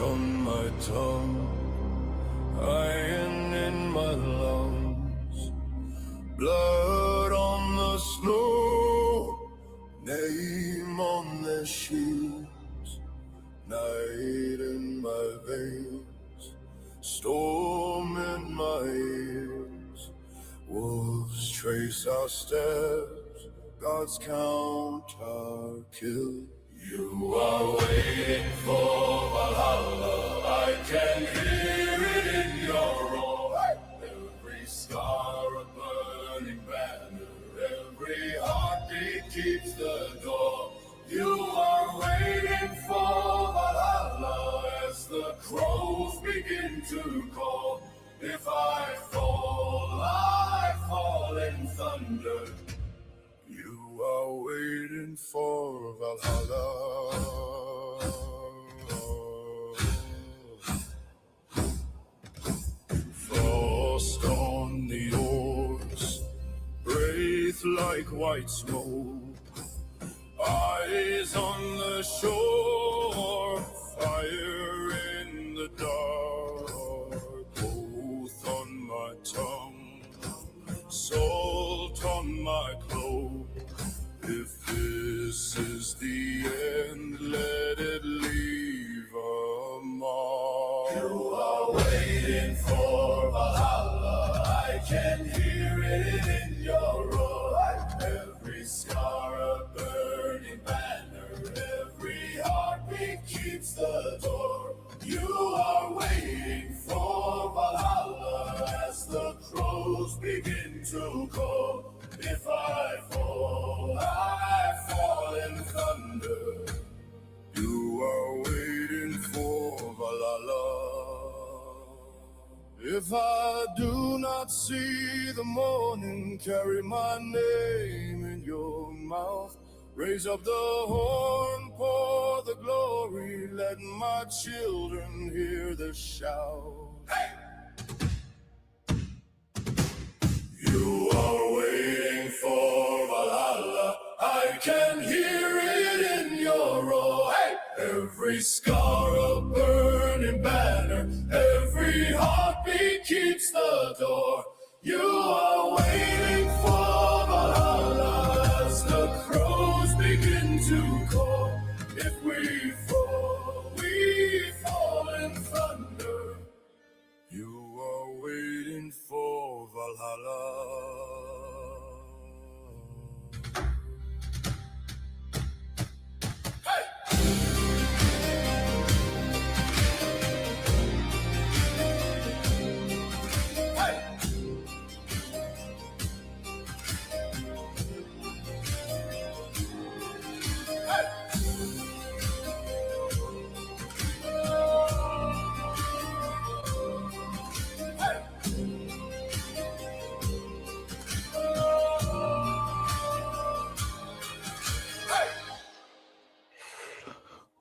on my tongue, iron in my lungs, blood on the snow, name on their shields, night in my veins, storm in my ears, wolves trace our steps, God's count our kill. You are waiting for Valhalla, I can hear it in your roar. Every scar a burning banner, every heartbeat keeps the door. You are waiting for Valhalla as the crows begin to call. If I fall in thunder. You are waiting for Valhalla. Frost on the oars, wraith like white smoke, eyes on the shore, fire in the dark, oath on my tongue, salt on my cloak. If this is the end, let it leave a mark. You are waiting for Valhalla, I can hear it in your roar. Every scar a burning banner, every heartbeat keeps the door. You are waiting for Valhalla as the crows begin to call. If I fall in thunder. You are waiting for Valhalla. If I do not see the morning, carry my name in your mouth. Raise up the horn, pour the glory, let my children hear the shout. Hey! You are waiting for Valhalla, I can hear it in your roar. Hey! Every scar a burning banner, every heartbeat keeps the door. You are waiting for Valhalla as the crows begin to call. If we fall in thunder. You are waiting for Valhalla.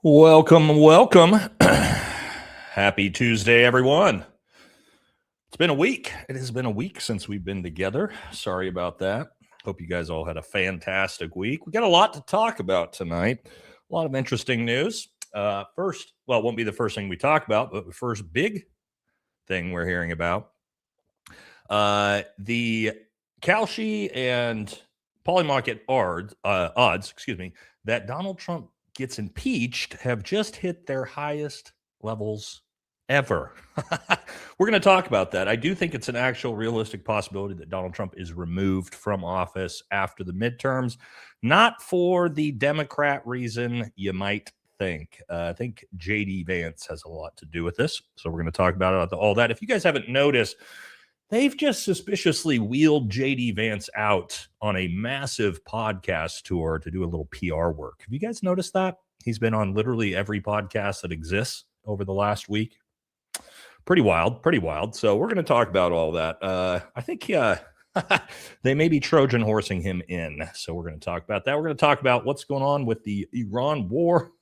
Welcome. Happy Tuesday, everyone. It's been a week. It has been a week since we've been together. Sorry about that. Hope you guys all had a fantastic week. We got a lot to talk about tonight. A lot of interesting news. First, well, it won't be the first thing we talk about, but the first big thing we're hearing about. The Kalshi and Polymarket odds, that Donald Trump gets impeached have just hit their highest levels ever. We're going to talk about that. I do think it's an actual realistic possibility that Donald Trump is removed from office after the midterms, not for the Democrat reason you might think. I think J.D. Vance has a lot to do with this, so we're going to talk about all that. If you guys haven't noticed, they've just suspiciously wheeled J.D. Vance out on a massive podcast tour to do a little PR work. Have you guys noticed that? He's been on literally every podcast that exists over the last week. Pretty wild. So we're going to talk about all that. I think they may be Trojan horsing him in. So we're going to talk about that. We're going to talk about what's going on with the Iran war.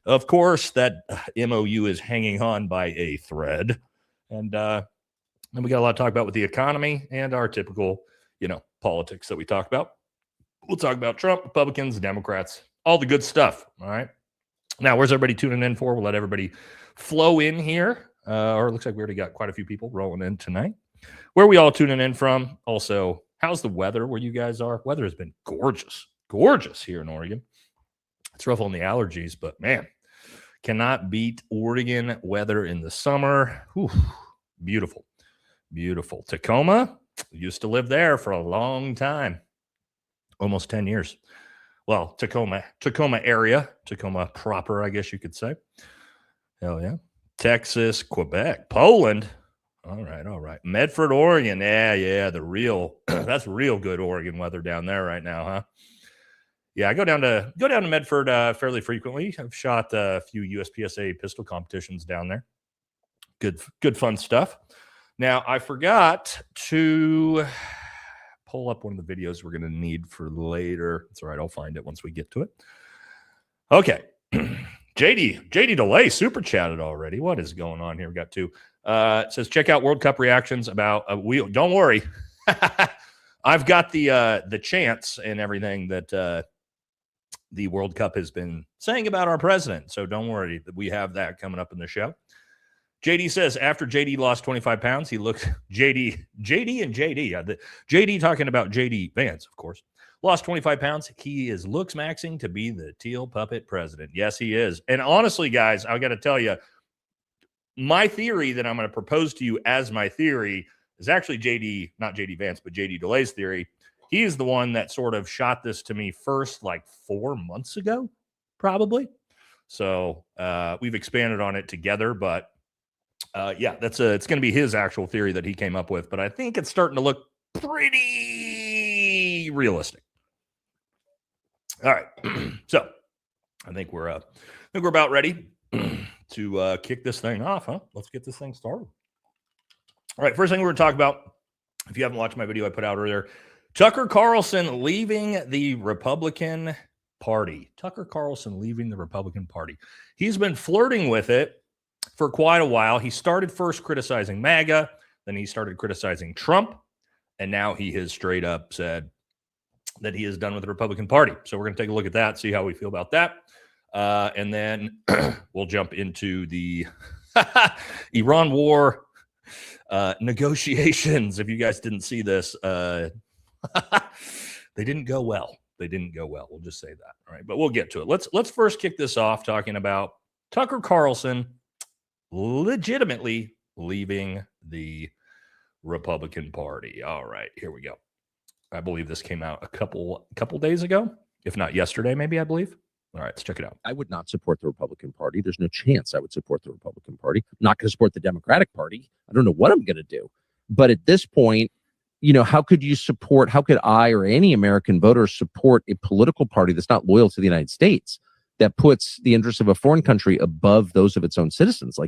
Of course, that MOU is hanging on by a thread. And then we got a lot to talk about with the economy and our typical, politics that we talk about. We'll talk about Trump, Republicans, Democrats, all the good stuff. All right. Now, where's everybody tuning in for? We'll let everybody flow in here. Or it looks like we already got quite a few people rolling in tonight. Where are we all tuning in from? Also, how's the weather where you guys are? Weather has been gorgeous. Gorgeous here in Oregon. It's rough on the allergies, but man, cannot beat Oregon weather in the summer. Whew, beautiful. Beautiful. Tacoma, used to live there for a long time. Almost 10 years. Well, Tacoma area, Tacoma proper, I guess you could say. Hell yeah. Texas, Quebec, Poland. All right. Medford, Oregon. Yeah, the real, that's real good Oregon weather down there right now, huh? Yeah, I go down to Medford fairly frequently. I've shot a few USPSA pistol competitions down there. Good fun stuff. Now, I forgot to pull up one of the videos we're going to need for later. It's all right. I'll find it once we get to it. Okay. JD Delay super chatted already. What is going on here? We got two. It says, check out World Cup reactions about a wheel. Don't worry. I've got the chants and everything that the World Cup has been saying about our president. So don't worry that we have that coming up in the show. JD says, after JD lost 25 pounds, he looks JD talking about JD Vance, of course, lost 25 pounds. He is looks maxing to be the teal puppet president. Yes, he is. And honestly, guys, I got to tell you, my theory that I'm going to propose to you as my theory is actually not JD Vance, but JD Delay's theory. He's the one that sort of shot this to me first, like 4 months ago, probably. So we've expanded on it together, but yeah, it's going to be his actual theory that he came up with, but I think it's starting to look pretty realistic. All right. So I think we're about ready to kick this thing off, huh? Let's get this thing started. All right. First thing we're going to talk about, if you haven't watched my video I put out earlier, Tucker Carlson leaving the Republican Party. Tucker Carlson leaving the Republican Party. He's been flirting with it for quite a while. He started first criticizing MAGA, then he started criticizing Trump, and now he has straight up said that he is done with the Republican Party. So we're going to take a look at that, see how we feel about that. And then we'll jump into the Iran war negotiations. If you guys didn't see this, they didn't go well. We'll just say that. All right, but we'll get to it. Let's first kick this off talking about Tucker Carlson legitimately leaving the Republican Party. All right, here we go. I believe this came out a couple days ago, if not yesterday, maybe, I believe. All right, let's check it out. I would not support the Republican Party. There's no chance I would support the Republican Party. I'm not going to support the Democratic Party. I don't know what I'm going to do. But at this point, how could I or any American voter support a political party that's not loyal to the United States, that puts the interests of a foreign country above those of its own citizens?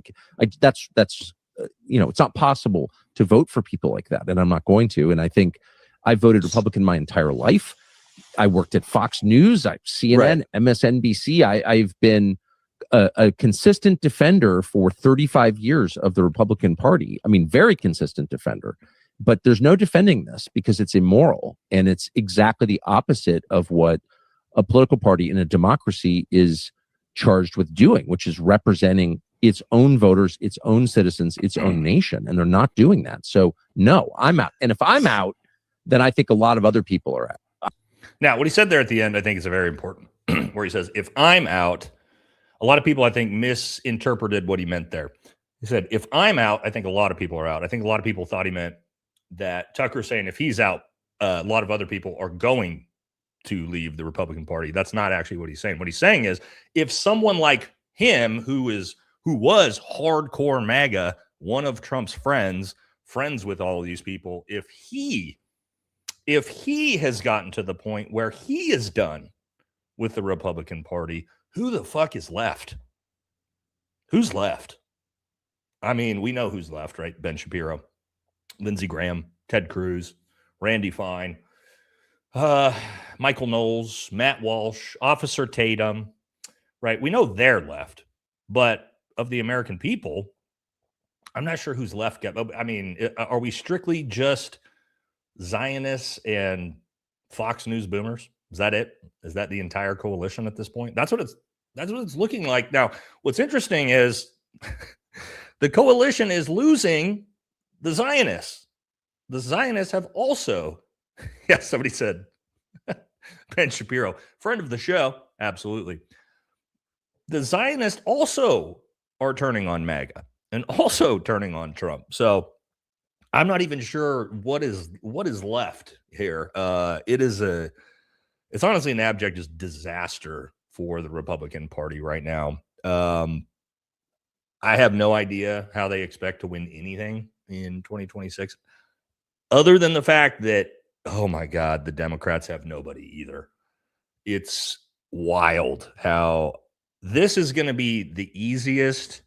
That's it's not possible to vote for people like that, and I'm not going to. And I think I voted Republican my entire life. I worked at Fox News, CNN, right, MSNBC. I've been a consistent defender for 35 years of the Republican Party. I mean, very consistent defender. But there's no defending this because it's immoral, and it's exactly the opposite of what a political party in a democracy is charged with doing, which is representing its own voters, its own citizens, its own nation. And they're not doing that. So no, I'm out. And if I'm out, then I think a lot of other people are out. Now, what he said there at the end, I think is a very important, where he says, if I'm out, a lot of people, I think, misinterpreted what he meant there. He said, if I'm out, I think a lot of people are out. I think a lot of people thought he meant that Tucker's saying if he's out, a lot of other people are going to leave the Republican Party. That's not actually what he's saying. What he's saying is, if someone like him, who was hardcore MAGA, one of Trump's friends with all of these people, if he has gotten to the point where he is done with the Republican Party, who the fuck is left? Who's left? I mean, we know who's left, right? Ben Shapiro, Lindsey Graham, Ted Cruz, Randy Fine, Michael Knowles, Matt Walsh, Officer Tatum, right? We know they're left, but of the American people, I'm not sure who's left. I mean, are we strictly just Zionists and Fox News boomers? Is that it? Is that the entire coalition at this point? That's what That's what it's looking like. Now, what's interesting is the coalition is losing the Zionists. The Zionists have also, yeah, somebody said, Ben Shapiro, friend of the show, absolutely. The Zionists also are turning on MAGA and also turning on Trump. So I'm not even sure what is left here. It's honestly an abject just disaster for the Republican Party right now. I have no idea how they expect to win anything in 2026, other than the fact that, oh my God, the Democrats have nobody either. It's wild how this is going to be the easiest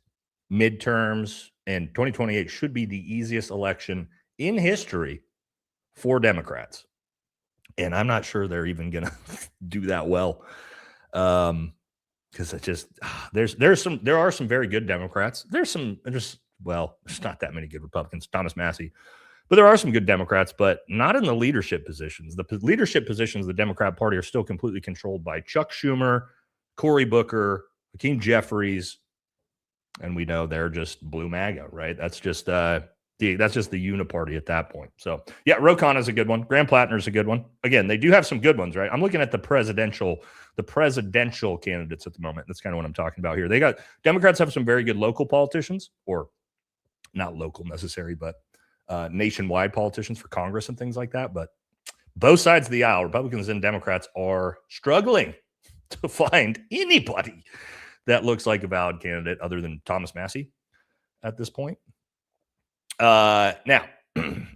midterms, and 2028 should be the easiest election in history for Democrats. And I'm not sure they're even going to do that well. Because it just there are some very good Democrats. There's not that many good Republicans. Thomas Massey, but there are some good Democrats, but not in the leadership positions. The leadership positions of the Democrat Party are still completely controlled by Chuck Schumer, Cory Booker, Hakeem Jeffries, and we know they're just blue MAGA, right? That's just the uniparty at that point. So yeah, Rokon is a good one. Graham Plattner is a good one. Again, they do have some good ones, right? I'm looking at the presidential candidates at the moment. That's kind of what I'm talking about here. Democrats have some very good local politicians, or not local necessarily, but nationwide politicians for Congress and things like that. But both sides of the aisle, Republicans and Democrats, are struggling to find anybody that looks like a valid candidate other than Thomas Massey at this point. Now,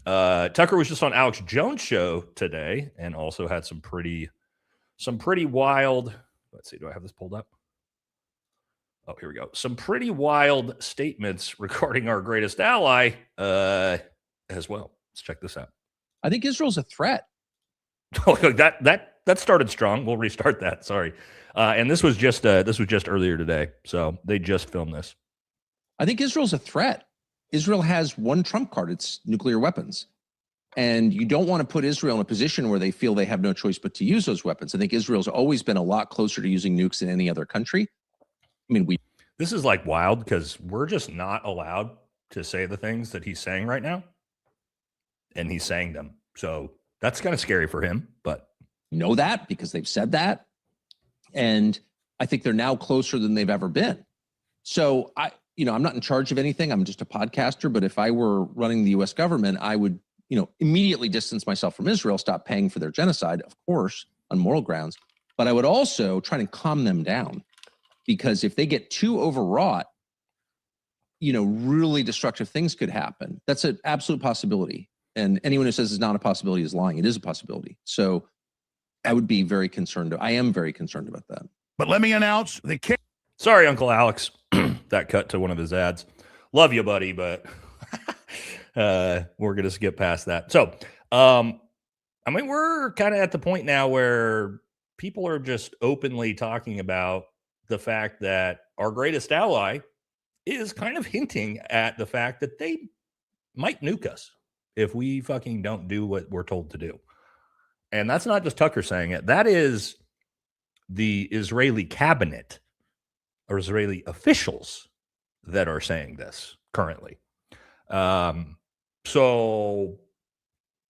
Tucker was just on Alex Jones' show today and also had some pretty wild. Let's see, do I have this pulled up? Oh, here we go. Some pretty wild statements regarding our greatest ally as well. Let's check this out. I think Israel's a threat. Oh, that started strong. We'll restart that. Sorry. And this was just earlier today. So they just filmed this. I think Israel's a threat. Israel has one trump card. It's nuclear weapons. And you don't want to put Israel in a position where they feel they have no choice but to use those weapons. I think Israel's always been a lot closer to using nukes than any other country. I mean, this is like wild because we're just not allowed to say the things that he's saying right now. And he's saying them. So that's kind of scary for him, but know that because they've said that. And I think they're now closer than they've ever been. So I'm not in charge of anything. I'm just a podcaster. But if I were running the US government, I would, immediately distance myself from Israel, stop paying for their genocide, of course, on moral grounds. But I would also try to calm them down, because if they get too overwrought, really destructive things could happen. That's an absolute possibility. And anyone who says it's not a possibility is lying. It is a possibility. So I would be very concerned. I am very concerned about that. But let me announce the kick. Sorry, Uncle Alex. That cut to one of his ads. Love you, buddy, but we're going to skip past that. So, we're kind of at the point now where people are just openly talking about the fact that our greatest ally is kind of hinting at the fact that they might nuke us if we fucking don't do what we're told to do. And that's not just Tucker saying it. That is the Israeli cabinet or Israeli officials that are saying this currently. So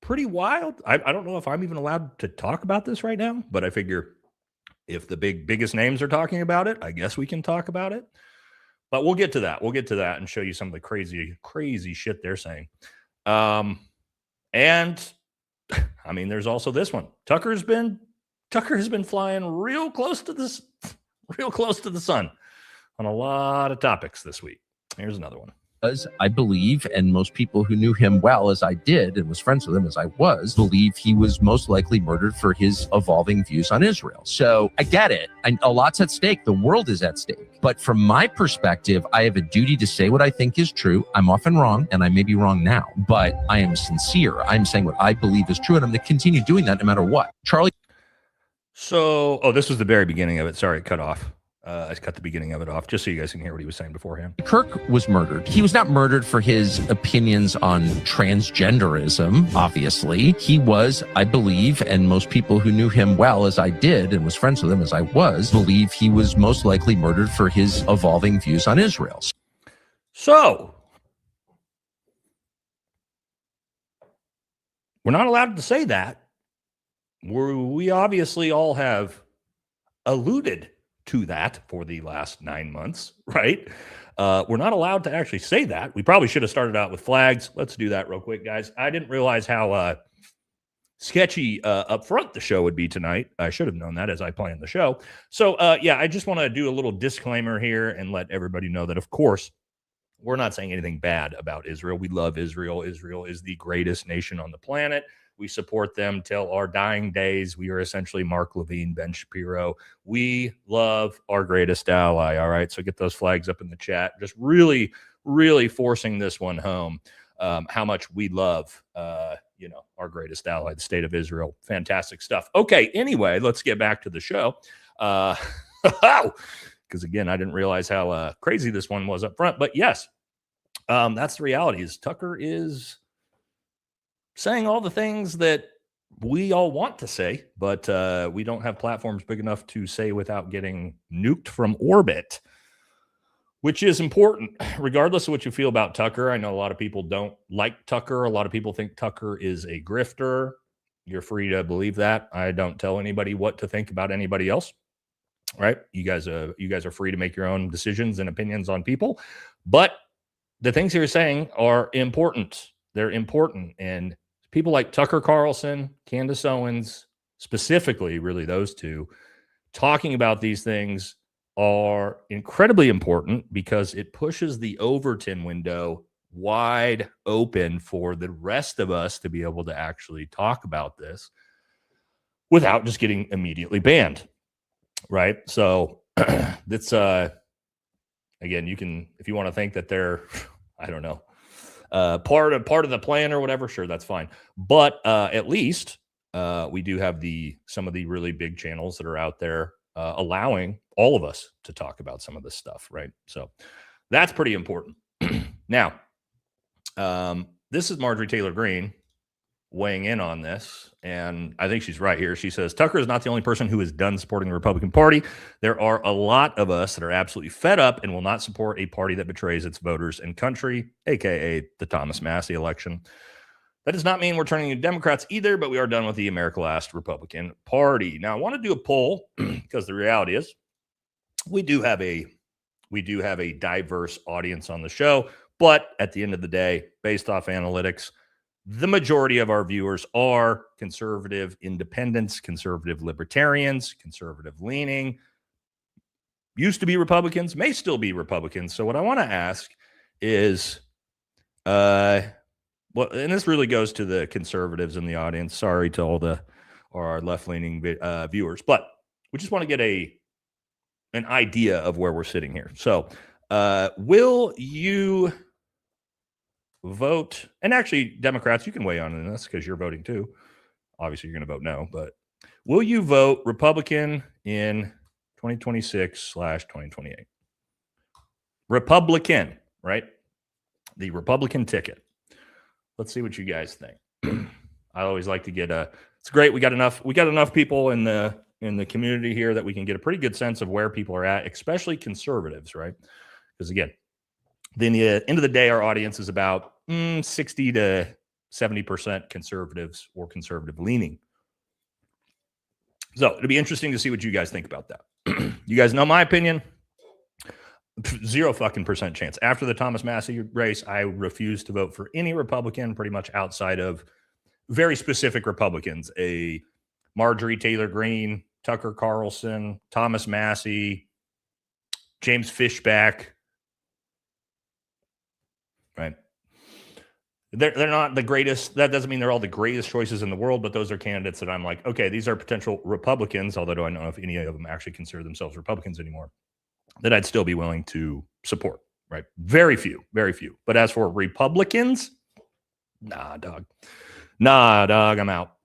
pretty wild. I don't know if I'm even allowed to talk about this right now, but I figure if the biggest names are talking about it, I guess we can talk about it. But we'll get to that. We'll get to that and show you some of the crazy shit they're saying. And there's also this one. Tucker has been flying real close to the sun on a lot of topics this week. Here's another one. Because I believe, and most people who knew him well as I did and was friends with him as I was, believe he was most likely murdered for his evolving views on Israel. So I get it. A lot's at stake. The world is at stake. But from my perspective, I have a duty to say what I think is true. I'm often wrong, and I may be wrong now, but I am sincere. I'm saying what I believe is true, and I'm going to continue doing that no matter what. Charlie. So, this was the very beginning of it. Sorry, it cut off. I cut the beginning of it off just so you guys can hear what he was saying beforehand. Kirk was murdered. He was not murdered for his opinions on transgenderism, obviously. He was, I believe, and most people who knew him well as I did and was friends with him as I was, believe he was most likely murdered for his evolving views on Israel. So, we're not allowed to say that. We obviously all have alluded to that for the last 9 months, right? We're not allowed to actually say that. We probably should have started out with flags. Let's do that real quick, guys. I didn't realize how sketchy up front the show would be tonight. I should have known that as I planned the show. So, yeah, I just want to do a little disclaimer here and let everybody know that, of course, we're not saying anything bad about Israel. We love Israel. Israel is the greatest nation on the planet. We support them till our dying days. We are essentially Mark Levine, Ben Shapiro. We love our greatest ally. All right. So get those flags up in the chat. Just really, really forcing this one home. How much we love, our greatest ally, the state of Israel. Fantastic stuff. Okay. Anyway, let's get back to the show. Because again, I didn't realize how crazy this one was up front. But yes, that's the reality. Is Tucker is saying all the things that we all want to say, but we don't have platforms big enough to say without getting nuked from orbit, which is important, regardless of what you feel about Tucker. I know a lot of people don't like Tucker. A lot of people think Tucker is a grifter. You're free to believe that. I don't tell anybody what to think about anybody else, right? You guys are free to make your own decisions and opinions on people, but the things you're saying are important. They're important, and people like Tucker Carlson, Candace Owens, specifically, really those two, talking about these things are incredibly important because it pushes the Overton window wide open for the rest of us to be able to actually talk about this without just getting immediately banned, right? So that's again, you can, if you want to think that they're, I don't know, part of the plan or whatever, sure, that's fine. But at least we do have some of the really big channels that are out there allowing all of us to talk about some of this stuff, right? So that's pretty important. Now, this is Marjorie Taylor Greene weighing in on this, and I think she's right here. She says, Tucker is not the only person who is done supporting the Republican Party. There are a lot of us that are absolutely fed up and will not support a party that betrays its voters and country, aka the Thomas Massie election. That does not mean we're turning to Democrats either, but we are done with the America Last Republican Party. Now, I want to do a poll because the reality is we do have a diverse audience on the show, but at the end of the day, based off analytics, the majority of our viewers are conservative independents, conservative libertarians, conservative leaning, used to be Republicans, may still be Republicans. So what I want to ask is, and this really goes to the conservatives in the audience. Sorry to all our left-leaning viewers, but we just want to get an idea of where we're sitting here. So will you vote? And actually, Democrats, you can weigh on this because you're voting too. Obviously, you're going to vote no, but will you vote Republican in 2026/2028? Republican, right? The Republican ticket. Let's see what you guys think. I always like to get it's great. We got enough people in the community here that we can get a pretty good sense of where people are at, especially conservatives, right? Because again, then the end of the day, our audience is about 60 to 70% conservatives or conservative leaning. So it'll be interesting to see what you guys think about that. You guys know my opinion. 0% chance. After the Thomas Massie race, I refuse to vote for any Republican, pretty much outside of very specific Republicans. A Marjorie Taylor Greene, Tucker Carlson, Thomas Massie, James Fishback. Right. They're not the greatest. That doesn't mean they're all the greatest choices in the world, but those are candidates that I'm like, okay, these are potential Republicans, although I don't know if any of them actually consider themselves Republicans anymore, that I'd still be willing to support, right? Very few. But as for Republicans, nah, dog, I'm out.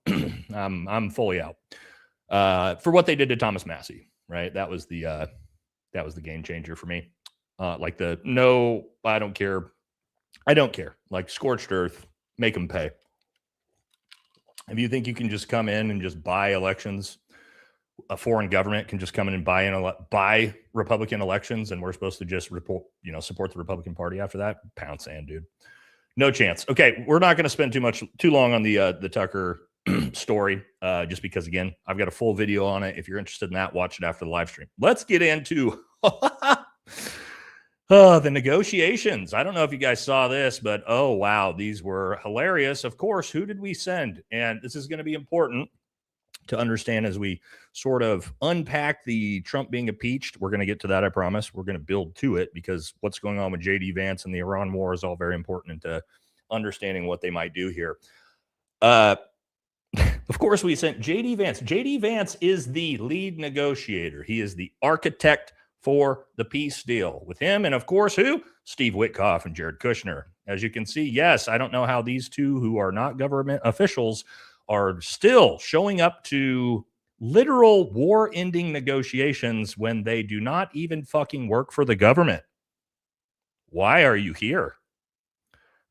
I'm fully out. For what they did to Thomas Massie, right? That was the That was the game changer for me. Like the no, I don't care. I don't care. Like scorched earth, make them pay. If you think you can just come in and just buy elections, a foreign government can just come in and buy Republican elections, and we're supposed to just support the Republican Party after that, pound sand, dude. No chance. Okay, we're not going to spend too long on the Tucker story, just because, again, I've got a full video on it. If you're interested in that, watch it after the live stream. Let's get into the negotiations. I don't know if you guys saw this, but oh, wow, these were hilarious. Of course, who did we send? And this is going to be important to understand as we sort of unpack the Trump being impeached. We're going to get to that, I promise. We're going to build to it because what's going on with J.D. Vance and the Iran war is all very important into understanding what they might do here. Of course, we sent J.D. Vance. J.D. Vance is the lead negotiator. He is the architect for the peace deal with him. And of course, who? Steve Witkoff and Jared Kushner. As you can see, yes, I don't know how these two who are not government officials are still showing up to literal war-ending negotiations when they do not even fucking work for the government. Why are you here?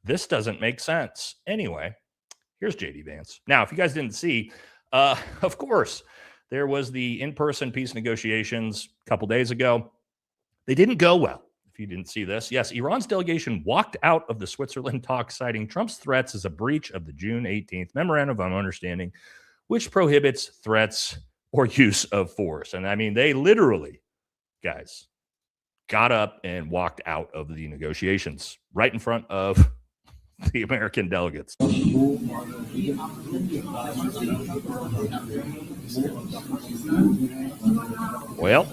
This doesn't make sense. Anyway, here's J.D. Vance. Now, if you guys didn't see, of course, there was the in-person peace negotiations a couple days ago. They didn't go well. If you didn't see this, yes, Iran's delegation walked out of the Switzerland talks, citing Trump's threats as a breach of the June 18th Memorandum of Understanding, which prohibits threats or use of force. And I mean, they literally, guys, got up and walked out of the negotiations right in front of the American delegates. Well,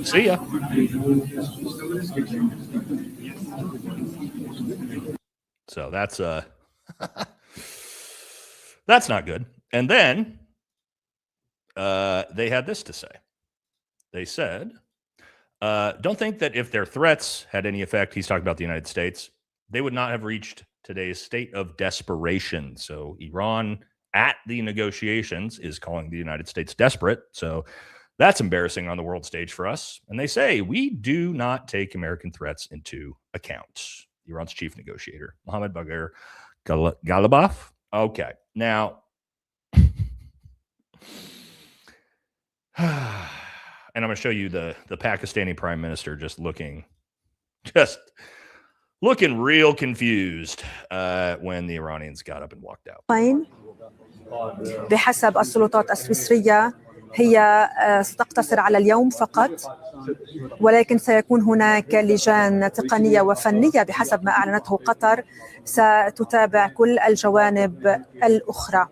see ya. So that's that's not good. And then they had this to say. They said, don't think that if their threats had any effect, he's talking about the United States, they would not have reached today's state of desperation. So Iran at the negotiations is calling the United States desperate. So that's embarrassing on the world stage for us. And they say, we do not take American threats into account. Iran's chief negotiator, Mohammad Bagher Ghalibaf. Okay. Now, and I'm going to show you the Pakistani prime minister just looking real confused when the Iranians got up and walked out. بحسب السلطات السويسرية هي ستقتصر على اليوم فقط، ولكن سيكون هناك لجان تقنية وفنية بحسب ما أعلنته قطر ستتابع كل الجوانب الأخرى.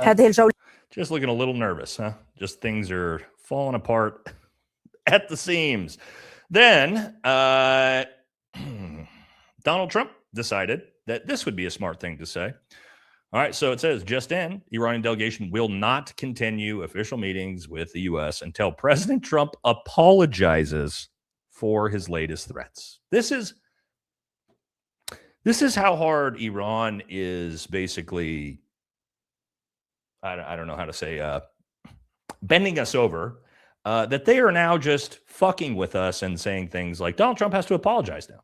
هذه الجولة. Just looking a little nervous, huh? Just things are falling apart at the seams. Then Donald Trump decided that this would be a smart thing to say. All right, so it says, just in, Iranian delegation will not continue official meetings with the U.S. until President Trump apologizes for his latest threats. This is how hard Iran is basically, I don't know how to say, bending us over, that they are now just fucking with us and saying things like Donald Trump has to apologize now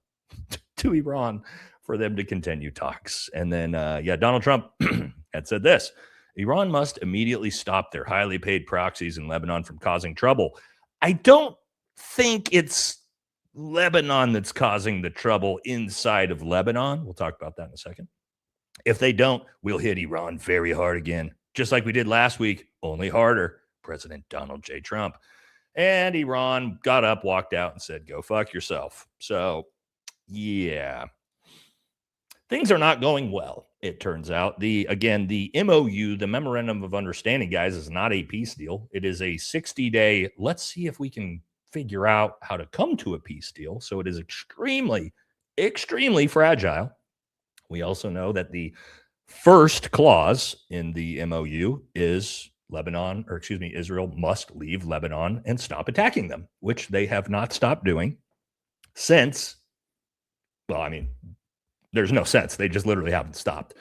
to Iran for them to continue talks. And then, Donald Trump had said this: Iran must immediately stop their highly paid proxies in Lebanon from causing trouble. I don't think it's Lebanon that's causing the trouble inside of Lebanon. We'll talk about that in a second. If they don't, we'll hit Iran very hard again, just like we did last week, only harder. President Donald J. Trump. And Iran got up, walked out, and said, go fuck yourself. So, yeah. Things are not going well, it turns out. The MOU, the Memorandum of Understanding, guys, is not a peace deal. It is a 60-day, let's see if we can figure out how to come to a peace deal. So it is extremely, extremely fragile. We also know that the first clause in the MOU is Israel must leave Lebanon and stop attacking them, which they have not stopped doing since, there's no sense. They just literally haven't stopped.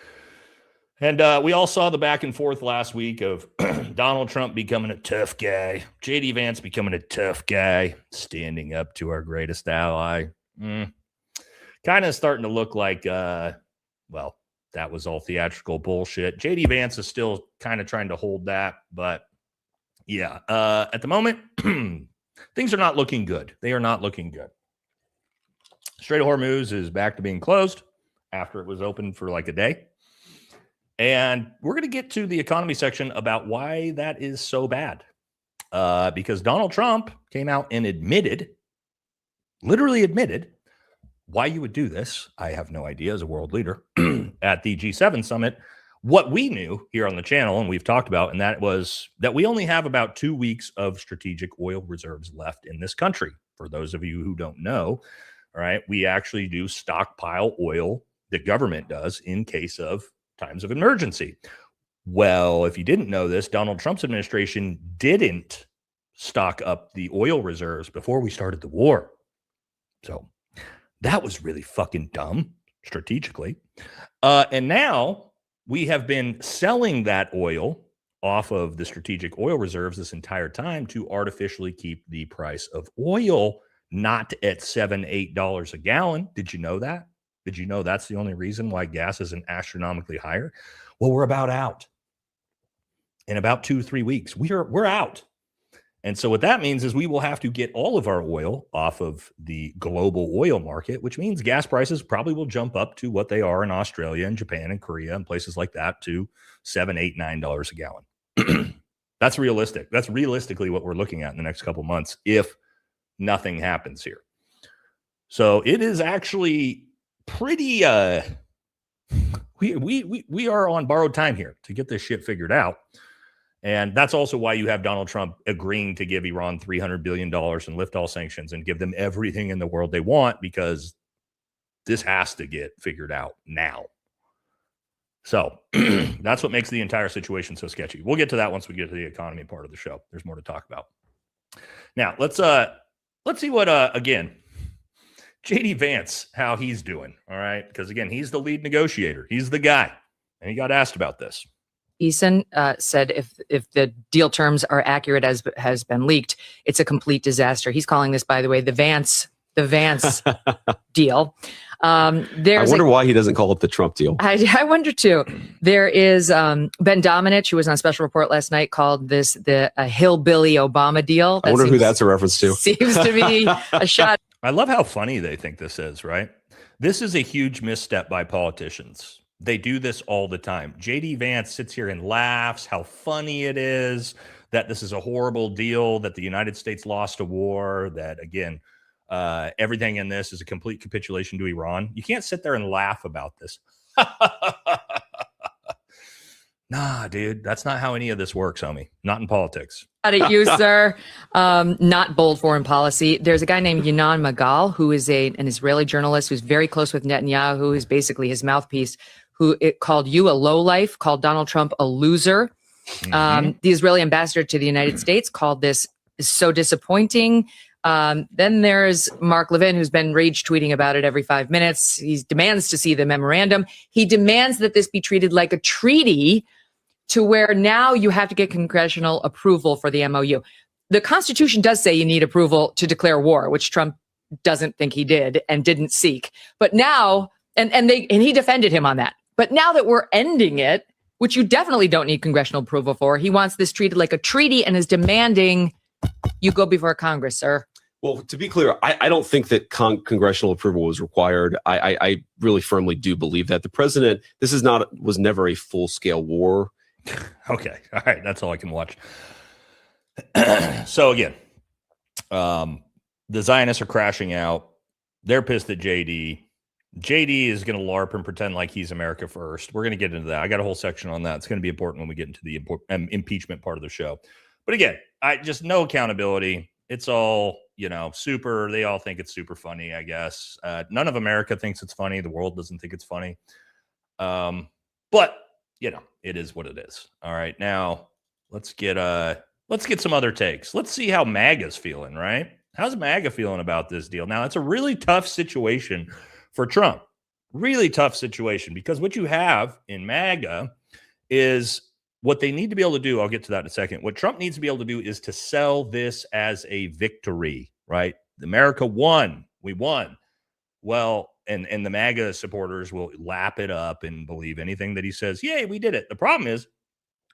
And we all saw the back and forth last week of Donald Trump becoming a tough guy, JD Vance becoming a tough guy, standing up to our greatest ally. Kind of starting to look like, well, that was all theatrical bullshit. JD Vance is still kind of trying to hold that. But yeah, at the moment, things are not looking good. They are not looking good. Strait of Hormuz is back to being closed after it was open for like a day. And we're going to get to the economy section about why that is so bad. Because Donald Trump came out and literally admitted, why you would do this, I have no idea as a world leader, at the G7 summit. What we knew here on the channel, and we've talked about, and that was that we only have about 2 weeks of strategic oil reserves left in this country. For those of you who don't know, all right, we actually do stockpile oil, the government does, in case of times of emergency. Well, if you didn't know this, Donald Trump's administration didn't stock up the oil reserves before we started the war. So that was really fucking dumb strategically. And now we have been selling that oil off of the strategic oil reserves this entire time to artificially keep the price of oil not at $7, $8 a gallon. Did you know that? Did you know that's the only reason why gas isn't astronomically higher? Well, we're about out. In about 2-3 weeks, we're out. And so what that means is we will have to get all of our oil off of the global oil market, which means gas prices probably will jump up to what they are in Australia and Japan and Korea and places like that, to $7, $8, $9 a gallon. That's realistic. That's realistically what we're looking at in the next couple months if nothing happens here. So it is actually pretty we are on borrowed time here to get this shit figured out. And that's also why you have Donald Trump agreeing to give Iran $300 billion and lift all sanctions and give them everything in the world they want, because this has to get figured out now. So that's what makes the entire situation so sketchy. We'll get to that once we get to the economy part of the show. There's more to talk about. Now, let's see what, again, JD Vance, how he's doing. All right. Because again, he's the lead negotiator. He's the guy. And he got asked about this. Eason said if the deal terms are accurate as has been leaked, it's a complete disaster. He's calling this, by the way, the Vance deal. I wonder why he doesn't call it the Trump deal. I wonder too. There is Ben Domenech, who was on a special report last night, called this the hillbilly Obama deal. I wonder who that's a reference to. Seems to be a shot. I love how funny they think this is, right? This is a huge misstep by politicians. They do this all the time. JD Vance sits here and laughs how funny it is that this is a horrible deal, that the United States lost a war, that, again, everything in this is a complete capitulation to Iran. You can't sit there and laugh about this. Nah, dude, that's not how any of this works, homie. Not in politics. At you, sir. Not bold foreign policy. There's a guy named Yinon Magal, who is an Israeli journalist who's very close with Netanyahu, who is basically his mouthpiece, who it called you a lowlife, called Donald Trump a loser. The Israeli ambassador to the United States called this so disappointing. Then there's Mark Levin, who's been rage tweeting about it every 5 minutes. He demands to see the memorandum. He demands that this be treated like a treaty, to where now you have to get congressional approval for the MOU. The Constitution does say you need approval to declare war, which Trump doesn't think he did and didn't seek. But now, and he defended him on that. But now that we're ending it, which you definitely don't need congressional approval for, he wants this treated like a treaty and is demanding you go before Congress, sir. Well, to be clear, I don't think that congressional approval was required. I really firmly do believe that the president, was never a full-scale war. Okay. All right. That's all I can watch. So again, the Zionists are crashing out. They're pissed at JD. JD is going to LARP and pretend like he's America first. We're going to get into that. I got a whole section on that. It's going to be important when we get into the impeachment part of the show. But again, just no accountability. It's all, super. They all think it's super funny, I guess. None of America thinks it's funny. The world doesn't think it's funny. But it is what it is. All right. Now let's get some other takes. Let's see how MAGA's feeling, right? How's MAGA feeling about this deal? Now, it's a really tough situation for Trump. Really tough situation, because what you have in MAGA is what they need to be able to do. I'll get to that in a second. What Trump needs to be able to do is to sell this as a victory, right? America won. We won. Well, and the MAGA supporters will lap it up and believe anything that he says. Yay, we did it. The problem is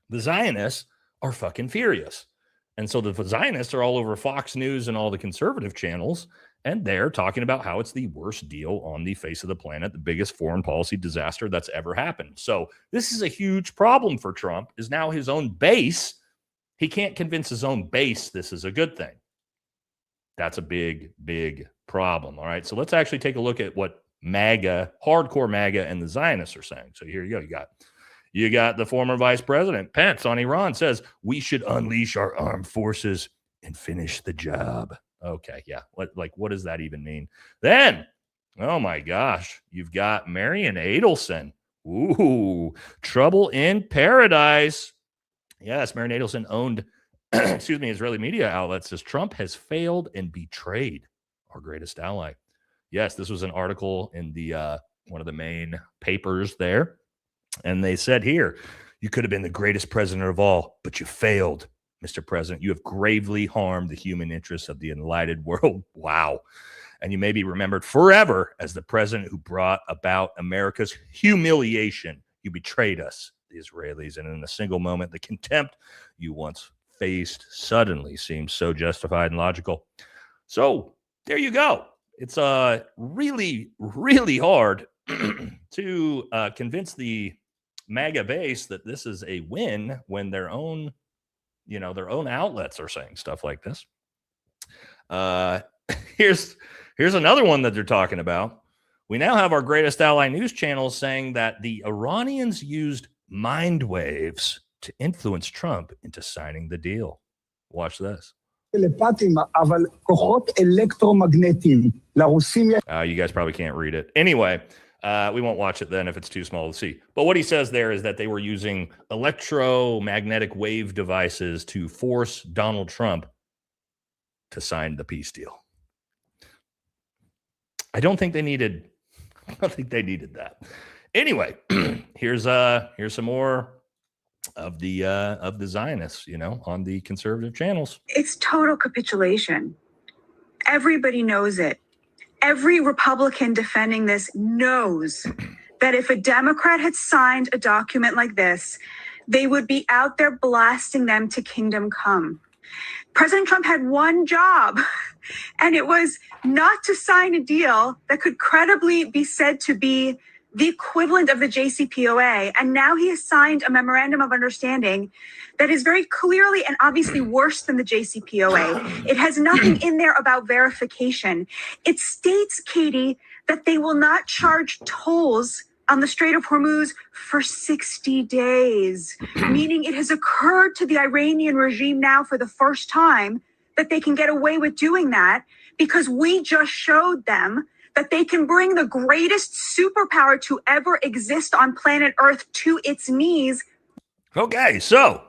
the Zionists are fucking furious. And so the Zionists are all over Fox News and all the conservative channels, and they're talking about how it's the worst deal on the face of the planet, the biggest foreign policy disaster that's ever happened. So this is a huge problem for Trump, is now his own base. He can't convince his own base this is a good thing. That's a big, big problem. All right. So let's actually take a look at what MAGA, hardcore MAGA, and the Zionists are saying. So here you go. You got the former Vice President Pence on Iran says we should unleash our armed forces and finish the job. Okay, yeah. What does that even mean? Then, oh my gosh, you've got Marion Adelson. Ooh, trouble in paradise. Yes, Marion Adelson owned, Israeli media outlet says Trump has failed and betrayed our greatest ally. Yes, this was an article in the one of the main papers there. And they said here, you could have been the greatest president of all, but you failed, Mr. President. You have gravely harmed the human interests of the enlightened world. Wow. And you may be remembered forever as the president who brought about America's humiliation. You betrayed us, the Israelis, and in a single moment, the contempt you once faced suddenly seems so justified and logical. So there you go. It's really, really hard to convince the MAGA base that this is a win when their own outlets are saying stuff like this. Here's another one that they're talking about. We now have our greatest ally news channel saying that the Iranians used mind waves to influence Trump into signing the deal. Watch this. You guys probably can't read it. Anyway, we won't watch it then if it's too small to see. But what he says there is that they were using electromagnetic wave devices to force Donald Trump to sign the peace deal. I don't think they needed that. Anyway, here's some more of the Zionists, on the conservative channels. It's total capitulation. Everybody knows it. Every Republican defending this knows that if a Democrat had signed a document like this, they would be out there blasting them to kingdom come. President Trump had one job, and it was not to sign a deal that could credibly be said to be the equivalent of the JCPOA. And now he has signed a memorandum of understanding that is very clearly and obviously worse than the JCPOA. It has nothing in there about verification. It states, Katie, that they will not charge tolls on the Strait of Hormuz for 60 days, meaning it has occurred to the Iranian regime now for the first time that they can get away with doing that because we just showed them that they can bring the greatest superpower to ever exist on planet Earth to its knees. Okay, so,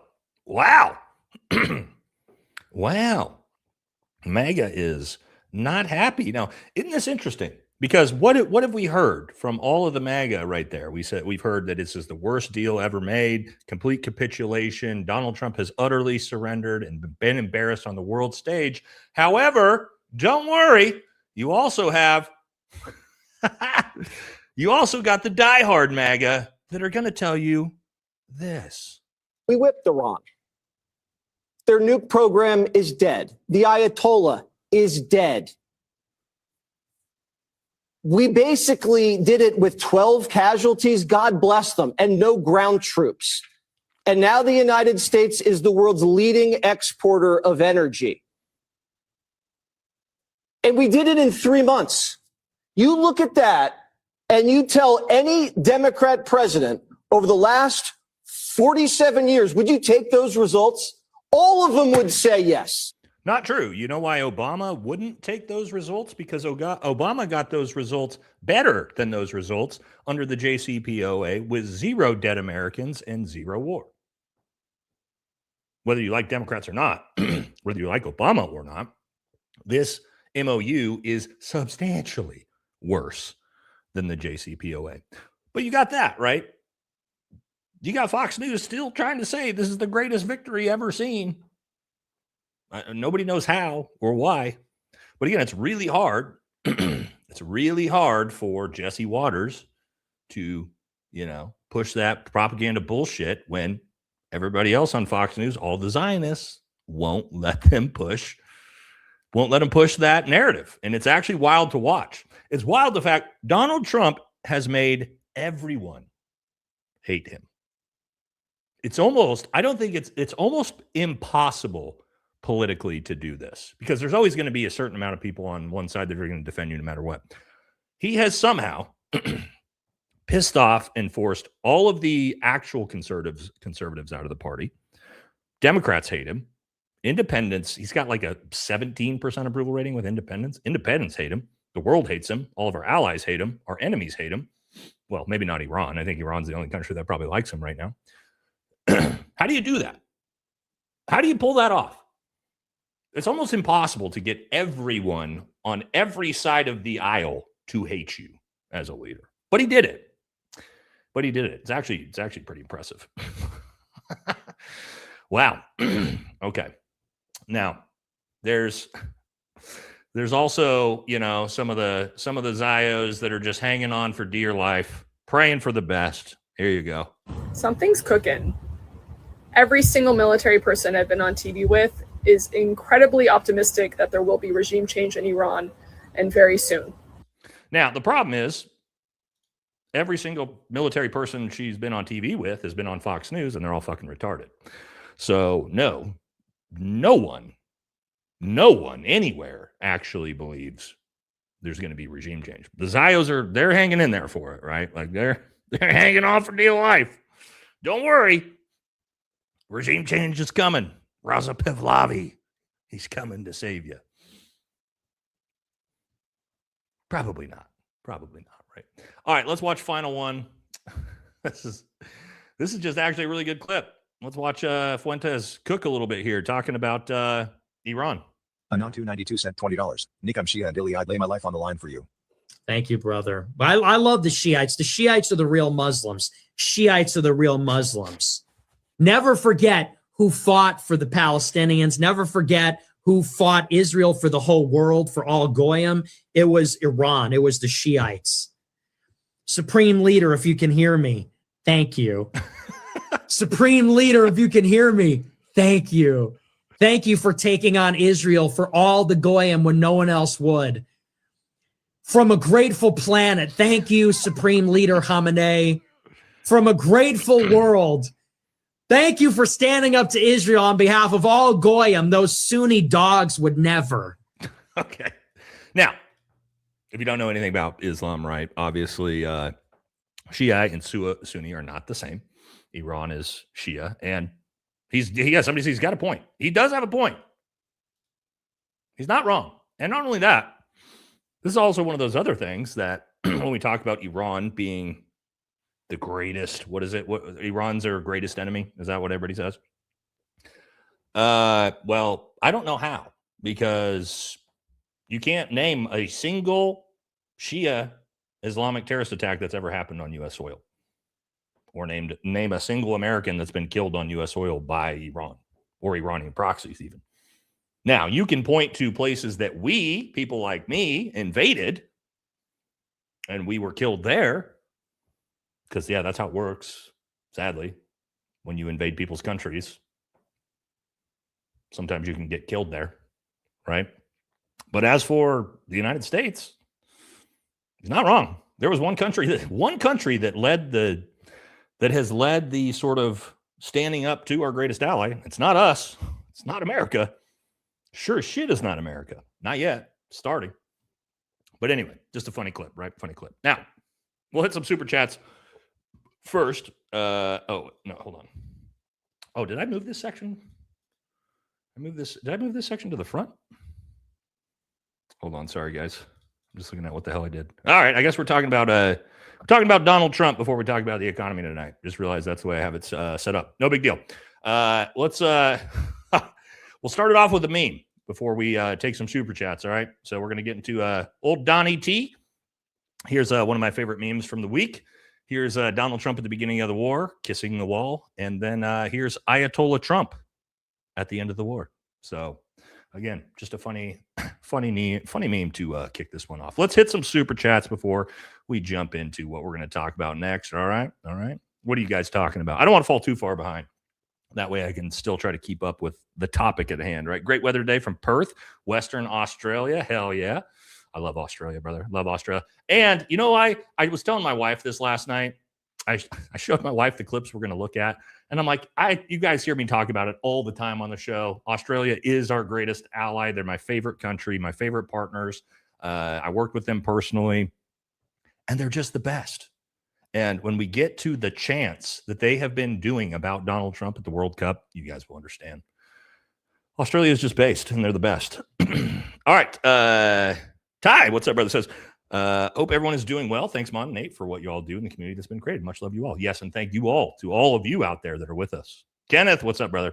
wow. Wow. MAGA is not happy. Now, isn't this interesting? Because what have we heard from all of the MAGA right there? We've heard that this is the worst deal ever made, complete capitulation. Donald Trump has utterly surrendered and been embarrassed on the world stage. However, don't worry, you also have you also got the diehard MAGA that are going to tell you this. We whipped Iran. Their nuke program is dead. The Ayatollah is dead. We basically did it with 12 casualties, God bless them, and no ground troops. And now the United States is the world's leading exporter of energy. And we did it in 3 months. You look at that and you tell any Democrat president over the last 47 years, would you take those results? All of them would say yes. Not true. You know why Obama wouldn't take those results? Because Obama got those results better than those results under the JCPOA with 0 dead Americans and 0 war. Whether you like Democrats or not, whether you like Obama or not, this MOU is substantially worse than the JCPOA. But you got that, right? You got Fox News still trying to say this is the greatest victory ever seen. Nobody knows how or why. But again, it's really hard. It's really hard for Jesse Waters to, push that propaganda bullshit when everybody else on Fox News, all the Zionists, won't let them push that narrative. And it's actually wild to watch. It's wild the fact Donald Trump has made everyone hate him. It's almost impossible politically to do this because there's always going to be a certain amount of people on one side that are going to defend you no matter what. He has somehow pissed off and forced all of the actual conservatives out of the party. Democrats hate him. Independents, he's got like a 17% approval rating with independents. Independents hate him. The world hates him. All of our allies hate him. Our enemies hate him. Well, maybe not Iran. I think Iran's the only country that probably likes him right now. How do you do that? How do you pull that off? It's almost impossible to get everyone on every side of the aisle to hate you as a leader. But he did it. It's actually pretty impressive. Wow. Okay. Now, there's also, some of the Zios that are just hanging on for dear life, praying for the best. Here you go. Something's cooking. Every single military person I've been on TV with is incredibly optimistic that there will be regime change in Iran and very soon. Now, the problem is every single military person she's been on TV with has been on Fox News, and they're all fucking retarded. So no one anywhere actually believes there's going to be regime change. The Zios they're hanging in there for it, right? Like they're hanging on for dear life. Don't worry. Regime change is coming. Raza Pahlavi, he's coming to save you. Probably not, right? All right, let's watch final one. This is just actually a really good clip. Let's watch Fuentes cook a little bit here, talking about Iran. Anantu 92 cent $20. Nick, I'm Shia and Ilya. I'd lay my life on the line for you. Thank you, brother. I love the Shiites. The Shiites are the real Muslims. Shiites are the real Muslims. Never forget who fought for the Palestinians. Never forget who fought Israel for the whole world, for all Goyim. It was Iran. It was the Shiites. Supreme Leader, if you can hear me, thank you. Supreme Leader, if you can hear me, thank you. Thank you for taking on Israel for all the Goyim when no one else would. From a grateful planet, thank you, Supreme Leader Khamenei. From a grateful world, thank you for standing up to Israel on behalf of all Goyim. Those Sunni dogs would never. Okay. Now, if you don't know anything about Islam, right, obviously Shia and Sunni are not the same. Iran is Shia, and he's got a point. He does have a point. He's not wrong. And not only that, this is also one of those other things that when we talk about Iran being the greatest, what is it? What Iran's their greatest enemy? Is that what everybody says? Well, I don't know how, because you can't name a single Shia Islamic terrorist attack that's ever happened on U.S. soil, or name a single American that's been killed on U.S. soil by Iran or Iranian proxies even. Now, you can point to places that people like me, invaded, and we were killed there, because, yeah, that's how it works, sadly. When you invade people's countries, sometimes you can get killed there, right? But as for the United States, he's not wrong. There was one country that has led the sort of standing up to our greatest ally. It's not us. It's not America. Sure as shit is not America. Not yet. Starting. But anyway, just a funny clip, right? Funny clip. Now, we'll hit some super chats first. Oh, no, hold on. Oh, did I move this section? Did I move this section to the front? Hold on. Sorry, guys. I'm just looking at what the hell I did. All right. I guess we're talking about Donald Trump before we talk about the economy tonight. Just realized that's the way I have it set up. No big deal. We'll start it off with a meme before we take some super chats. All right. So we're going to get into old Donnie T. Here's one of my favorite memes from the week. Here's Donald Trump at the beginning of the war, kissing the wall. And then here's Ayatollah Trump at the end of the war. So, again, just a funny meme to kick this one off. Let's hit some super chats before we jump into what we're going to talk about next. All right. What are you guys talking about? I don't want to fall too far behind. That way I can still try to keep up with the topic at hand, right? Great weather day from Perth, Western Australia. Hell yeah. I love Australia, brother. Love Australia. And you know, I was telling my wife this last night. I showed my wife the clips we're going to look at. And I'm like, you guys hear me talk about it all the time on the show. Australia is our greatest ally. They're my favorite country, my favorite partners. I worked with them personally, and they're just the best. And when we get to the chants that they have been doing about Donald Trump at the World Cup, you guys will understand. Australia is just based, and they're the best. All right. Ty, what's up, brother? Says, hope everyone is doing well. Thanks, Mon and Nate, for what you all do in the community that's been created. Much love you all. Yes, and thank you all to all of you out there that are with us. Kenneth, what's up, brother?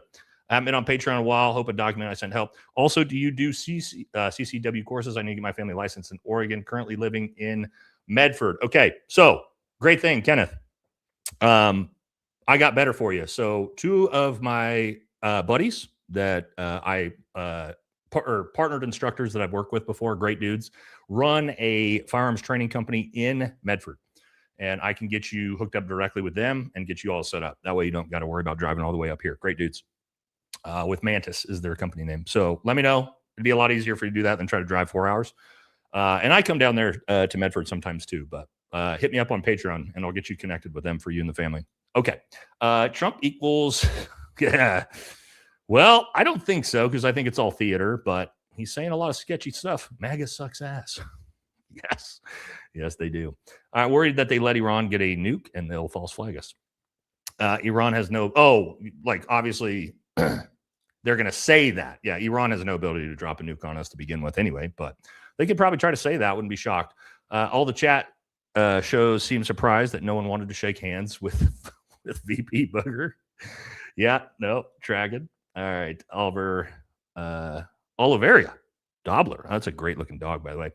I haven't been on Patreon in a while. Hope a document I sent help. Also, do you do CCW courses? I need to get my family license in Oregon. Currently living in Medford. Okay, so great thing, Kenneth. I got better for you. So two of my buddies that I partnered instructors that I've worked with before, great dudes, run a firearms training company in Medford. And I can get you hooked up directly with them and get you all set up. That way you don't got to worry about driving all the way up here. Great dudes. With Mantis is their company name. So let me know. It'd be a lot easier for you to do that than try to drive 4 hours. And I come down there to Medford sometimes too, but hit me up on Patreon and I'll get you connected with them for you and the family. Okay. Trump equals, yeah. Well, I don't think so because I think it's all theater, but he's saying a lot of sketchy stuff. MAGA sucks ass. Yes. Yes, they do. I'm worried that they let Iran get a nuke and they'll false flag us. Iran has obviously they're going to say that. Yeah, Iran has no ability to drop a nuke on us to begin with anyway, but they could probably try to say that. Wouldn't be shocked. All the chat shows seem surprised that no one wanted to shake hands with VP Booger. Yeah, no, Dragon. All right, Oliveria. Dobler. That's a great looking dog, by the way.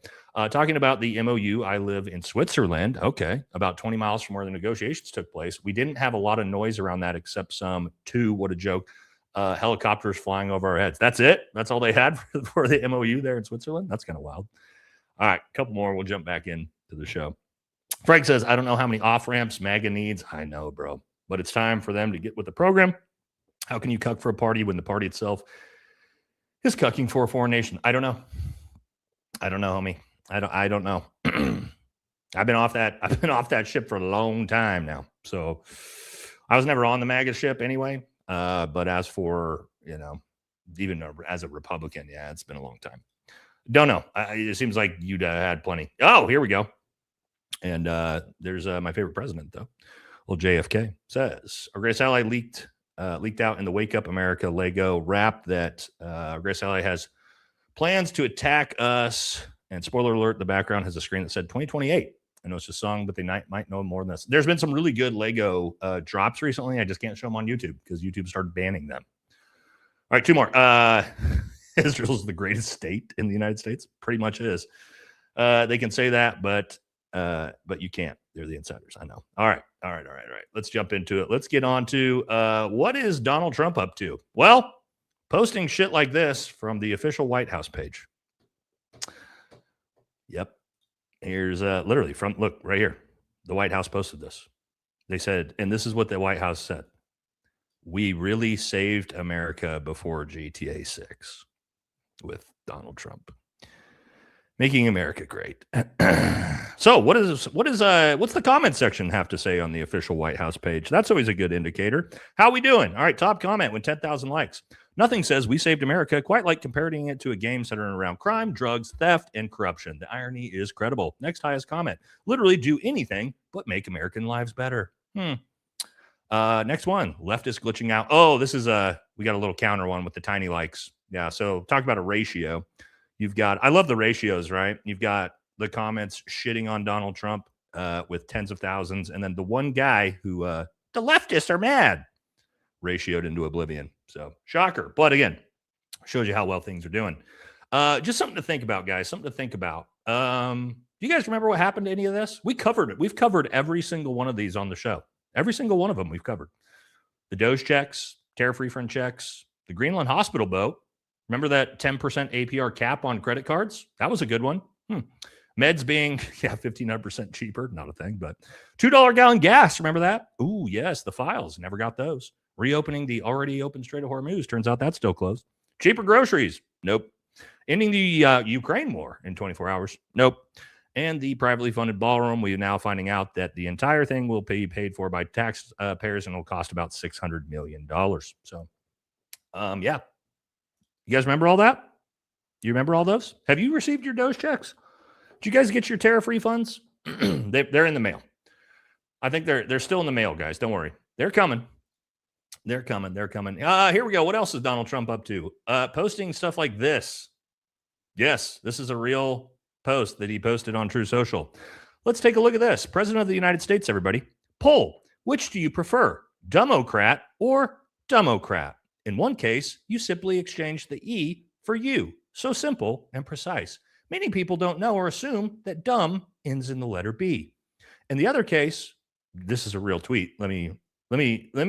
Talking about the MOU, I live in Switzerland. Okay. About 20 miles from where the negotiations took place. We didn't have a lot of noise around that except what a joke, helicopters flying over our heads. That's it. That's all they had for the MOU there in Switzerland. That's kind of wild. All right. A couple more. We'll jump back into the show. Frank says, I don't know how many off-ramps MAGA needs. I know, bro. But it's time for them to get with the program. How can you cuck for a party when the party itself is cucking for a foreign nation? I don't know, homie. I don't know. I've been off that ship for a long time now. So I was never on the MAGA ship anyway. But as for, even as a Republican, yeah, it's been a long time. Don't know. It seems like you'd had plenty. Oh, here we go. And there's my favorite president, though. Well, JFK says, our greatest ally leaked out in the Wake Up America Lego rap that Grace Ally has plans to attack us. And spoiler alert, the background has a screen that said 2028. I know it's a song, but they might know more than this. There's been some really good Lego drops recently. I just can't show them on YouTube because YouTube started banning them. All right, two more. Israel's the greatest state in the United States. Pretty much is. They can say that, but you can't. They're the insiders. I know. All right. Let's jump into it. Let's get on to what is Donald Trump up to? Well, posting shit like this from the official White House page. Yep. Here's literally look right here. The White House posted this. They said, and this is what the White House said. We really saved America before GTA 6 with Donald Trump. Making America great. So what's the comment section have to say on the official White House page? That's always a good indicator. How we doing? All right, top comment with 10,000 likes. Nothing says we saved America quite like comparing it to a game centered around crime, drugs, theft, and corruption. The irony is credible. Next highest comment. Literally do anything but make American lives better. Next one. Leftist glitching out. Oh, this is we got a little counter one with the tiny likes. Yeah, so talk about a ratio. You've got, I love the ratios, right? You've got the comments shitting on Donald Trump with tens of thousands. And then the one guy who the leftists are mad ratioed into oblivion. So shocker. But again, shows you how well things are doing. Just something to think about, guys. Something to think about. Do you guys remember what happened to any of this? We covered it. We've covered every single one of these on the show. Every single one of them we've covered. The Doge checks, tariff refund checks, the Greenland hospital boat. Remember that 10% APR cap on credit cards? That was a good one. Meds being, 1,500% cheaper. Not a thing, but $2 gallon gas. Remember that? Ooh, yes, the files. Never got those. Reopening the already open Strait of Hormuz. Turns out that's still closed. Cheaper groceries. Nope. Ending the Ukraine war in 24 hours. Nope. And the privately funded ballroom, we're now finding out that the entire thing will be paid for by taxpayers and will cost about $600 million. So, yeah. You guys remember all that? You remember all those? Have you received your Doge checks? Did you guys get your tariff refunds? They're in the mail. I think they're still in the mail, guys. Don't worry. They're coming. They're coming. They're coming. Here we go. What else is Donald Trump up to? Posting stuff like this. Yes, this is a real post that he posted on True Social. Let's take a look at this. President of the United States, everybody. Poll. Which do you prefer? Democrat or Democrat? In one case, you simply exchange the E for you. So simple and precise. Many people don't know or assume that dumb ends in the letter B. In the other case, this is a real tweet. Let me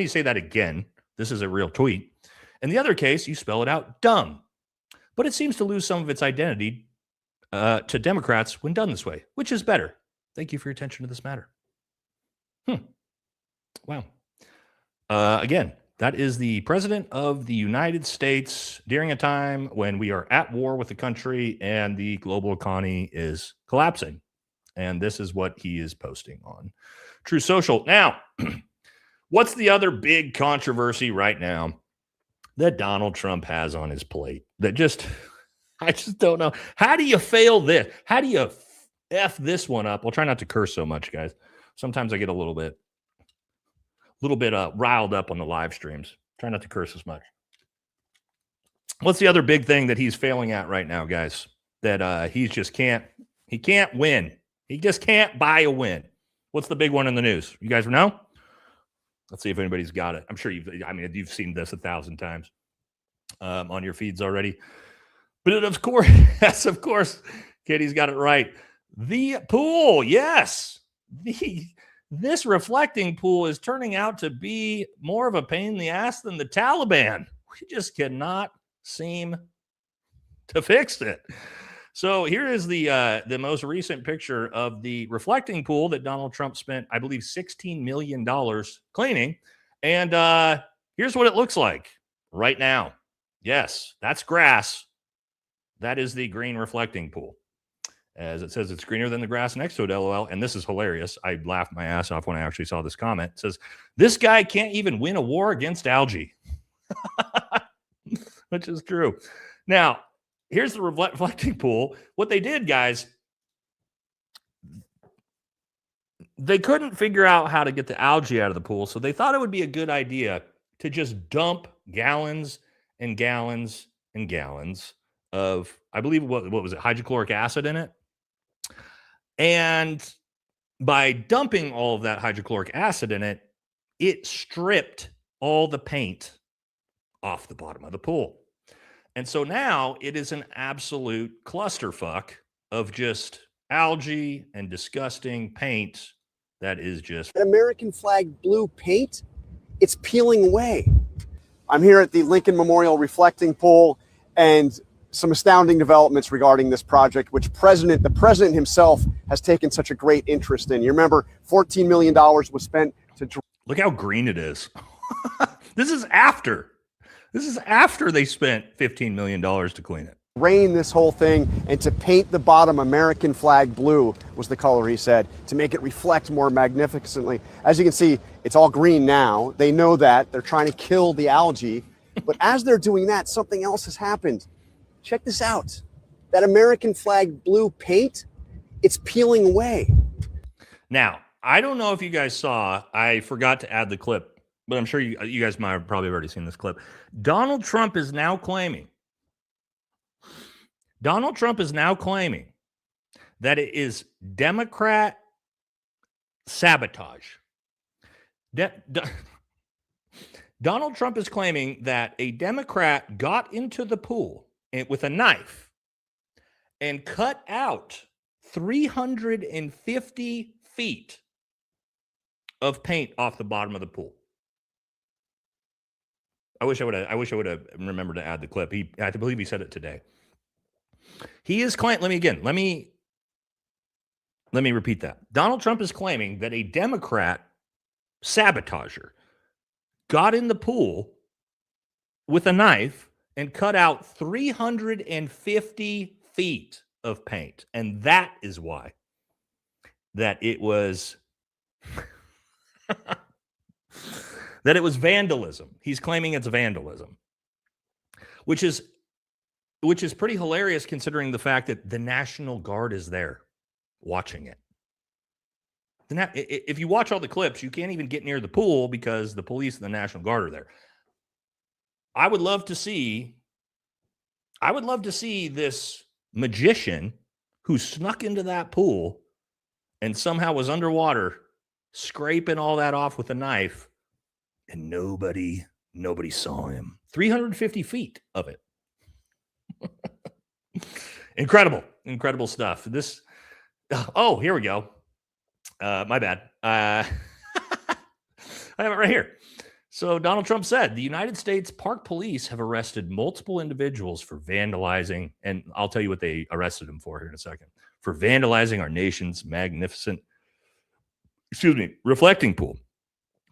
say that again. This is a real tweet. In the other case, you spell it out dumb. But it seems to lose some of its identity to Democrats when done this way. Which is better? Thank you for your attention to this matter. Wow. Again, that is the President of the United States during a time when we are at war with the country and the global economy is collapsing. And this is what he is posting on True Social. Now, what's the other big controversy right now that Donald Trump has on his plate? I just don't know. How do you fail this? How do you F this one up? We'll try not to curse so much, guys. Sometimes I get a little bit riled up on the live streams. Try not to curse as much. What's the other big thing that he's failing at right now, guys? That he can't win. He just can't buy a win. What's the big one in the news? You guys know? Let's see if anybody's got it. I'm sure you've seen this 1,000 times on your feeds already. But of course, yes, of course, Katie's got it right. The pool, yes. This reflecting pool is turning out to be more of a pain in the ass than the Taliban. We just cannot seem to fix it. So here is the most recent picture of the reflecting pool that Donald Trump spent, I believe, $16 million cleaning. And here's what it looks like right now. Yes, that's grass. That is the green reflecting pool. As it says, it's greener than the grass next to it, LOL. And this is hilarious. I laughed my ass off when I actually saw this comment. It says, this guy can't even win a war against algae. Which is true. Now, here's the reflecting pool. What they did, guys, they couldn't figure out how to get the algae out of the pool. So they thought it would be a good idea to just dump gallons and gallons and gallons of, I believe, what was it, hydrochloric acid in it. And by dumping all of that hydrochloric acid in it, it stripped all the paint off the bottom of the pool. And so now it is an absolute clusterfuck of just algae and disgusting paint that is just... American flag blue paint, it's peeling away. I'm here at the Lincoln Memorial Reflecting Pool, and some astounding developments regarding this project, which the president himself has taken such a great interest in. You remember $14 million was spent to... Look how green it is. This is after they spent $15 million to clean it. Drain this whole thing and to paint the bottom American flag blue was the color, he said, to make it reflect more magnificently. As you can see, it's all green now. They know that. They're trying to kill the algae. But as they're doing that, something else has happened. Check this out. That American flag blue paint, it's peeling away. Now, I don't know if you guys saw, I forgot to add the clip, but I'm sure you guys might have probably already seen this clip. Donald Trump is now claiming that it is Democrat sabotage. Donald Trump is claiming that a Democrat got into the pool with a knife and cut out 350 feet of paint off the bottom of the pool. I wish I would have remembered to add the clip. I believe he said it today. He is claiming, let me repeat that. Donald Trump is claiming that a Democrat sabotager got in the pool with a knife and cut out 350 feet of paint. And that is why that it was that it was vandalism. He's claiming it's vandalism, which is pretty hilarious considering the fact that the National Guard is there watching it. If you watch all the clips, you can't even get near the pool because the police and the National Guard are there. I would love to see this magician who snuck into that pool and somehow was underwater, scraping all that off with a knife, and nobody saw him. 350 feet of it. Incredible stuff. Here we go. My bad. I have it right here. So Donald Trump said the United States Park Police have arrested multiple individuals for vandalizing, and I'll tell you what they arrested them for here in a second, for vandalizing our nation's magnificent, reflecting pool.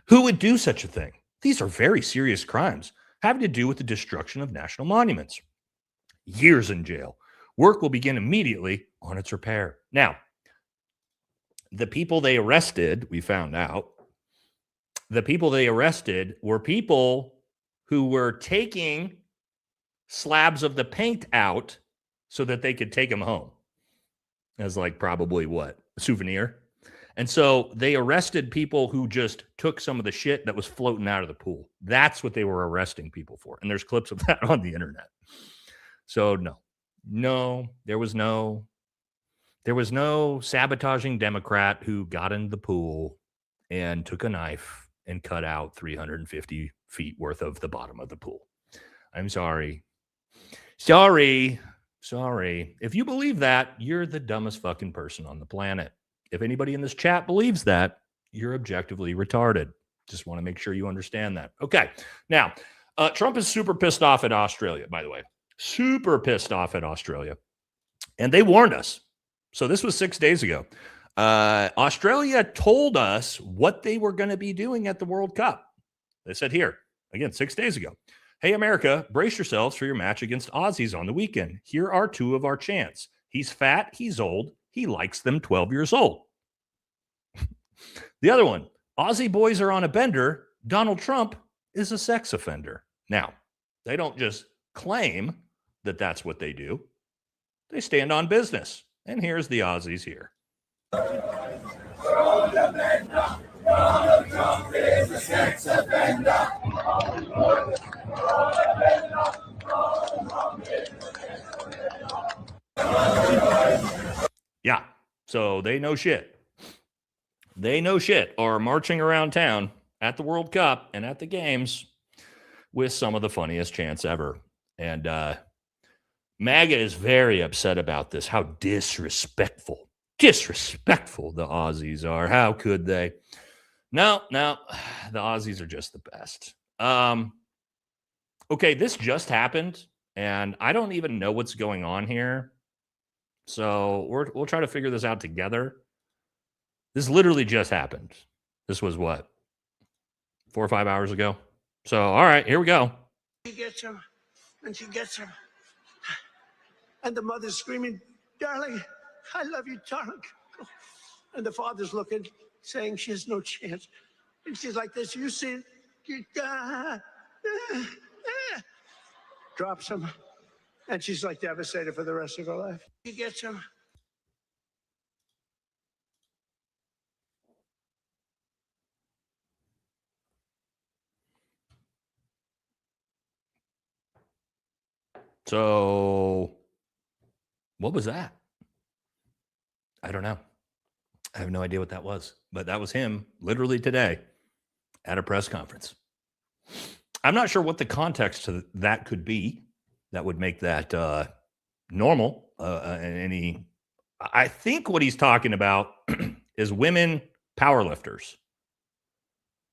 Who would do such a thing? These are very serious crimes having to do with the destruction of national monuments. Years in jail. Work will begin immediately on its repair. Now, the people they arrested, we found out, the people they arrested were people who were taking slabs of the paint out so that they could take them home as probably a souvenir. And so they arrested people who just took some of the shit that was floating out of the pool. That's what they were arresting people for. And there's clips of that on the internet. So no, there was no sabotaging Democrat who got into the pool and took a knife and cut out 350 feet worth of the bottom of the pool. I'm sorry. If you believe that, you're the dumbest fucking person on the planet. If anybody in this chat believes that, you're objectively retarded. Just want to make sure you understand that. Okay. Now, Trump is super pissed off at Australia, by the way. Super pissed off at Australia. And they warned us. So this was 6 days ago. Australia told us what they were going to be doing at the World Cup. They said here, again, 6 days ago, hey, America, brace yourselves for your match against Aussies on the weekend. Here are two of our chants. He's fat, he's old, he likes them 12 years old. The other one, Aussie boys are on a bender. Donald Trump is a sex offender. Now, they don't just claim that that's what they do. They stand on business. And here's the Aussies here. Yeah, so they know shit. They know shit are marching around town at the World Cup and at the games with some of the funniest chants ever. And MAGA is very upset about this, how disrespectful the Aussies are. How could they? No, the Aussies are just the best. Okay, this just happened, and I don't even know what's going on here. So we'll try to figure this out together. This literally just happened. This was what? 4 or 5 hours ago. So, all right, here we go. She gets him, and she gets him. And the mother's screaming, darling, I love you, darling. And the father's looking, saying she has no chance. And she's like this, you see, drops him. And she's like devastated for the rest of her life. She gets him. So, what was that? I don't know. I have no idea what that was, but that was him literally today at a press conference. I'm not sure what the context to that could be that would make that normal in any I think what he's talking about is women powerlifters.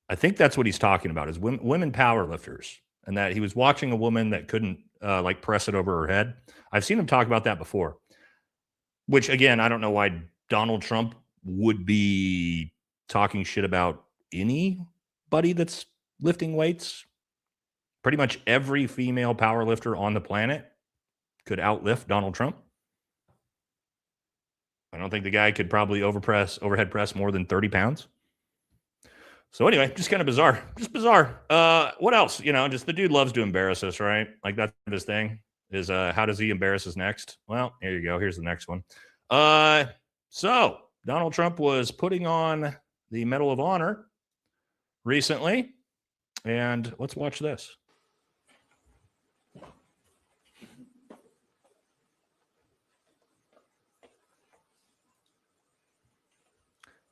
I think that's what he's talking about is women powerlifters, and that he was watching a woman that couldn't like press it over her head. I've seen him talk about that before, which again, I don't know why Donald Trump would be talking shit about anybody that's lifting weights. Pretty much every female powerlifter on the planet could outlift Donald Trump. I don't think the guy could probably overhead press more than 30 pounds. So anyway, just kind of bizarre. Just bizarre. What else? You know, just the dude loves to embarrass us, right? Like that's his thing is how does he embarrass us next? Well, here you go. Here's the next one. So Donald Trump was putting on the Medal of Honor recently. And let's watch this.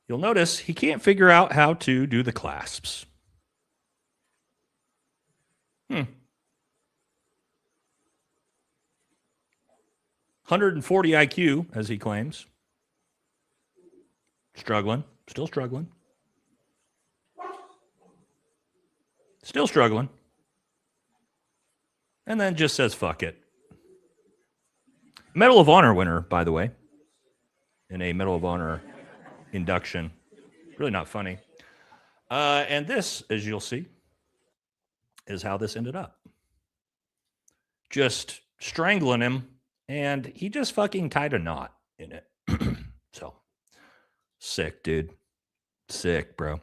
You'll notice he can't figure out how to do the clasps. 140 IQ, as he claims. Struggling. Still struggling. Still struggling. And then just says, fuck it. Medal of Honor winner, by the way. In a Medal of Honor induction. Really not funny. And this, as you'll see, is how this ended up. Just strangling him, and he just fucking tied a knot in it. So, sick, dude. Sick, bro.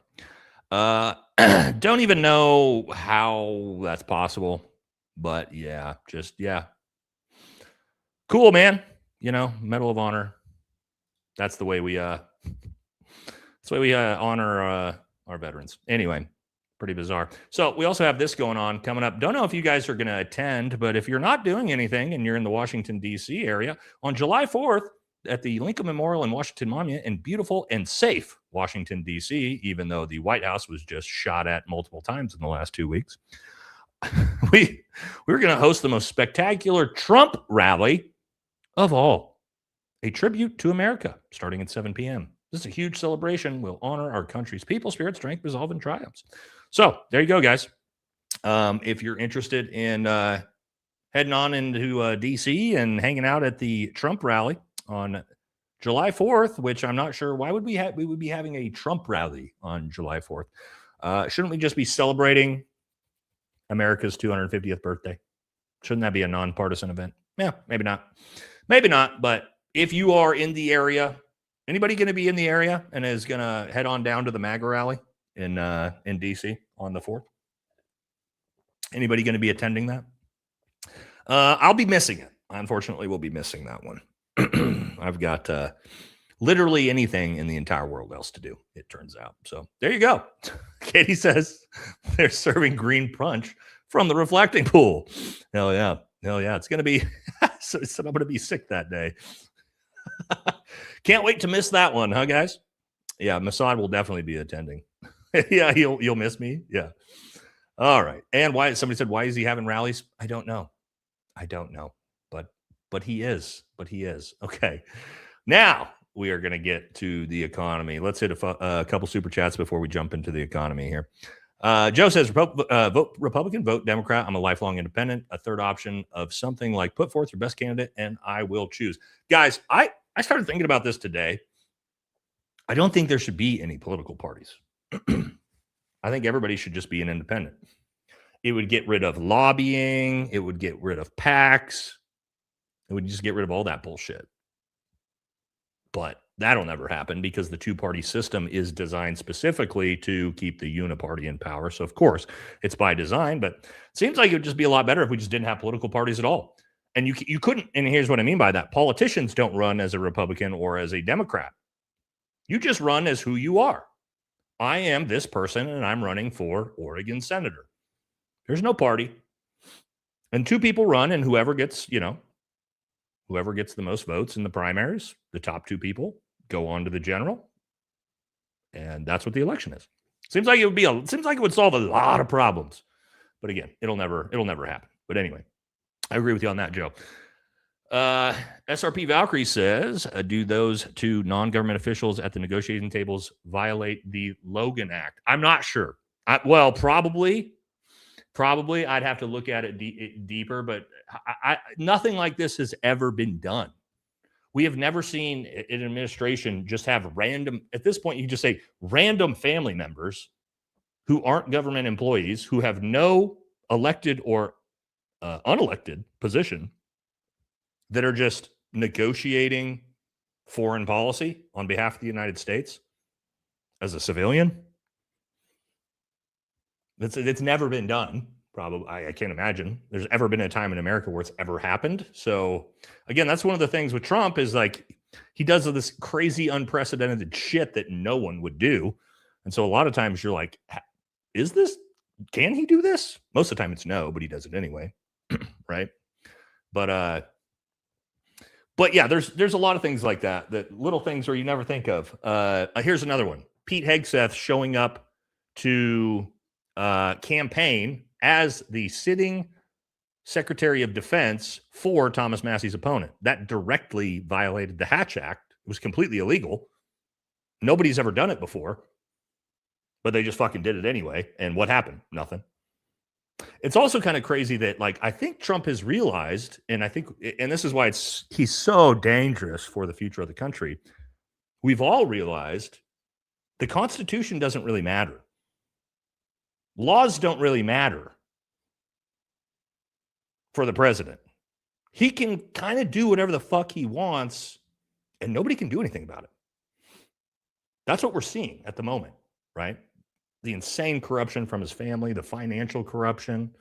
Don't even know how that's possible, but yeah, just, yeah. Cool, man. You know, Medal of Honor. That's the way we, honor our veterans. Anyway, pretty bizarre. So we also have this going on coming up. Don't know if you guys are going to attend, but if you're not doing anything and you're in the Washington, D.C. area, on July 4th at the Lincoln Memorial and Washington Monument in beautiful and safe Washington, D.C., even though the White House was just shot at multiple times in the last 2 weeks, we were going to host the most spectacular Trump rally of all. A tribute to America starting at 7 p.m. This is a huge celebration. We'll honor our country's people, spirit, strength, resolve, and triumphs. So there you go, guys. If you're interested in heading on into D.C. and hanging out at the Trump rally on July 4th, which I'm not sure why would we would be having a Trump rally on July 4th. Shouldn't we just be celebrating America's 250th birthday? Shouldn't that be a nonpartisan event? Yeah, maybe not. Maybe not, but if you are in the area, anybody going to be in the area and is going to head on down to the MAGA rally in DC on the 4th? Anybody going to be attending that? I'll be missing it. Unfortunately, we'll be missing that one. I've got literally anything in the entire world else to do, it turns out. So there you go. Katie says they're serving green punch from the reflecting pool. Hell yeah. Hell yeah. It's going to be, so I'm going to be sick that day. Can't wait to miss that one, huh, guys? Yeah, Mossad will definitely be attending. Yeah, you'll miss me. Yeah. All right. And why? Somebody said, why is he having rallies? I don't know. But he is. Okay. Now we are going to get to the economy. Let's hit a couple super chats before we jump into the economy here. Joe says, vote Republican, vote Democrat. I'm a lifelong independent. A third option of something like put forth your best candidate and I will choose. Guys, I started thinking about this today. I don't think there should be any political parties. I think everybody should just be an independent. It would get rid of lobbying. It would get rid of PACs. It would just get rid of all that bullshit. But that'll never happen because the two-party system is designed specifically to keep the uniparty in power. So, of course, it's by design, but it seems like it would just be a lot better if we just didn't have political parties at all. And you couldn't, and here's what I mean by that. Politicians don't run as a Republican or as a Democrat. You just run as who you are. I am this person, and I'm running for Oregon senator. There's no party. And two people run, and whoever gets the most votes in the primaries, the top two people go on to the general. And that's what the election is. Seems like it would solve a lot of problems. But again, it'll never happen. But anyway, I agree with you on that, Joe. SRP Valkyrie says, do those two non-government officials at the negotiating tables violate the Logan Act? I'm not sure. Well, probably. I'd have to look at it deeper, but nothing like this has ever been done. We have never seen an administration just have random, at this point, you just say random family members who aren't government employees, who have no elected or unelected position, that are just negotiating foreign policy on behalf of the United States as a civilian. It's never been done. Probably, I can't imagine there's ever been a time in America where it's ever happened. So again, that's one of the things with Trump is like he does this crazy, unprecedented shit that no one would do. And so a lot of times you're like, can he do this? Most of the time it's no, but he does it anyway. Right. But yeah, there's a lot of things like that little things where you never think of. Here's another one. Pete Hegseth showing up to campaign as the sitting Secretary of Defense for Thomas Massey's opponent. That directly violated the Hatch Act. It was completely illegal. Nobody's ever done it before, but they just fucking did it anyway. And what happened? Nothing. It's also kind of crazy that, like, I think Trump has realized, and this is why he's so dangerous for the future of the country. We've all realized the Constitution doesn't really matter. Laws don't really matter for the president. He can kind of do whatever the fuck he wants, and nobody can do anything about it. That's what we're seeing at the moment, right? The insane corruption from his family, the financial corruption,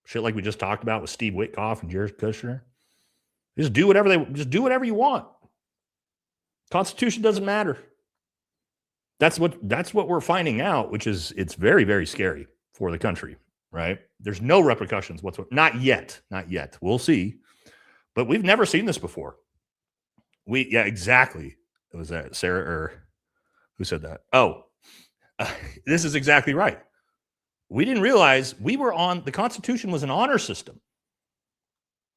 shit like we just talked about with Steve Witkoff and Jared Kushner. Just do whatever you want. Constitution doesn't matter. That's what we're finding out, which is it's very, very scary for the country, right? There's no repercussions whatsoever. Not yet. We'll see. But we've never seen this before. Yeah, exactly. It was that Sarah or who said that? Oh, this is exactly right. We didn't realize the Constitution was an honor system,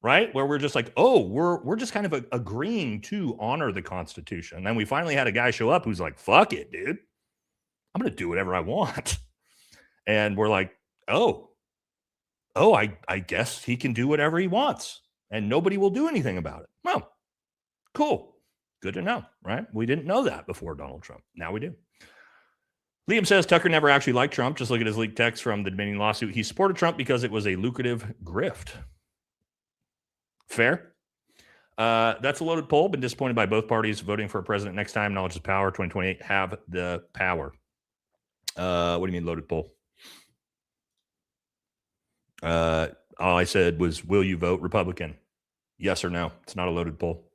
right? Where we're just like, oh, we're just kind of agreeing to honor the Constitution. And then we finally had a guy show up who's like, fuck it, dude. I'm going to do whatever I want. And we're like, oh, I guess he can do whatever he wants and nobody will do anything about it. Well, cool. Good to know, right? We didn't know that before Donald Trump. Now we do. Liam says Tucker never actually liked Trump. Just look at his leaked text from the Dominion lawsuit. He supported Trump because it was a lucrative grift. Fair. That's a loaded poll. Been disappointed by both parties voting for a president next time. Knowledge is power. 2028 have the power. What do you mean loaded poll? All I said was, will you vote Republican? Yes or no? It's not a loaded poll.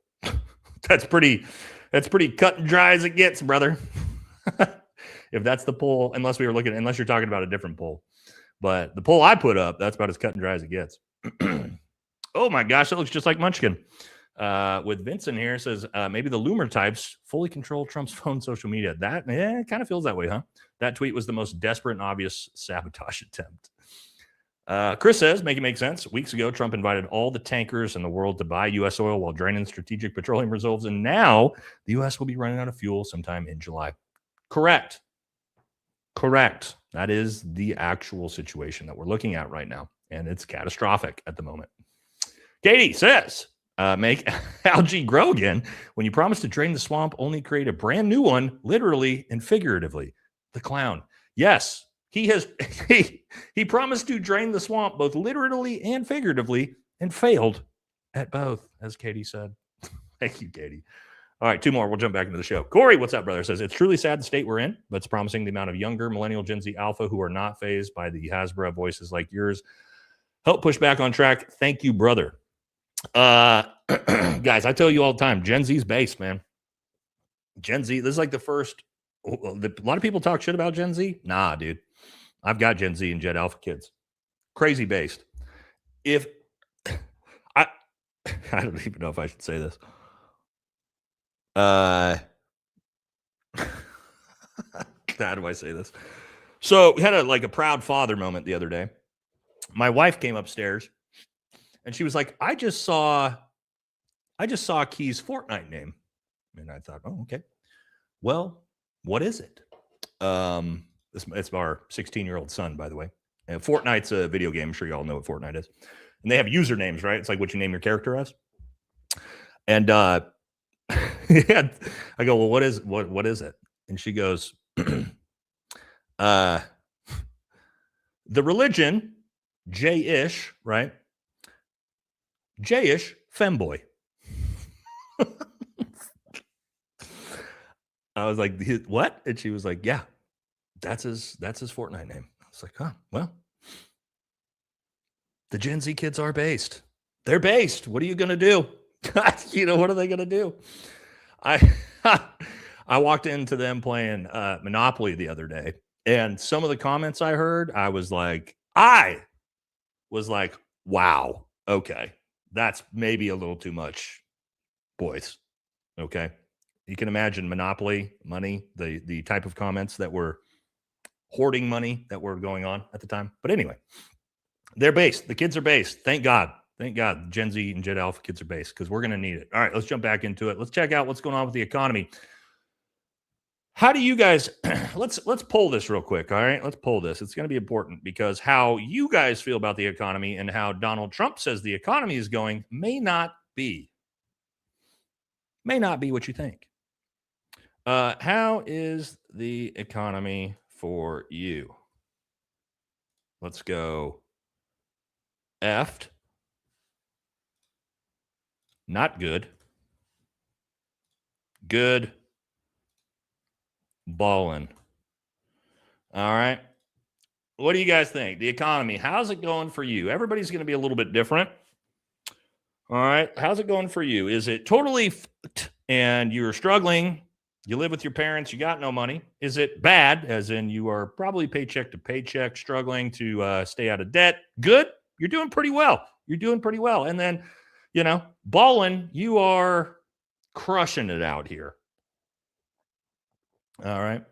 That's pretty cut and dry as it gets, brother. If that's the poll, unless you're talking about a different poll. But the poll I put up, that's about as cut and dry as it gets. Oh my gosh, that looks just like Munchkin. With Vincent here, says maybe the Loomer types fully control Trump's phone social media. That it kind of feels that way, huh? That tweet was the most desperate and obvious sabotage attempt. Chris says, make it make sense. Weeks ago, Trump invited all the tankers in the world to buy U.S. oil while draining strategic petroleum reserves, and now the U.S. will be running out of fuel sometime in July. Correct. That is the actual situation that we're looking at right now, and it's catastrophic at the moment. Katie says, make algae grow again. When you promise to drain the swamp, only create a brand new one, literally and figuratively. The clown. Yes, he has. He promised to drain the swamp both literally and figuratively and failed at both, as Katie said. Thank you, Katie. All right, two more. We'll jump back into the show. Corey, what's up, brother? Says, it's truly sad the state we're in, but it's promising the amount of younger millennial Gen Z alpha who are not fazed by the Hasbro voices like yours. Help push back on track. Thank you, brother. Guys, I tell you all the time, Gen Z's based, man. Gen Z, this is like the first. A lot of people talk shit about Gen Z. Nah, dude. I've got Gen Z and Gen Alpha kids. Crazy based. If I don't even know if I should say this. How do I say this? So we had a proud father moment the other day. My wife came upstairs and she was like, I just saw I just saw Key's Fortnite name. And I thought, oh, okay. Well, what is it? It's our 16-year-old son, by the way. And Fortnite's a video game. I'm sure you all know what Fortnite is. And they have usernames, right? It's like what you name your character as. And yeah, I go, well, what is it? And she goes, the religion, J-ish, right? J-ish femboy. I was like, what? And she was like, yeah, that's his Fortnite name. I was like, huh, well, the Gen Z kids are based. They're based. What are you going to do? What are they going to do? I walked into them playing Monopoly the other day, and some of the comments I heard, I was like, wow, okay, that's maybe a little too much, boys. Okay. You can imagine Monopoly, money, the type of comments that were hoarding money that were going on at the time. But anyway, they're based. The kids are based. Thank God. Thank God. Gen Z and Gen Alpha kids are based because we're going to need it. All right, let's jump back into it. Let's check out what's going on with the economy. How do you guys, let's pull this real quick. All right, let's pull this. It's going to be important because how you guys feel about the economy and how Donald Trump says the economy is going may not be what you think. How is the economy for you? Let's go effed. Not good. Good. Ballin'. All right. What do you guys think? The economy, how's it going for you? Everybody's going to be a little bit different. All right. How's it going for you? Is it totally f***ed and you're struggling? You live with your parents. You got no money. Is it bad, as in you are probably paycheck to paycheck, struggling to stay out of debt? Good. You're doing pretty well. You're doing pretty well. And then, ballin', you are crushing it out here. All right.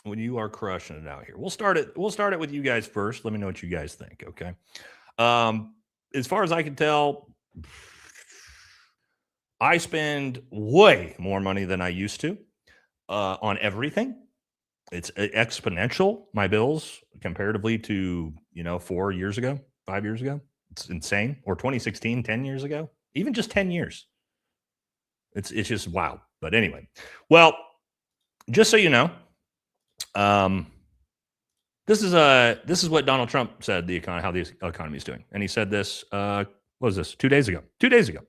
When you are crushing it out here, we'll start it with you guys first. Let me know what you guys think. Okay. As far as I can tell, I spend way more money than I used to on everything. It's exponential, my bills, comparatively to, 4 years ago, 5 years ago. It's insane. Or 2016, 10 years ago, even just 10 years. It's just wild. But anyway, well, just so you know, this is what Donald Trump said how the economy is doing. And he said this, what was this? 2 days ago. 2 days ago.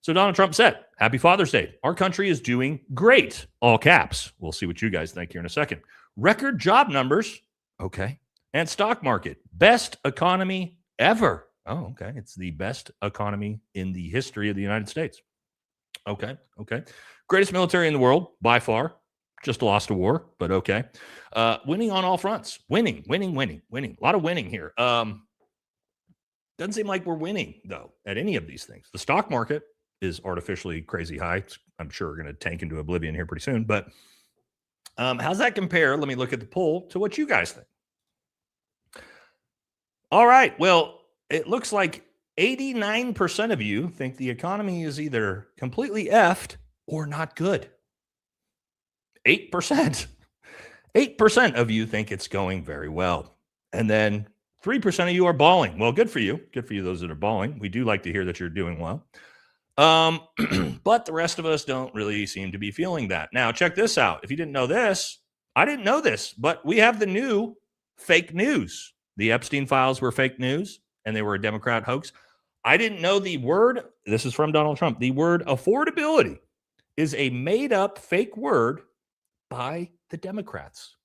So Donald Trump said, happy Father's Day. Our country is doing great. All caps. We'll see what you guys think here in a second. Record job numbers. Okay. And stock market. Best economy ever. Oh, okay. It's the best economy in the history of the United States. Okay. Okay. Greatest military in the world by far. Just lost a war, but okay. Winning on all fronts. Winning. A lot of winning here. Doesn't seem like we're winning, though, at any of these things. The stock market is artificially crazy high. I'm sure we're going to tank into oblivion here pretty soon. But how's that compare? Let me look at the poll to what you guys think. All right. Well, it looks like 89% of you think the economy is either completely effed or not good. 8%. 8% of you think it's going very well. And then 3% of you are balling. Well, good for you. Good for you, those that are balling. We do like to hear that you're doing well. But the rest of us don't really seem to be feeling that. Now, check this out. If you didn't know this, I didn't know this, but we have the new fake news. The Epstein files were fake news, and they were a Democrat hoax. I didn't know the word, this is from Donald Trump, the word affordability is a made-up fake word by the Democrats.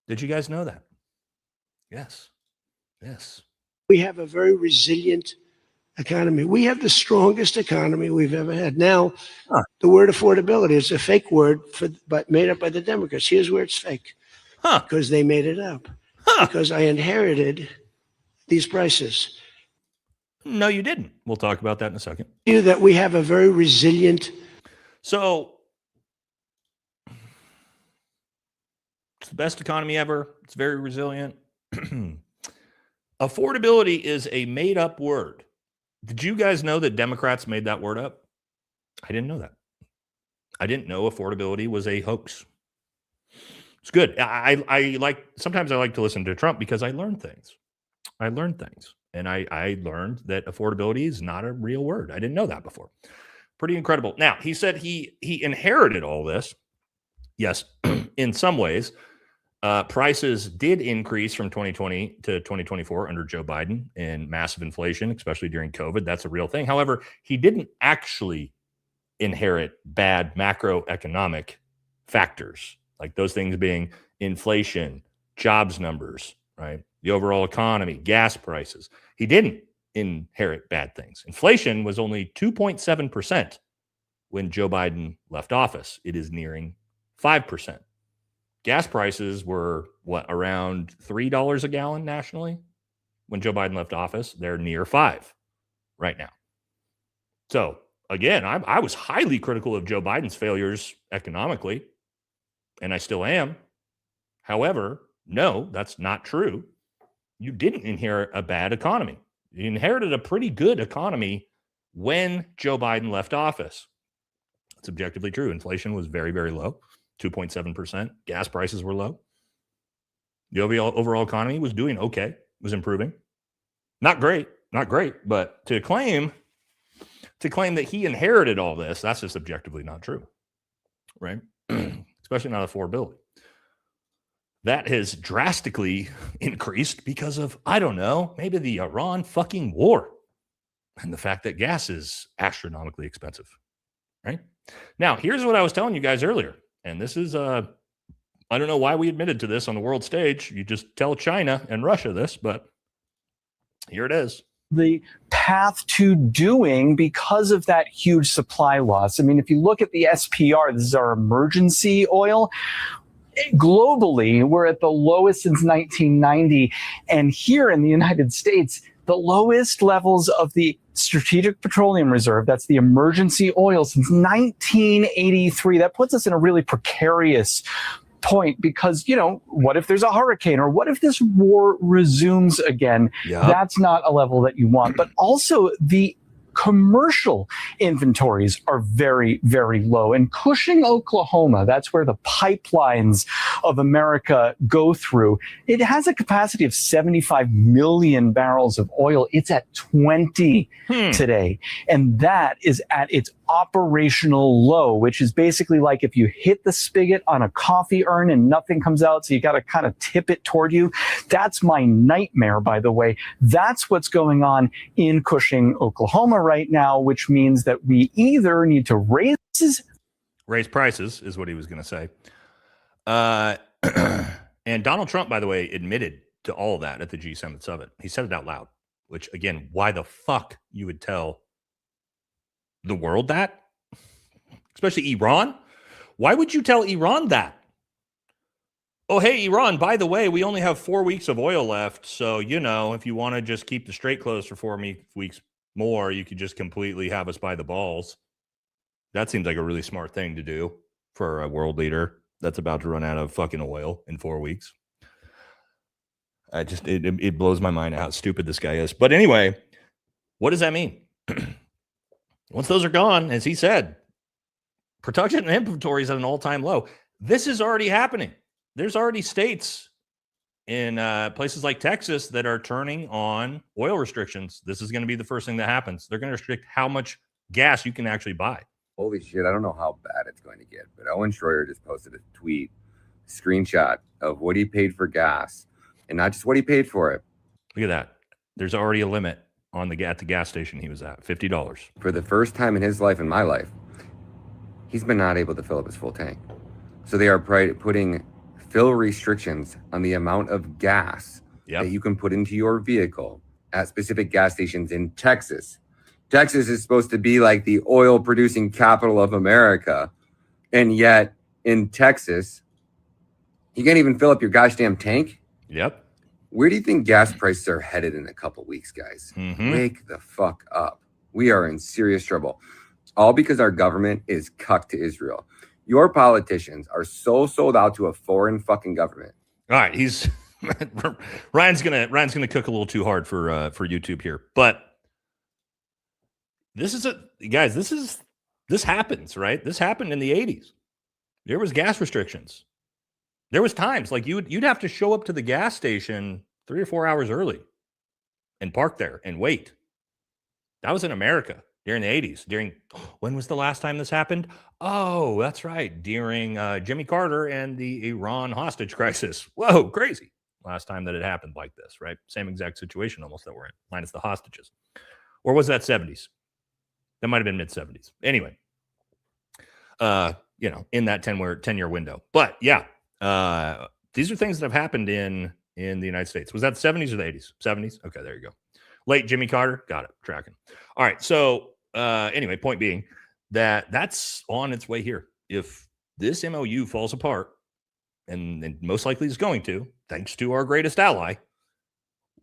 Did you guys know that? Yes. Yes. We have a very resilient economy. We have the strongest economy we've ever had. Now, the word affordability is a fake word but made up by the Democrats. Here's where it's fake. Because they made it up. Because I inherited these prices. No, you didn't. We'll talk about that in a second. That we have a very resilient. So it's the best economy ever. It's very resilient. Affordability is a made-up word. Did you guys know that Democrats made that word up? I didn't know that. I didn't know affordability was a hoax. It's good. I like, sometimes I like to listen to Trump because I learn things. And I learned that affordability is not a real word. I didn't know that before. Pretty incredible. Now, he said he inherited all this. Yes, in some ways. Prices did increase from 2020 to 2024 under Joe Biden and massive inflation, especially during COVID. That's a real thing. However, he didn't actually inherit bad macroeconomic factors, like those things being inflation, jobs numbers, right? The overall economy, gas prices. He didn't inherit bad things. Inflation was only 2.7% when Joe Biden left office. It is nearing 5%. Gas prices were around $3 a gallon nationally when Joe Biden left office. They're near $5 right now. So again, I was highly critical of Joe Biden's failures economically, and I still am. However, no, that's not true. You didn't inherit a bad economy. You inherited a pretty good economy when Joe Biden left office. It's objectively true. Inflation was very, very low, 2.7%. Gas prices were low. The overall economy was doing okay, was improving. Not great, but to claim that he inherited all this, that's just objectively not true, right? Especially not affordability. That has drastically increased because of, I don't know, maybe the Iran fucking war and the fact that gas is astronomically expensive, right? Now, here's what I was telling you guys earlier, and this is, I don't know why we admitted to this on the world stage. You just tell China and Russia this, but here it is. The path to doing because of that huge supply loss. I mean, if you look at the SPR, this is our emergency oil. Globally, we're at the lowest since 1990. And here in the United States, the lowest levels of the Strategic Petroleum Reserve, that's the emergency oil, since 1983. That puts us in a really precarious point because, you know, what if there's a hurricane or what if this war resumes again? Yep. That's not a level that you want. But also the commercial inventories are very, very low. In Cushing, Oklahoma, that's where the pipelines of America go through. It has a capacity of 75 million barrels of oil. It's at 20 today. And that is at its operational low, which is basically like if you hit the spigot on a coffee urn and nothing comes out, so you got to kind of tip it toward you. That's my nightmare, by the way. That's what's going on in Cushing, Oklahoma right now, which means that we either need to raise prices is what he was going to say. And Donald Trump, by the way, admitted to all of that at the G7 summit. He said it out loud, which again, why the fuck you would tell the world that, especially Iran? Why would you tell Iran that? Oh, hey, Iran, by the way, we only have 4 weeks of oil left. So, you know, if you want to just keep the strait closed for 4 weeks more, you could just completely have us by the balls. That seems like a really smart thing to do for a world leader that's about to run out of fucking oil in 4 weeks. It blows my mind how stupid this guy is. But anyway, what does that mean? Once those are gone, as he said, production and inventory is at an all-time low. This is already happening. There's already states in places like Texas that are turning on oil restrictions. This is going to be the first thing that happens. They're going to restrict how much gas you can actually buy. Holy shit, I don't know how bad it's going to get, but Owen Schroyer just posted a tweet, screenshot of what he paid for gas, and not just what he paid for it. Look at that. There's already a limit on at the gas station he was at, $50. For the first time in his life and my life, he's been not able to fill up his full tank. So they are putting fill restrictions on the amount of gas that you can put into your vehicle at specific gas stations in Texas. Texas is supposed to be like the oil producing capital of America. And yet in Texas, you can't even fill up your gosh damn tank. Yep. Where do you think gas prices are headed in a couple weeks, guys? Wake the fuck up. We are in serious trouble. All because our government is cucked to Israel. Your politicians are so sold out to a foreign fucking government. All right, he's Ryan's gonna cook a little too hard for YouTube here, but this is This happens, right? This happened in the 80s. There was gas restrictions. There was times like you'd have to show up to the gas station 3 or 4 hours early and park there and wait. That was in America during the 80s. When was the last time this happened? Oh, that's right. During Jimmy Carter and the Iran hostage crisis. Whoa, crazy. Last time that it happened like this, right? Same exact situation almost that we're in, minus the hostages. Or was that 70s? That might have been mid-70s. Anyway, in that 10-year window. But yeah, these are things that have happened in the United States. Was that the 70s or the 80s? 70s? Okay, there you go. Late Jimmy Carter. Got it. Tracking. All right. So anyway, point being that's on its way here. If this MOU falls apart, and most likely is going to, thanks to our greatest ally,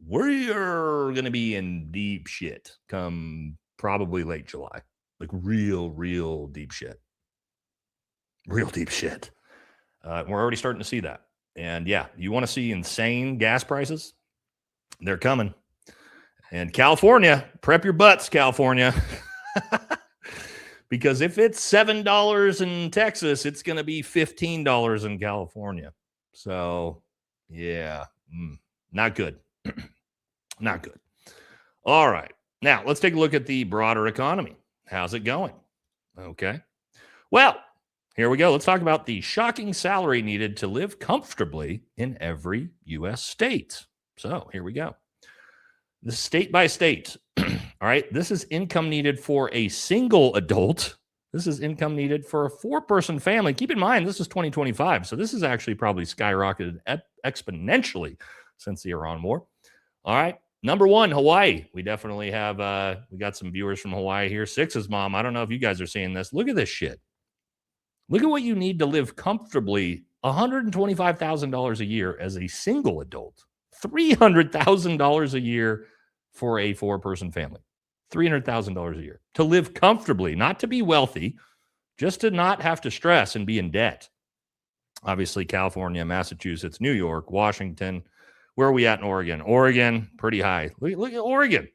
we're going to be in deep shit come probably late July. Like real deep shit. Real deep shit. We're already starting to see that. And yeah, you want to see insane gas prices? They're coming. And California, prep your butts, California. Because if it's $7 in Texas, it's going to be $15 in California. So, yeah, not good. Not good. All right. Now, let's take a look at the broader economy. How's it going? Okay. Well, here we go. Let's talk about the shocking salary needed to live comfortably in every U.S. state. So, here we go. The state by state. All right. This is income needed for a single adult. This is income needed for a 4-person family. Keep in mind, this is 2025. So this is actually probably skyrocketed exponentially since the Iran war. All right. Number 1, Hawaii. We definitely have, we got some viewers from Hawaii here. Six's mom. I don't know if you guys are seeing this. Look at this shit. Look at what you need to live comfortably. $125,000 a year as a single adult. $300,000 a year for a 4-person family. $300,000 a year to live comfortably, not to be wealthy, just to not have to stress and be in debt. Obviously, California, Massachusetts, New York, Washington. Where are we at in Oregon? Oregon, pretty high. Look at Oregon.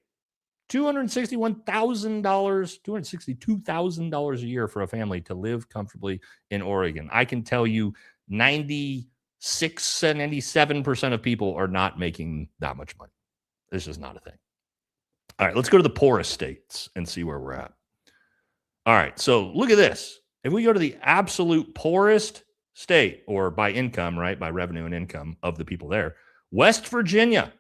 $262,000 a year for a family to live comfortably in Oregon. I can tell you 96 and 97% of people are not making that much money. This is not a thing. All right, let's go to the poorest states and see where we're at. All right, so look at this. If we go to the absolute poorest state, or by income, right, by revenue and income of the people there, West Virginia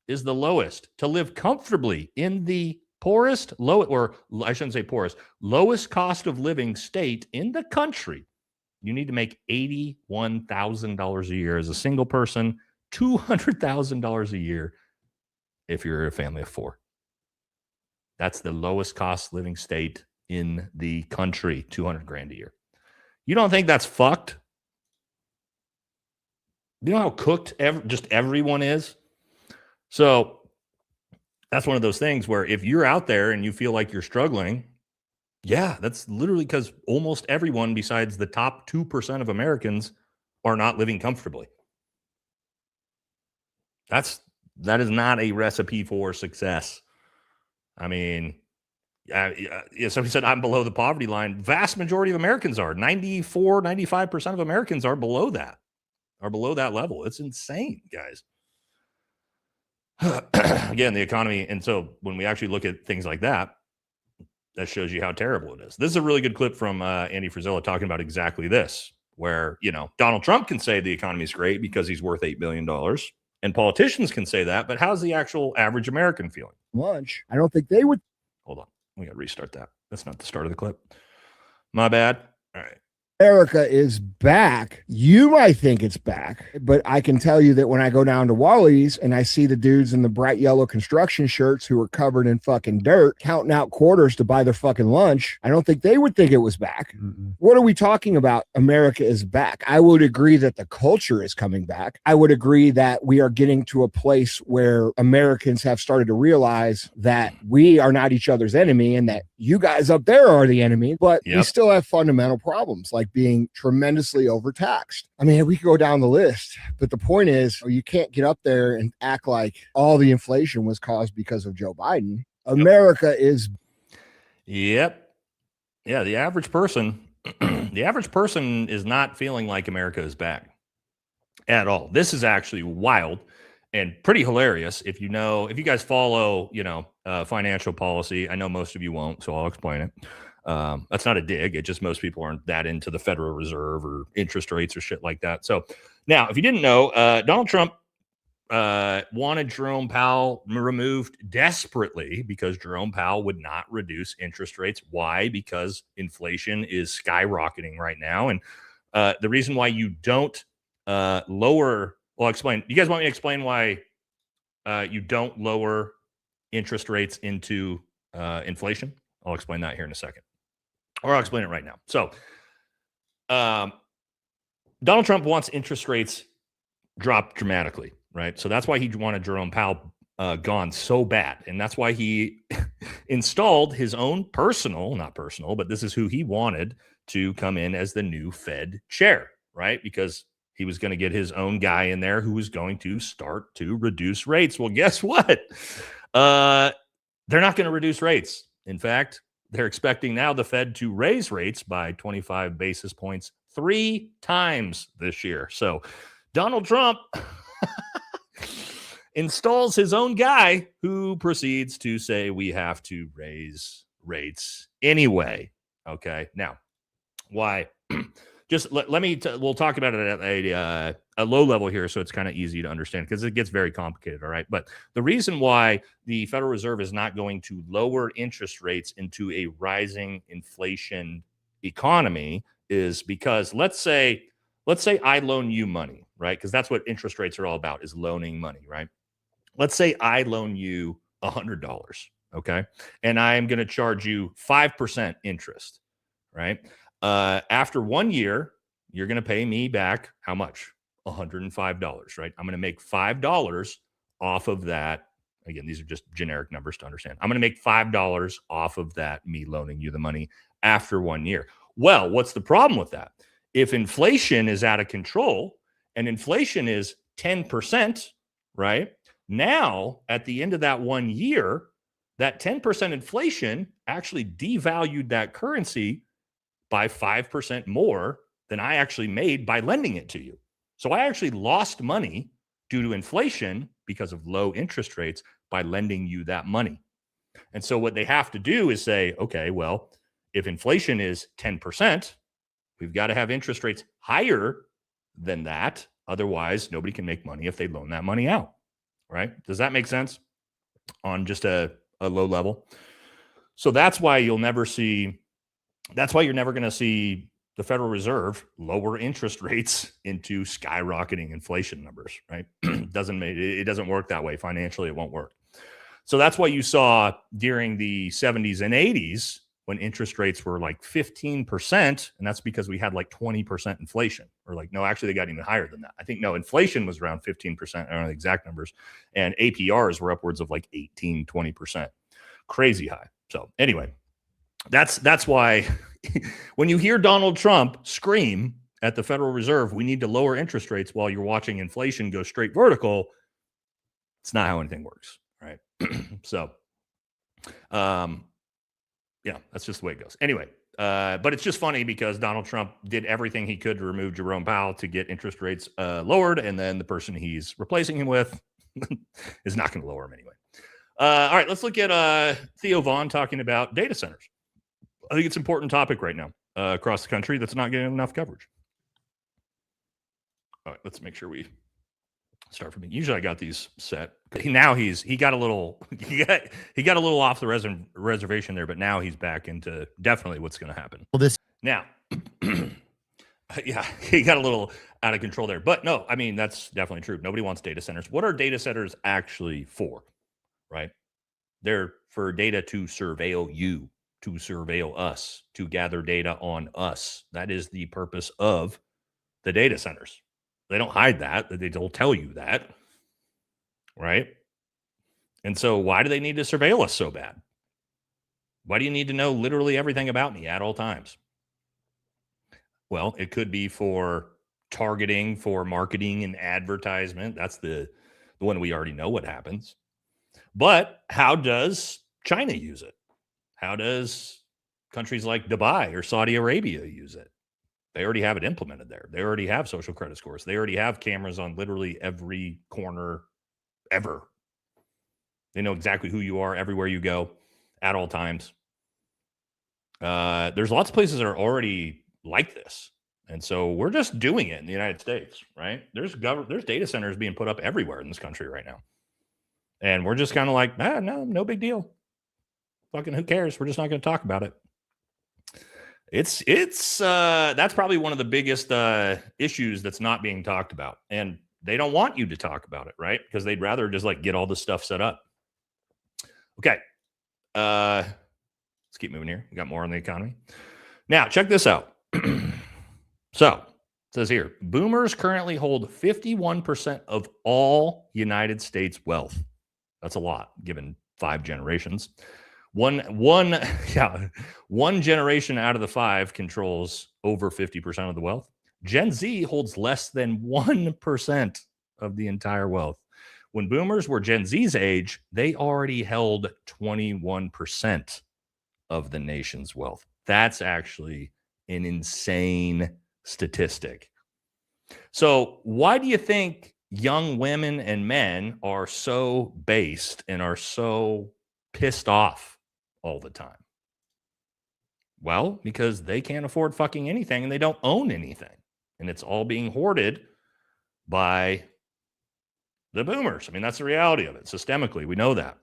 is the lowest to live comfortably in the lowest cost of living state in the country. You need to make $81,000 a year as a single person, $200,000 a year if you're a family of 4. That's the lowest cost living state in the country, $200,000 a year. You don't think that's fucked? You know how cooked just everyone is? So that's one of those things where if you're out there and you feel like you're struggling, yeah, that's literally because almost everyone besides the top 2% of Americans are not living comfortably. That is not a recipe for success. I mean, somebody said I'm below the poverty line. Vast majority of Americans are. 94, 95% of Americans are below that level. It's insane, guys. Again, the economy. And so when we actually look at things like that, that shows you how terrible it is. This is a really good clip from Andy Frisella talking about exactly this, where, Donald Trump can say the economy is great because he's worth $8 billion. And politicians can say that, but how's the actual average American feeling? Lunch. I don't think they would. Hold on. We got to restart that. That's not the start of the clip. My bad. All right. America is back. You might think it's back, but I can tell you that when I go down to Wally's and I see the dudes in the bright yellow construction shirts who are covered in fucking dirt, counting out quarters to buy their fucking lunch, I don't think they would think it was back. What are we talking about? America is back. I would agree that the culture is coming back. I would agree that we are getting to a place where Americans have started to realize that we are not each other's enemy and that you guys up there are the enemy, but we still have fundamental problems like being tremendously overtaxed. I mean, we could go down the list, but the point is you can't get up there and act like all the inflation was caused because of Joe Biden. America is. Yep. Yeah, the average person, the average person is not feeling like America is back at all. This is actually wild and pretty hilarious. If you guys follow, financial policy, I know most of you won't, so I'll explain it. That's not a dig. It's just most people aren't that into the Federal Reserve or interest rates or shit like that. So now, if you didn't know, Donald Trump wanted Jerome Powell removed desperately because Jerome Powell would not reduce interest rates. Why? Because inflation is skyrocketing right now. And the reason why you don't lower, well, explain. You guys want me to explain why you don't lower interest rates into inflation? I'll explain that here in a second. Or I'll explain it right now. So Donald Trump wants interest rates dropped dramatically, right? So that's why he wanted Jerome Powell gone so bad. And that's why he installed his own not personal, but this is who he wanted to come in as the new Fed chair, right? Because he was going to get his own guy in there who was going to start to reduce rates. Well, guess what? They're not going to reduce rates. In fact, they're expecting now the Fed to raise rates by 25 basis points 3 times this year. So Donald Trump installs his own guy who proceeds to say we have to raise rates anyway. Okay. Now, why? Just let me, we'll talk about it at a low level here, so it's kind of easy to understand because it gets very complicated, all right? But the reason why the Federal Reserve is not going to lower interest rates into a rising inflation economy is because let's say I loan you money, right? Because that's what interest rates are all about, is loaning money, right? Let's say I loan you $100, okay? And I'm going to charge you 5% interest, right? After 1 year, you're going to pay me back how much? $105, right? I'm going to make $5 off of that. Again, these are just generic numbers to understand. I'm going to make $5 off of that, me loaning you the money after 1 year. Well, what's the problem with that? If inflation is out of control and inflation is 10%, right? Now, at the end of that 1 year, that 10% inflation actually devalued that currency by 5% more than I actually made by lending it to you. So I actually lost money due to inflation because of low interest rates by lending you that money. And so what they have to do is say, okay, well, if inflation is 10%, we've got to have interest rates higher than that. Otherwise, nobody can make money if they loan that money out, right? Does that make sense on just a low level? So that's why you're never going to see the Federal Reserve lower interest rates into skyrocketing inflation numbers, right? It doesn't work that way. Financially, it won't work. So that's why you saw during the 70s and 80s when interest rates were like 15%, and that's because we had like 20% inflation, or like, no, actually they got even higher than that. I think, no, inflation was around 15%, I don't know the exact numbers, and APRs were upwards of like 18, 20%. Crazy high. So anyway, that's why when you hear Donald Trump scream at the Federal Reserve, we need to lower interest rates while you're watching inflation go straight vertical, it's not how anything works, right? So, yeah, that's just the way it goes. Anyway, but it's just funny because Donald Trump did everything he could to remove Jerome Powell to get interest rates lowered, and then the person he's replacing him with is not going to lower him anyway. All right, let's look at Theo Vaughn talking about data centers. I think it's an important topic right now across the country that's not getting enough coverage. All right, let's make sure we start from. Usually I got these set. He got a little off the reservation there, but now he's back into definitely what's going to happen. Well, this now, yeah, he got a little out of control there, but no, I mean that's definitely true. Nobody wants data centers. What are data centers actually for? Right? They're for data to surveil you, to surveil us, to gather data on us. That is the purpose of the data centers. They don't hide that. They don't tell you that. Right? And so why do they need to surveil us so bad? Why do you need to know literally everything about me at all times? Well, it could be for targeting, for marketing and advertisement. That's the one we already know what happens. But how does China use it? How does countries like Dubai or Saudi Arabia use it. They already have it implemented there. They already have social credit scores. They already have cameras on literally every corner ever. They know exactly who you are everywhere you go at all times. There's lots of places that are already like this. And so we're just doing it in the United States, right? There's data centers being put up everywhere in this country right now. And we're just kind of like, no big deal. Fucking who cares? We're just not going to talk about it. It's that's probably one of the biggest issues that's not being talked about. And they don't want you to talk about it, right? Because they'd rather just like get all this stuff set up. Okay. Let's keep moving here. We got more on the economy. Now, check this out. So, it says here, boomers currently hold 51% of all United States wealth. That's a lot, given 5 generations. One generation out of the 5 controls over 50% of the wealth. Gen Z holds less than 1% of the entire wealth. When boomers were Gen Z's age, they already held 21% of the nation's wealth. That's actually an insane statistic. So why do you think young women and men are so based and are so pissed off all the time? Well, because they can't afford fucking anything and they don't own anything. And it's all being hoarded by the boomers. I mean, that's the reality of it. Systemically, we know that.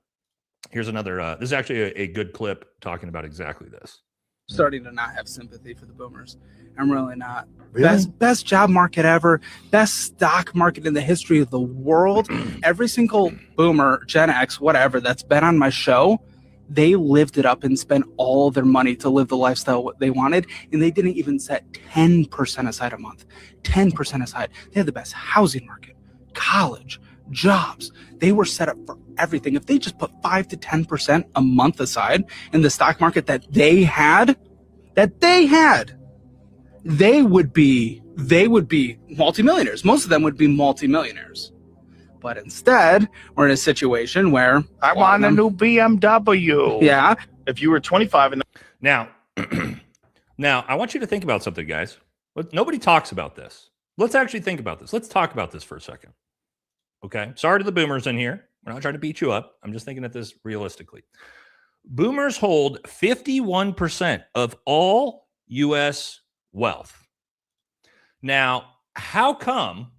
Here's another, this is actually a good clip talking about exactly this. Starting to not have sympathy for the boomers. I'm really not. Really? Best job market ever, best stock market in the history of the world. Every single boomer, Gen X, whatever, that's been on my show, they lived it up and spent all their money to live the lifestyle they wanted, and they didn't even set 10% aside a month. 10% aside. They had the best housing market, college, jobs. They were set up for everything. If they just put 5 to 10% a month aside in the stock market that they had, they would be multimillionaires. Most of them would be multimillionaires. But instead, we're in a situation where I want a new BMW. Yeah. If you were 25 and now, I want you to think about something, guys. Nobody talks about this. Let's actually think about this. Let's talk about this for a second. Okay. Sorry to the boomers in here. We're not trying to beat you up. I'm just thinking at this realistically. Boomers hold 51% of all U.S. wealth. Now, how come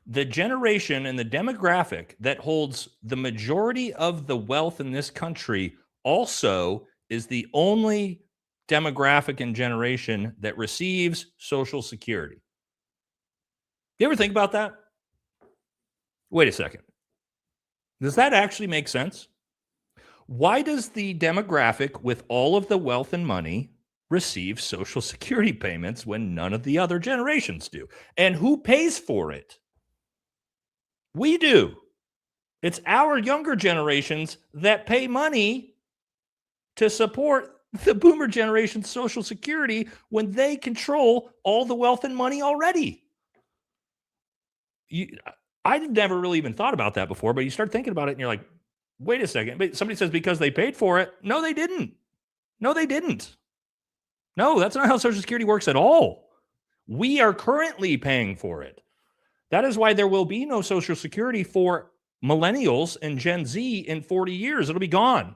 the generation and the demographic that holds the majority of the wealth in this country also is the only demographic and generation that receives Social Security? You ever think about that? Wait a second. Does that actually make sense? Why does the demographic with all of the wealth and money receive Social Security payments when none of the other generations do? And who pays for it? We do. It's our younger generations that pay money to support the boomer generation's Social Security when they control all the wealth and money already. I've never really even thought about that before, but you start thinking about it and you're like, wait a second. But somebody says because they paid for it. No, they didn't. No, they didn't. No, that's not how Social Security works at all. We are currently paying for it. That is why there will be no Social Security for millennials and Gen Z in 40 years. It'll be gone.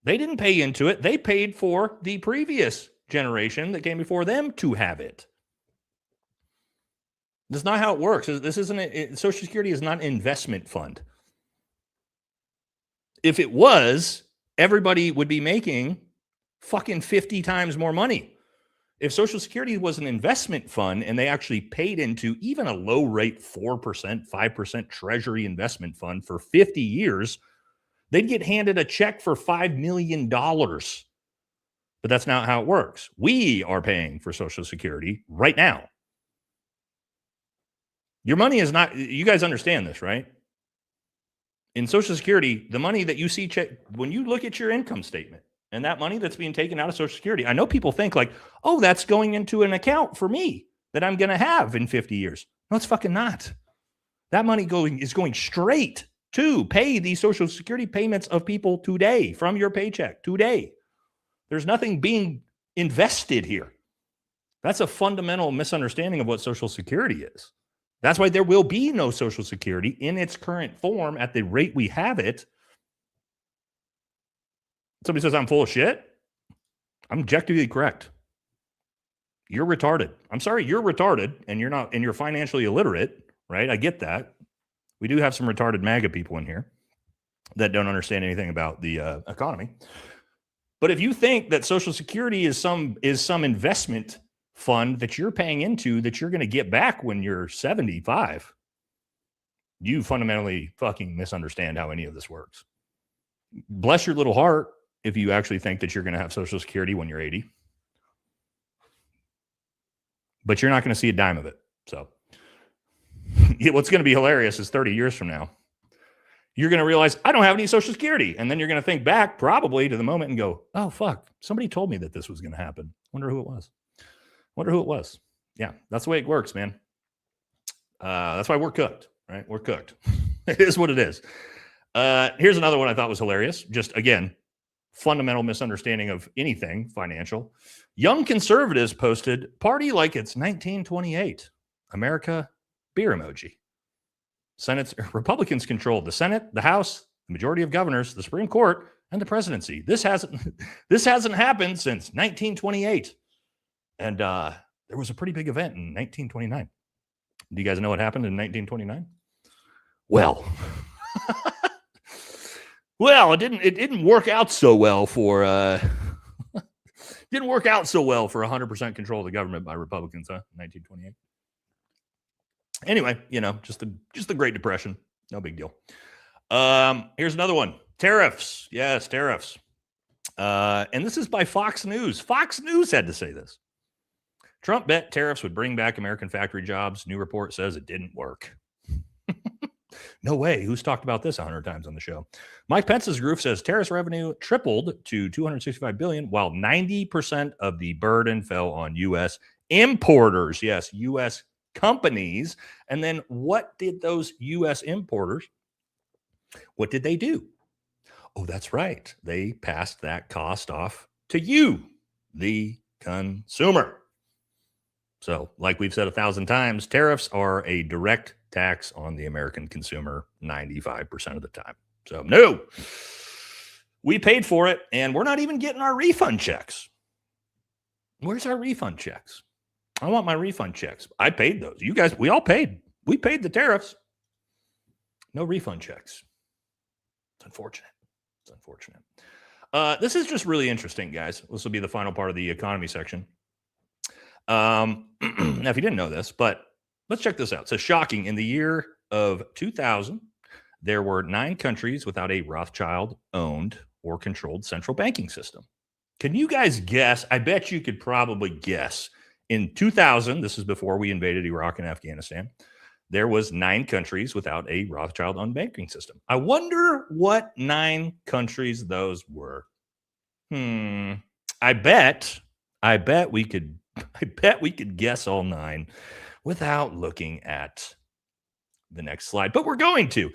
They didn't pay into it. They paid for the previous generation that came before them to have it. That's not how it works. This isn't Social Security is not an investment fund. If it was, everybody would be making fucking 50 times more money. If Social Security was an investment fund and they actually paid into even a low rate 4%, 5% treasury investment fund for 50 years, they'd get handed a check for $5 million. But that's not how it works. We are paying for Social Security right now. Your money is not, you guys understand this, right? In Social Security, the money that you see, when you look at your income statement and that money that's being taken out of Social Security, I know people think like, oh, that's going into an account for me that I'm going to have in 50 years. No, it's fucking not. That money is going straight to pay the Social Security payments of people today from your paycheck today. There's nothing being invested here. That's a fundamental misunderstanding of what Social Security is. That's why there will be no Social Security in its current form at the rate we have it. Somebody says I'm full of shit. I'm objectively correct. You're retarded. I'm sorry, you're retarded and you're not, and you're financially illiterate, right? I get that. We do have some retarded MAGA people in here that don't understand anything about the economy. But if you think that Social Security is some investment fund that you're paying into that you're going to get back when you're 75, you fundamentally fucking misunderstand how any of this works. Bless your little heart if you actually think that you're going to have Social Security when you're 80. But you're not going to see a dime of it. So what's going to be hilarious is 30 years from now, you're going to realize I don't have any Social Security. And then you're going to think back probably to the moment and go, oh, fuck, somebody told me that this was going to happen. Wonder who it was. Yeah, that's the way it works, man. That's why we're cooked, right? We're cooked. It is what it is. Here's another one I thought was hilarious. Just, again, fundamental misunderstanding of anything financial. Young conservatives posted, party like it's 1928. America, beer emoji. Republicans controlled the Senate, the House, the majority of governors, the Supreme Court, and the presidency. This hasn't happened since 1928. And there was a pretty big event in 1929. Do you guys know what happened in 1929? Well, well, it didn't work out so well for 100% control of the government by Republicans, huh? 1928. Anyway, just the Great Depression. No big deal. Here's another one. Tariffs. Yes, tariffs. And this is by Fox News. Fox News had to say this. Trump bet tariffs would bring back American factory jobs. New report says it didn't work. No way. Who's talked about this 100 times on the show? Mike Pence's group says tariffs revenue tripled to $265 billion, while 90% of the burden fell on U.S. importers. Yes, U.S. companies. And then what did those U.S. importers, what did they do? Oh, that's right. They passed that cost off to you, the consumer. So, like we've said 1,000 times, tariffs are a direct tax on the American consumer 95% of the time. So, no, we paid for it, and we're not even getting our refund checks. Where's our refund checks? I want my refund checks. I paid those. You guys, we all paid. We paid the tariffs. No refund checks. It's unfortunate. It's unfortunate. This is just really interesting, guys. This will be the final part of the economy section. Now, if you didn't know this, but let's check this out. So shocking. In the year of 2000, there were 9 countries without a Rothschild-owned or controlled central banking system. Can you guys guess? I bet you could probably guess. In 2000, this is before we invaded Iraq and Afghanistan, there was 9 countries without a Rothschild-owned banking system. I wonder what 9 countries those were. I bet we could guess all 9 without looking at the next slide, but we're going to.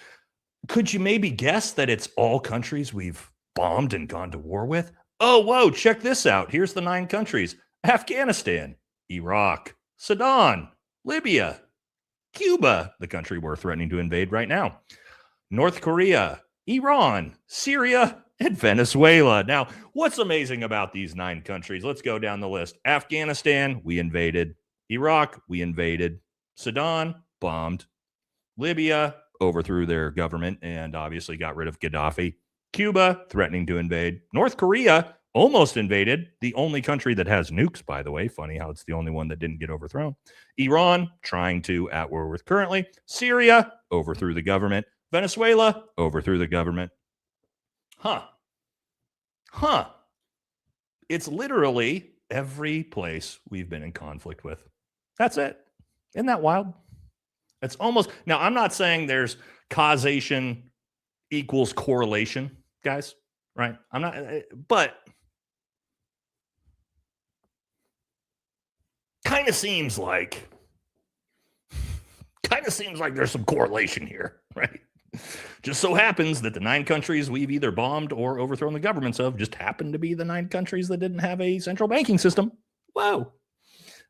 Could you maybe guess that it's all countries we've bombed and gone to war with? Oh, whoa, check this out. Here's the 9 countries. Afghanistan, Iraq, Sudan, Libya, Cuba, the country we're threatening to invade right now, North Korea, Iran, Syria, and Venezuela. Now, what's amazing about these 9 countries? Let's go down the list. Afghanistan, we invaded. Iraq, we invaded. Sudan, bombed. Libya, overthrew their government and obviously got rid of Gaddafi. Cuba, threatening to invade. North Korea, almost invaded. The only country that has nukes, by the way. Funny how it's the only one that didn't get overthrown. Iran, trying to at war with currently. Syria, overthrew the government. Venezuela, overthrew the government. Huh. It's literally every place we've been in conflict with. That's it. Isn't that wild? It's almost, now I'm not saying there's causation equals correlation, guys, right? I'm not, but kind of seems like there's some correlation here, right? Just so happens that the 9 countries we've either bombed or overthrown the governments of just happen to be the 9 countries that didn't have a central banking system. Whoa.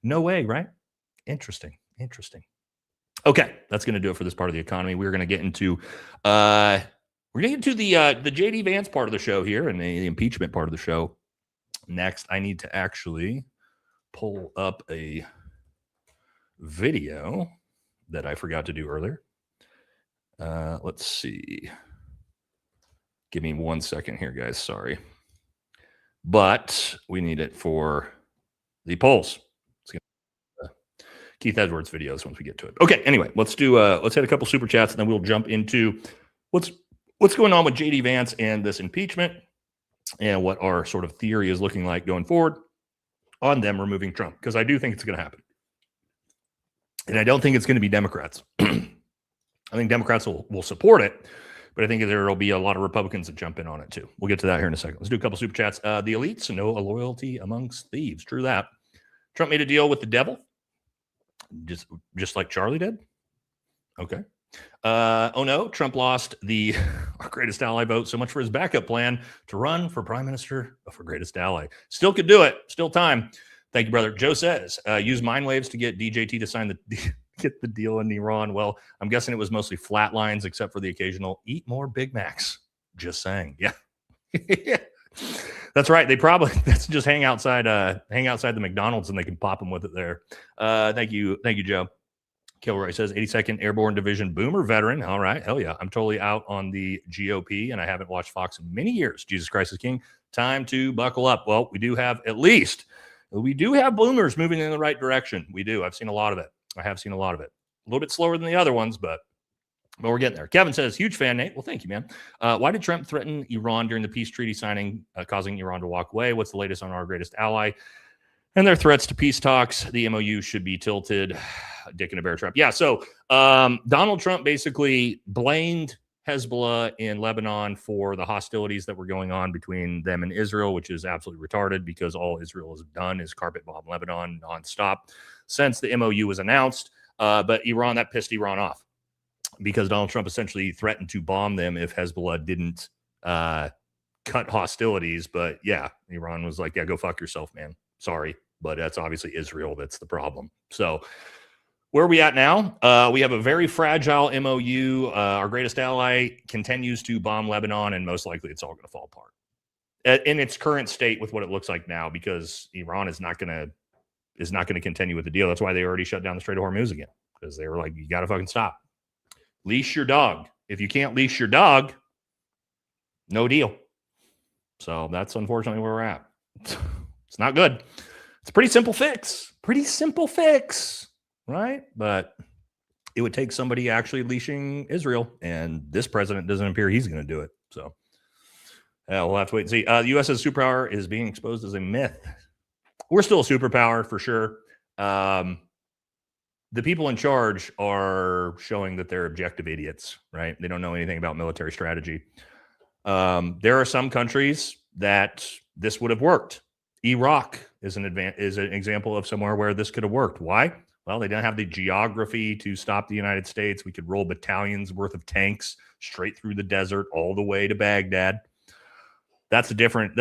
No way, right? Interesting. Okay, that's going to do it for this part of the economy. We're going to get into the JD Vance part of the show here and the impeachment part of the show. Next, I need to actually pull up a video that I forgot to do earlier. Let's see. Give me 1 second here, guys. Sorry. But we need it for the polls. Keith Edwards videos once we get to it. Okay, anyway, let's hit a couple super chats and then we'll jump into what's going on with JD Vance and this impeachment and what our sort of theory is looking like going forward on them removing Trump, because I do think it's going to happen. And I don't think it's going to be Democrats. I think Democrats will support it, but I think there will be a lot of Republicans that jump in on it too. We'll get to that here in a second. Let's do a couple super chats. The elites know a loyalty amongst thieves. True that. Trump made a deal with the devil, just like Charlie did. Okay. Oh no, Trump lost our greatest ally vote. So much for his backup plan to run for prime minister for greatest ally. Still could do it. Still time. Thank you, brother. Joe says, use mind waves to get DJT to sign get the deal in Iran. Well, I'm guessing it was mostly flat lines, except for the occasional eat more Big Macs. Just saying. Yeah. That's right. That's just hang outside the McDonald's and they can pop them with it there. Thank you, Joe. Kilroy says 82nd Airborne Division Boomer veteran. All right. Hell yeah. I'm totally out on the GOP and I haven't watched Fox in many years. Jesus Christ is King. Time to buckle up. Well, we do have boomers moving in the right direction. We do. I've seen a lot of it. I have seen a lot of it. A little bit slower than the other ones, but we're getting there. Kevin says, huge fan, Nate. Well, thank you, man. Why did Trump threaten Iran during the peace treaty signing, causing Iran to walk away? What's the latest on our greatest ally and their threats to peace talks? The MOU should be tilted. Dick in a bear trap. Yeah, so Donald Trump basically blamed Hezbollah in Lebanon for the hostilities that were going on between them and Israel, which is absolutely retarded because all Israel has done is carpet bomb Lebanon nonstop since the MOU was announced. But Iran, that pissed Iran off because Donald Trump essentially threatened to bomb them if Hezbollah didn't cut hostilities. But yeah, Iran was like, yeah, go fuck yourself, man. Sorry. But that's obviously Israel that's the problem. So where are we at now? We have a very fragile MOU. Our greatest ally continues to bomb Lebanon, and most likely it's all going to fall apart in its current state with what it looks like now, because Iran is not going to continue with the deal. That's why they already shut down the Strait of Hormuz again, because they were like, you got to fucking stop. Leash your dog. If you can't leash your dog, no deal. So that's unfortunately where we're at. It's not good. It's a pretty simple fix. Right? But it would take somebody actually leashing Israel, and this president doesn't appear he's going to do it. So we'll have to wait and see. The U.S. as a superpower is being exposed as a myth. We're still a superpower for sure. The people in charge are showing that they're objective idiots, right? They don't know anything about military strategy. There are some countries that this would have worked. Iraq is an example of somewhere where this could have worked. Why? Well, they didn't have the geography to stop the United States. We could roll battalions worth of tanks straight through the desert all the way to Baghdad. That's different,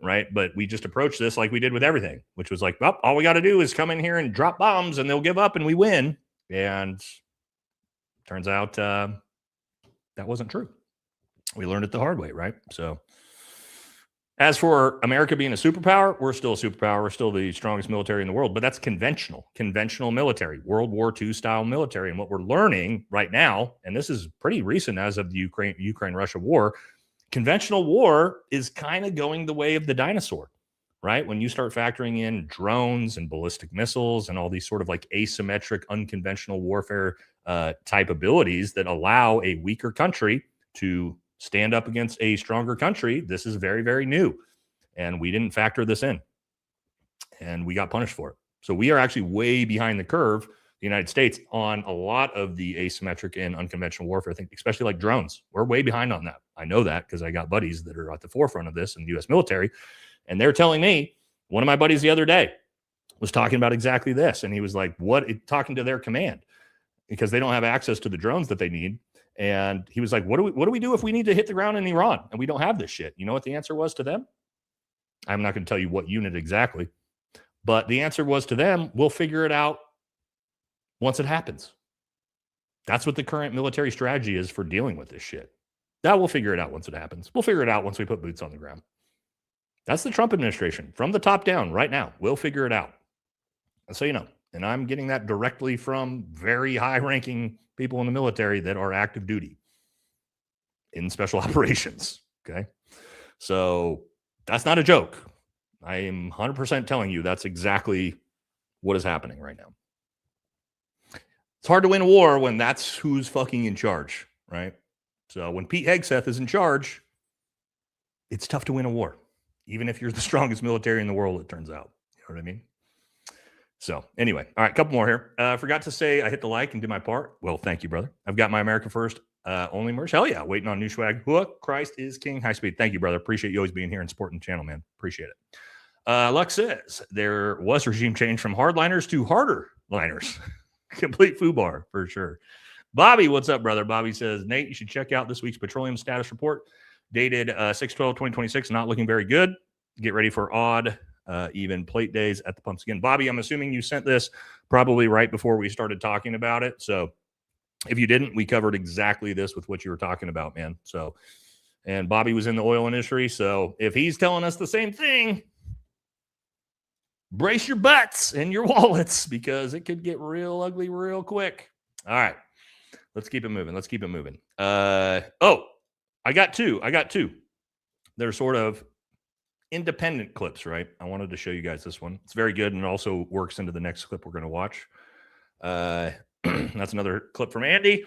right? But we just approached this like we did with everything, which was like, well, all we got to do is come in here and drop bombs and they'll give up and we win. And turns out that wasn't true. We learned it the hard way, right? So as for America being a superpower, we're still a superpower. We're still the strongest military in the world, but that's conventional military, World War II style military. And what we're learning right now, and this is pretty recent as of the Ukraine-Russia war, conventional war is kind of going the way of the dinosaur, right? When you start factoring in drones and ballistic missiles and all these sort of like asymmetric, unconventional warfare type abilities that allow a weaker country to stand up against a stronger country, this is very, very new. And we didn't factor this in. And we got punished for it. So we are actually way behind the curve, the United States, on a lot of the asymmetric and unconventional warfare. I think, especially like drones. We're way behind on that. I know that because I got buddies that are at the forefront of this in the U.S. military. And they're telling me, one of my buddies the other day was talking about exactly this. And he was like, talking to their command, because they don't have access to the drones that they need. And he was like, what do we do if we need to hit the ground in Iran and we don't have this shit? You know what the answer was to them? I'm not going to tell you what unit exactly, but the answer was to them, we'll figure it out once it happens. That's what the current military strategy is for dealing with this shit. That we'll figure it out once it happens. We'll figure it out once we put boots on the ground. That's the Trump administration from the top down right now. We'll figure it out. So, you know, and I'm getting that directly from very high ranking people in the military that are active duty in special operations. Okay. So that's not a joke. I am 100% telling you that's exactly what is happening right now. It's hard to win a war when that's who's fucking in charge, right? So when Pete Hegseth is in charge, it's tough to win a war, even if you're the strongest military in the world, it turns out. You know what I mean? So anyway, all right, a couple more here. Forgot to say I hit the like and did my part. Well, thank you, brother. I've got my America First only merch. Hell yeah, waiting on new swag. Hook, Christ is King. High speed. Thank you, brother. Appreciate you always being here and supporting the channel, man. Appreciate it. Lux says there was regime change from hardliners to harder liners. Complete foobar for sure. Bobby, what's up, brother? Bobby says, Nate, you should check out this week's petroleum status report dated 6/12/2026. Not looking very good. Get ready for odd, even plate days at the pumps again. Bobby, I'm assuming you sent this probably right before we started talking about it. So if you didn't, we covered exactly this with what you were talking about, man. So, and Bobby was in the oil industry. So if he's telling us the same thing, brace your butts and your wallets because it could get real ugly real quick. All right. Let's keep it moving. Let's keep it moving. Oh, I got two. They're sort of independent clips, right? I wanted to show you guys this one. It's very good and also works into the next clip we're going to watch. That's another clip from Andy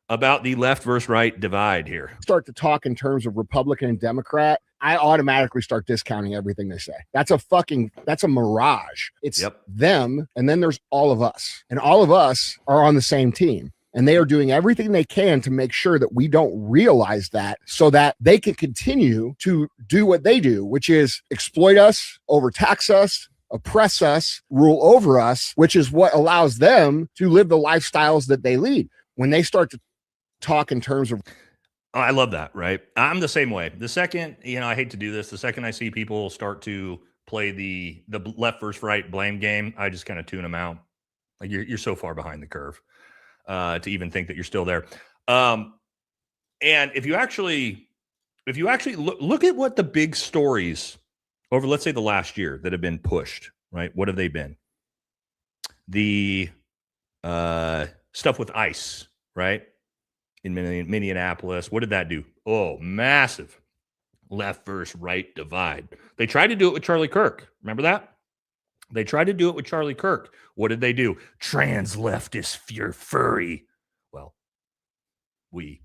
about the left versus right divide here. Start to talk in terms of Republican and Democrat, I automatically start discounting everything they say. That's a mirage. It's them, and then there's all of us. And all of us are on the same team. And they are doing everything they can to make sure that we don't realize that so that they can continue to do what they do, which is exploit us, overtax us, oppress us, rule over us, which is what allows them to live the lifestyles that they lead. When they start to talk in terms of I love that, right? I'm the same way. The second, I hate to do this, the second I see people start to play the left versus right blame game, I just kind of tune them out. Like you're so far behind the curve to even think that you're still there. And if you actually look at what the big stories over, let's say, the last year that have been pushed, right? What have they been? The stuff with ICE, right? In Minneapolis. What did that do? Oh, massive left versus right divide. They tried to do it with Charlie Kirk. Remember that? They tried to do it with Charlie Kirk. What did they do? Trans leftist furry. Well, we,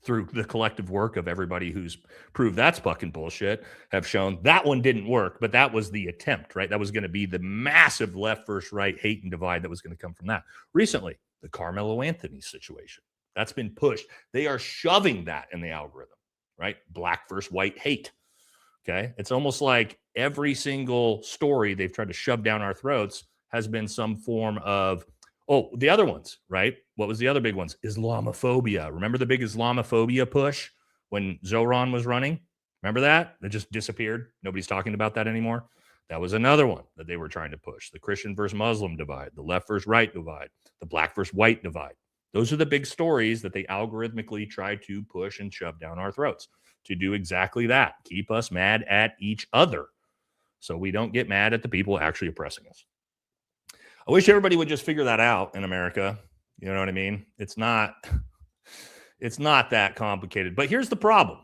through the collective work of everybody who's proved that's fucking bullshit, have shown that one didn't work, but that was the attempt, right? That was going to be the massive left versus right hate and divide that was going to come from that. Recently, the Carmelo Anthony situation. That's been pushed. They are shoving that in the algorithm, right? Black versus white hate. Okay. It's almost like every single story they've tried to shove down our throats has been some form of, the other ones, right? What was the other big ones? Islamophobia. Remember the big Islamophobia push when Zoran was running? Remember that? It just disappeared. Nobody's talking about that anymore. That was another one that they were trying to push. The Christian versus Muslim divide, the left versus right divide, the black versus white divide. Those are the big stories that they algorithmically try to push and shove down our throats to do exactly that. Keep us mad at each other so we don't get mad at the people actually oppressing us. I wish everybody would just figure that out in America. You know what I mean? It's not that complicated. But here's the problem.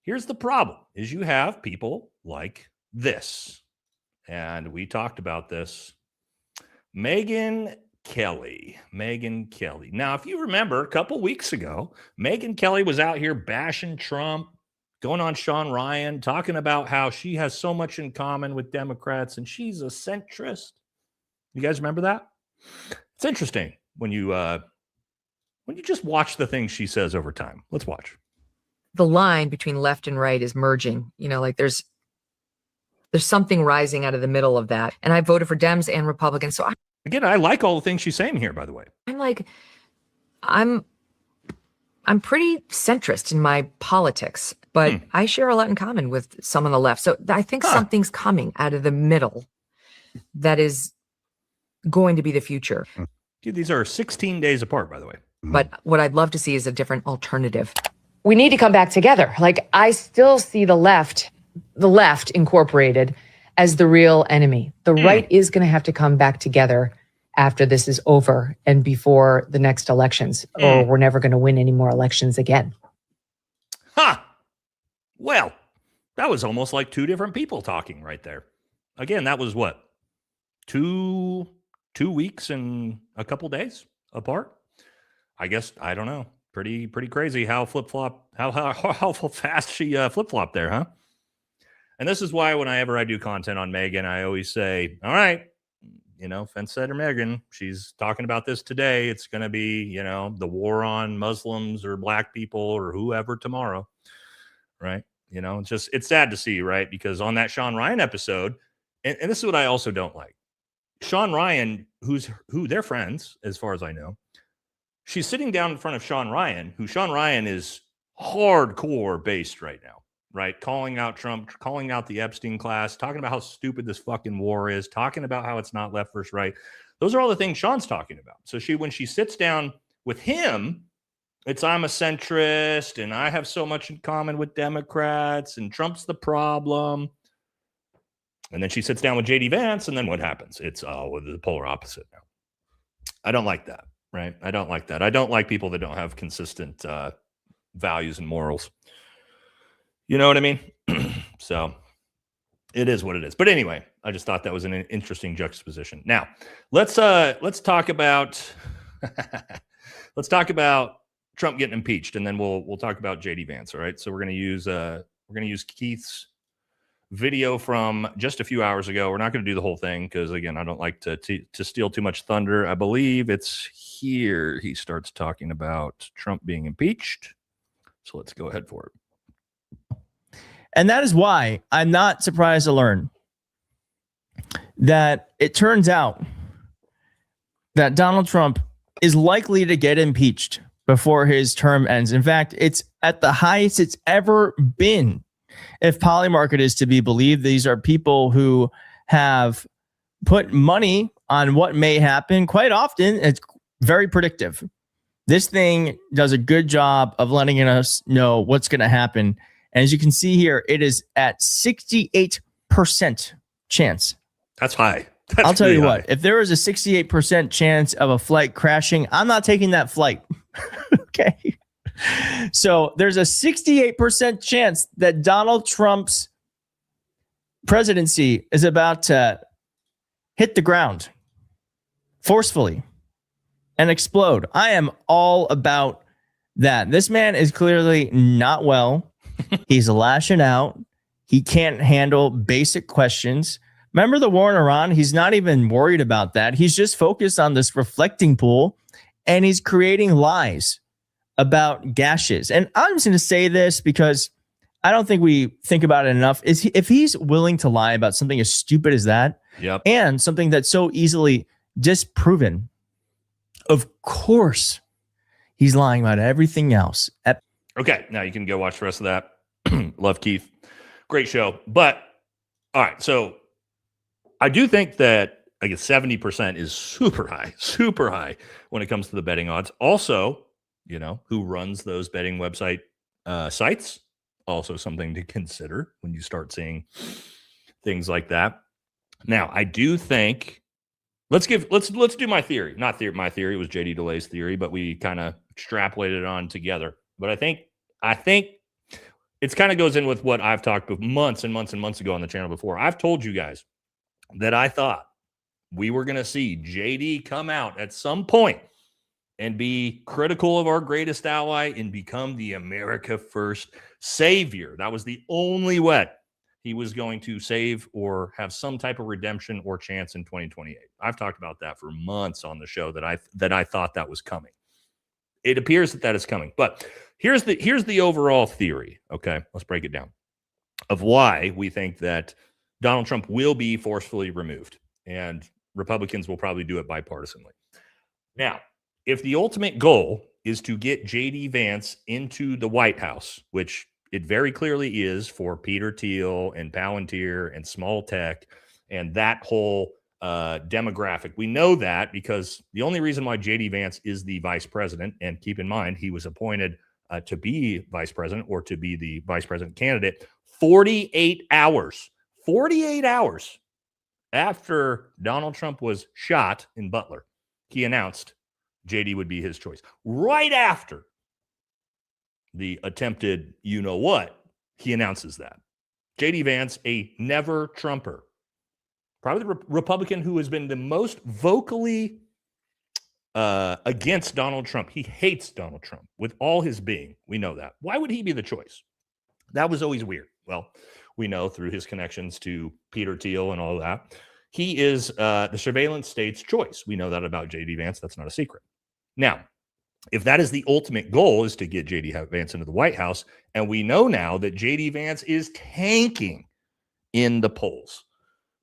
Here's the problem is you have people like this. And we talked about this. Megyn Kelly. Now, if you remember, a couple weeks ago, Megyn Kelly was out here bashing Trump, going on Sean Ryan, talking about how she has so much in common with Democrats and she's a centrist. You guys remember that? It's interesting when you just watch the things she says over time. Let's watch. The line between left and right is merging. Like there's something rising out of the middle of that. And I voted for Dems and Republicans. So Again, I like all the things she's saying here, by the way. I'm pretty centrist in my politics, but I share a lot in common with some on the left. So I think something's coming out of the middle that is going to be the future. These are 16 days apart, by the way. But what I'd love to see is a different alternative. We need to come back together. Like, I still see the left incorporated as the real enemy. The right is going to have to come back together after this is over and before the next elections, or we're never going to win any more elections again. Well, that was almost like two different people talking right there. Again, that was what? 2 weeks and a couple days apart? I guess, I don't know. Pretty crazy how how fast she flip-flopped there, huh? And this is why whenever I do content on Megyn, I always say, all right, fence sitter Megyn, she's talking about this today. It's going to be, the war on Muslims or black people or whoever tomorrow, right? It's sad to see, right? Because on that Sean Ryan episode, and this is what I also don't like. Sean Ryan, who they're friends, as far as I know, she's sitting down in front of Sean Ryan, who Sean Ryan is hardcore based right now, right? Calling out Trump, calling out the Epstein class, talking about how stupid this fucking war is, talking about how it's not left versus right. Those are all the things Sean's talking about. So when she sits down with him, it's I'm a centrist and I have so much in common with Democrats and Trump's the problem. And then she sits down with JD Vance, and then what happens? It's the polar opposite now. I don't like that, right? I don't like that. I don't like people that don't have consistent values and morals. You know what I mean? So it is what it is. But anyway, I just thought that was an interesting juxtaposition. Now, let's talk about let's talk about Trump getting impeached, and then we'll talk about JD Vance. All right. So we're gonna use Keith's video from just a few hours ago. We're not going to do the whole thing because, again, I don't like to steal too much thunder. I believe it's here. He starts talking about Trump being impeached. So let's go ahead for it. And that is why I'm not surprised to learn that it turns out that Donald Trump is likely to get impeached before his term ends. In fact, it's at the highest it's ever been. If Polymarket is to be believed, these are people who have put money on what may happen. Quite often, it's very predictive. This thing does a good job of letting us know what's going to happen. And as you can see here, it is at 68% chance. That's high. I'll tell you what, if there is a 68% chance of a flight crashing, I'm not taking that flight. Okay. So there's a 68% chance that Donald Trump's presidency is about to hit the ground forcefully and explode. I am all about that. This man is clearly not well. He's lashing out. He can't handle basic questions. Remember the war in Iran? He's not even worried about that. He's just focused on this reflecting pool, and he's creating lies about gashes. And I'm just going to say this because I don't think we think about it enough. If he's willing to lie about something as stupid as that, and something that's so easily disproven, of course he's lying about everything else. Okay, now you can go watch the rest of that. Love Keith. Great show. But, all right, so I do think that, I guess, 70% is super high when it comes to the betting odds. Also, who runs those betting website sites? Also something to consider when you start seeing things like that. Now, I do think let's do my theory. My theory was JD DeLay's theory, but we kind of extrapolated it on together. But I think it kind of goes in with what I've talked about months and months and months ago on the channel before. I've told you guys that I thought we were going to see JD come out at some point and be critical of our greatest ally and become the America First savior. That was the only way he was going to save or have some type of redemption or chance in 2028. I've talked about that for months on the show that I thought that was coming. It appears that is coming. But here's the overall theory, okay? Let's break it down, of why we think that Donald Trump will be forcefully removed, and Republicans will probably do it bipartisanly. Now, if the ultimate goal is to get JD Vance into the White House, which it very clearly is for Peter Thiel and Palantir and small tech and that whole demographic. We know that because the only reason why JD Vance is the vice president, and keep in mind, he was appointed to be vice president or to be the vice president candidate 48 hours after Donald Trump was shot in Butler. He announced JD would be his choice. Right after the attempted you-know-what, he announces that. JD Vance, a never-Trumper, probably the Republican who has been the most vocally against Donald Trump. He hates Donald Trump with all his being. We know that. Why would he be the choice? That was always weird. Well, we know through his connections to Peter Thiel and all that, he is the surveillance state's choice. We know that about JD Vance. That's not a secret. Now, if that is the ultimate goal, is to get JD Vance into the White House, and we know now that JD Vance is tanking in the polls.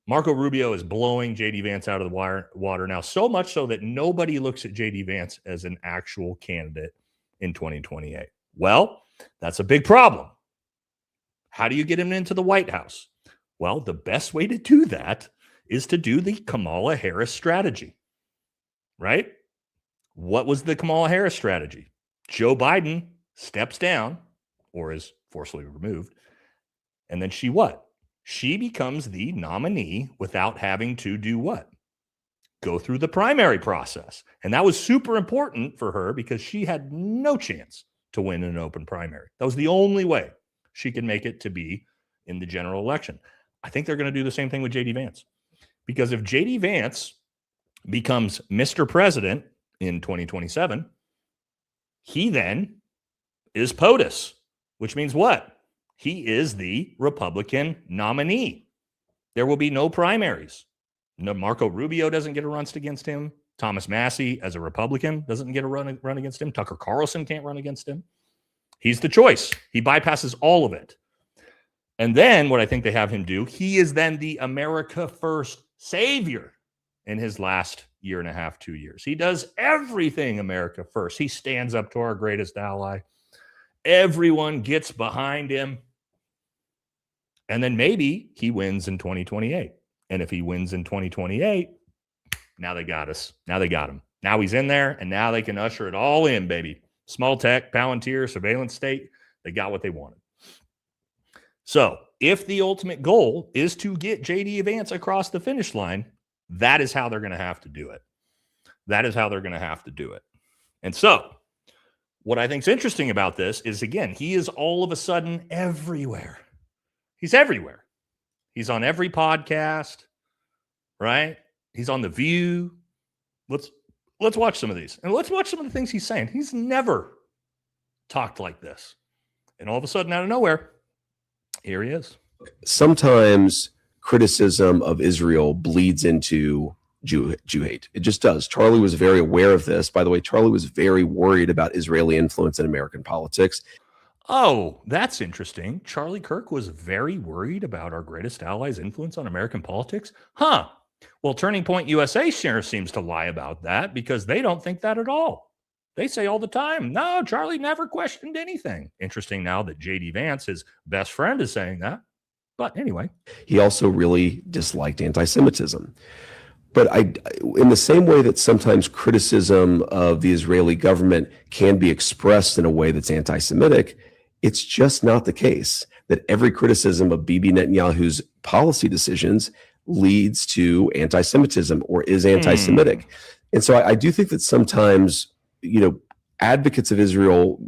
Marco Rubio is blowing JD Vance out of the water now, so much so that nobody looks at JD Vance as an actual candidate in 2028. Well, that's a big problem. How do you get him into the White House? Well, the best way to do that is to do the Kamala Harris strategy, right? What was the Kamala Harris strategy? Joe Biden steps down or is forcibly removed. And then she what? She becomes the nominee without having to do what? Go through the primary process. And that was super important for her because she had no chance to win an open primary. That was the only way she could make it to be in the general election. I think they're going to do the same thing with JD Vance. Because if JD Vance becomes Mr. President in 2027, he then is POTUS, which means what? He is the Republican nominee. There will be no primaries. No, Marco Rubio doesn't get a run against him. Thomas Massie, as a Republican, doesn't get a run against him. Tucker Carlson can't run against him. He's the choice. He bypasses all of it. And then what I think they have him do, he is then the America First savior in his last year and a half, 2 years. He does everything America first. He stands up to our greatest ally. Everyone gets behind him. And then maybe he wins in 2028. And if he wins in 2028, now they got us. Now they got him. Now he's in there, and now they can usher it all in, baby. Small tech, Palantir, surveillance state, they got what they wanted. So if the ultimate goal is to get JD Vance across the finish line, that is how they're going to have to do it. That is how they're going to have to do it. And so what I think is interesting about this is, again, he is all of a sudden everywhere. He's everywhere. He's on every podcast, right? He's on The View. Let's watch some of these. And let's watch some of the things he's saying. He's never talked like this. And all of a sudden, out of nowhere, here he is. Sometimes criticism of Israel bleeds into Jew hate. It just does. Charlie was very aware of this. By the way, Charlie was very worried about Israeli influence in American politics. Oh, that's interesting. Charlie Kirk was very worried about our greatest ally's influence on American politics? Huh. Well, Turning Point USA sure seems to lie about that because they don't think that at all. They say all the time, no, Charlie never questioned anything. Interesting now that JD Vance, his best friend, is saying that. But anyway. He also really disliked anti-Semitism. But in the same way that sometimes criticism of the Israeli government can be expressed in a way that's anti-Semitic, it's just not the case that every criticism of Bibi Netanyahu's policy decisions leads to anti-Semitism or is anti-Semitic. And so I do think that sometimes, advocates of Israel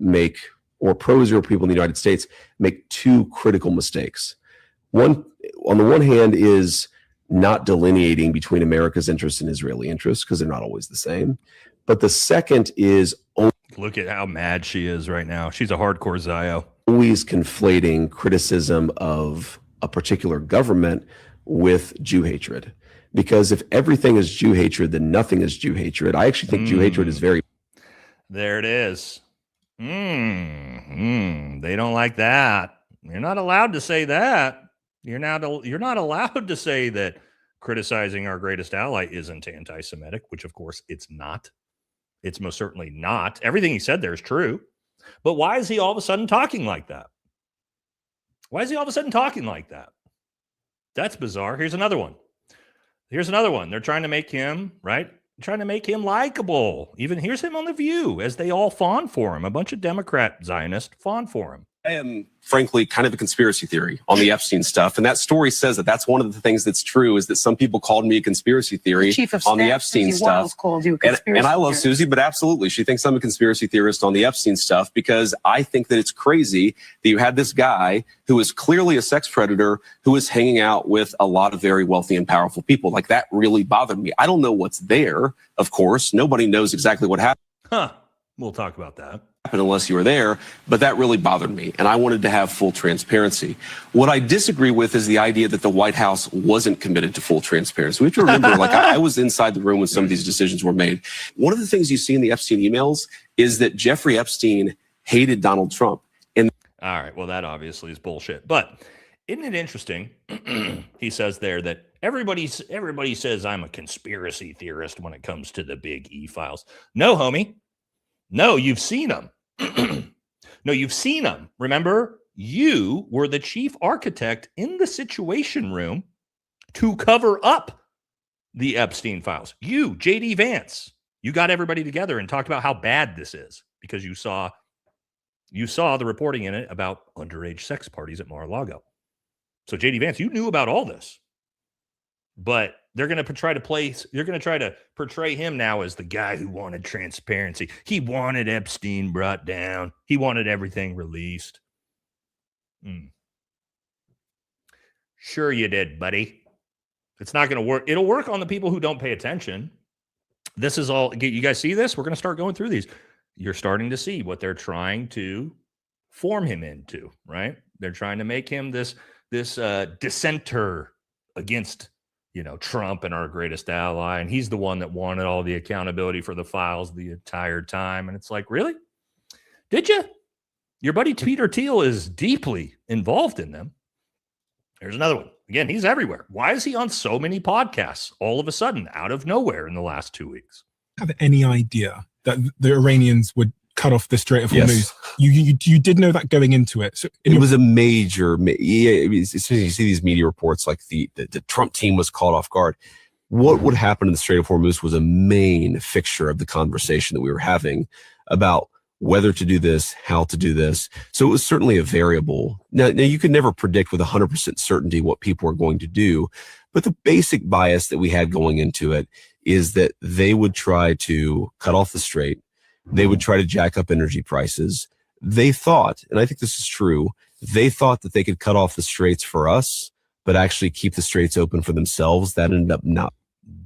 or pro-Israel people in the United States make two critical mistakes. One, on the one hand, is not delineating between America's interests and Israeli interests because they're not always the same. But the second is look at how mad she is right now. She's a hardcore Zio. Always conflating criticism of a particular government with Jew hatred. Because if everything is Jew hatred, then nothing is Jew hatred. I actually think Jew hatred is very... There it is. They don't like that. You're not allowed to say that. You're not allowed to say that criticizing our greatest ally isn't anti-Semitic, which of course it's not. It's most certainly not. Everything he said there is true. But why is he all of a sudden talking like that? Why is he all of a sudden talking like that? That's bizarre. Here's another one. They're trying to make him, right? Trying to make him likable. Even here's him on The View as they all fawn for him. A bunch of Democrat Zionists fawn for him. I am, frankly, kind of a conspiracy theory on the Epstein stuff. And that story says that that's one of the things that's true, is that some people called me a conspiracy theory on the Epstein stuff. And I love Susie, but absolutely, she thinks I'm a conspiracy theorist on the Epstein stuff, because I think that it's crazy that you had this guy who is clearly a sex predator who is hanging out with a lot of very wealthy and powerful people. Like, that really bothered me. I don't know what's there, of course. Nobody knows exactly what happened. We'll talk about that. Unless you were there, but that really bothered me, and I wanted to have full transparency. What I disagree with is the idea that the White House wasn't committed to full transparency. We have to remember, like, I was inside the room when some of these decisions were made. One of the things you see in the Epstein emails is that Jeffrey Epstein hated Donald Trump. And all right, well, that obviously is bullshit. But isn't it interesting? He says there that everybody says I'm a conspiracy theorist when it comes to the big E files. No, homie. No, you've seen them. No, you've seen them. Remember, you were the chief architect in the Situation Room to cover up the Epstein files. You, JD Vance, you got everybody together and talked about how bad this is because you saw the reporting in it about underage sex parties at Mar-a-Lago. So JD Vance, you knew about all this. But they're going to try to portray him now as the guy who wanted transparency. He wanted Epstein brought down. He wanted everything released. Sure you did, buddy. It's not going to work. It'll work on the people who don't pay attention. This is all, you guys see this? We're going to start going through these. You're starting to see what they're trying to form him into, right? They're trying to make him this dissenter against Trump and our greatest ally. And he's the one that wanted all the accountability for the files the entire time. And it's like, really? Did you? Your buddy Peter Thiel is deeply involved in them. There's another one. Again, he's everywhere. Why is he on so many podcasts all of a sudden out of nowhere in the last 2 weeks? Have any idea that the Iranians would cut off the Strait of Hormuz? Yes. You did know that going into it. So it was a major. You see these media reports like the Trump team was caught off guard. What would happen in the Strait of Hormuz was a main fixture of the conversation that we were having about whether to do this, how to do this. So it was certainly a variable. Now you could never predict with 100% certainty what people are going to do, but the basic bias that we had going into it is that they would try to cut off the strait. They would try to jack up energy prices. They thought, and I think this is true, they thought that they could cut off the straits for us, but actually keep the straits open for themselves. That ended up not.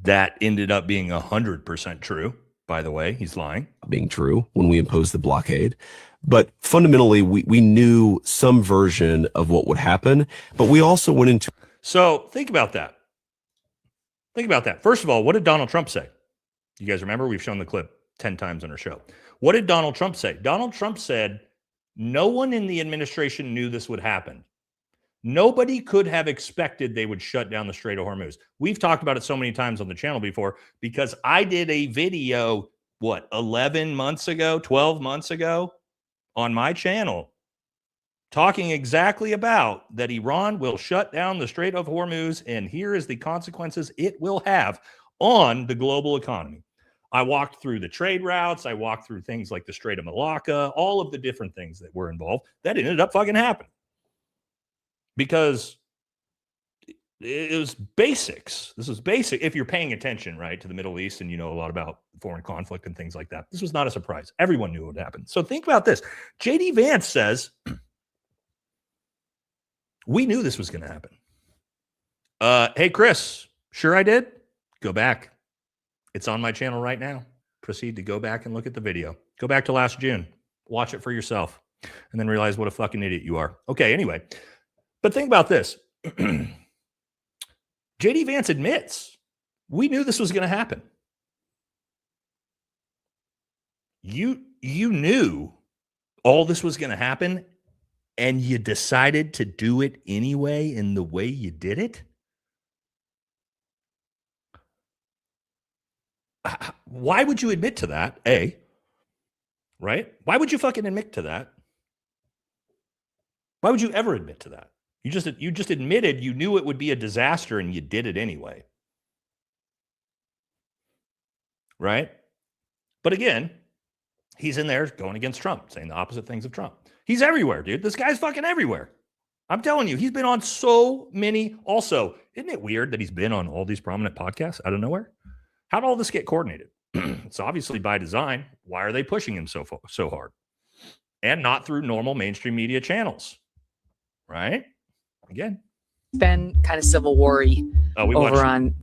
That ended up being 100% true. By the way, he's lying. Being true when we imposed the blockade. But fundamentally, we knew some version of what would happen, but we also went into. So think about that. First of all, what did Donald Trump say? You guys remember? We've shown the clip 10 times on our show. What did Donald Trump say? Donald Trump said, no one in the administration knew this would happen. Nobody could have expected they would shut down the Strait of Hormuz. We've talked about it so many times on the channel before because I did a video, 11 months ago, 12 months ago on my channel talking exactly about that Iran will shut down the Strait of Hormuz, and here is the consequences it will have on the global economy. I walked through the trade routes. I walked through things like the Strait of Malacca, all of the different things that were involved. That ended up fucking happening because it was basics. This was basic. If you're paying attention, right, to the Middle East and you know a lot about foreign conflict and things like that, this was not a surprise. Everyone knew it would happen. So think about this. JD Vance says, we knew this was going to happen. Hey, Chris, sure I did. Go back. It's on my channel right now. Proceed to go back and look at the video. Go back to last June. Watch it for yourself and then realize what a fucking idiot you are. Okay, anyway. But think about this. JD Vance admits we knew this was going to happen. You knew all this was going to happen and you decided to do it anyway in the way you did it? Why would you admit to that? A, right? Why would you fucking admit to that? Why would you ever admit to that? You just admitted you knew it would be a disaster and you did it anyway. Right? But again, he's in there going against Trump, saying the opposite things of Trump. He's everywhere, dude. This guy's fucking everywhere. I'm telling you, he's been on so many. Also, isn't it weird that he's been on all these prominent podcasts out of nowhere? How did all this get coordinated? It's obviously by design. Why are they pushing him so hard? And not through normal mainstream media channels, right? Again, been kind of civil war-y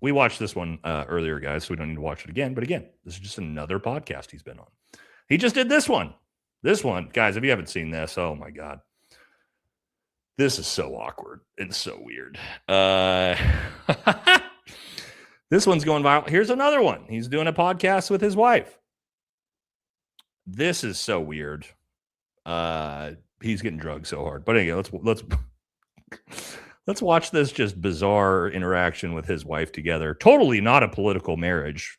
we watched this one earlier, guys, so we don't need to watch it again. But again, this is just another podcast he's been on. He just did this one. This one, guys, if you haven't seen this, oh my God. This is so awkward. It's so weird. This one's going viral. Here's another one. He's doing a podcast with his wife. This is so weird. He's getting drugged so hard. But anyway, let's watch this just bizarre interaction with his wife together. Totally not a political marriage,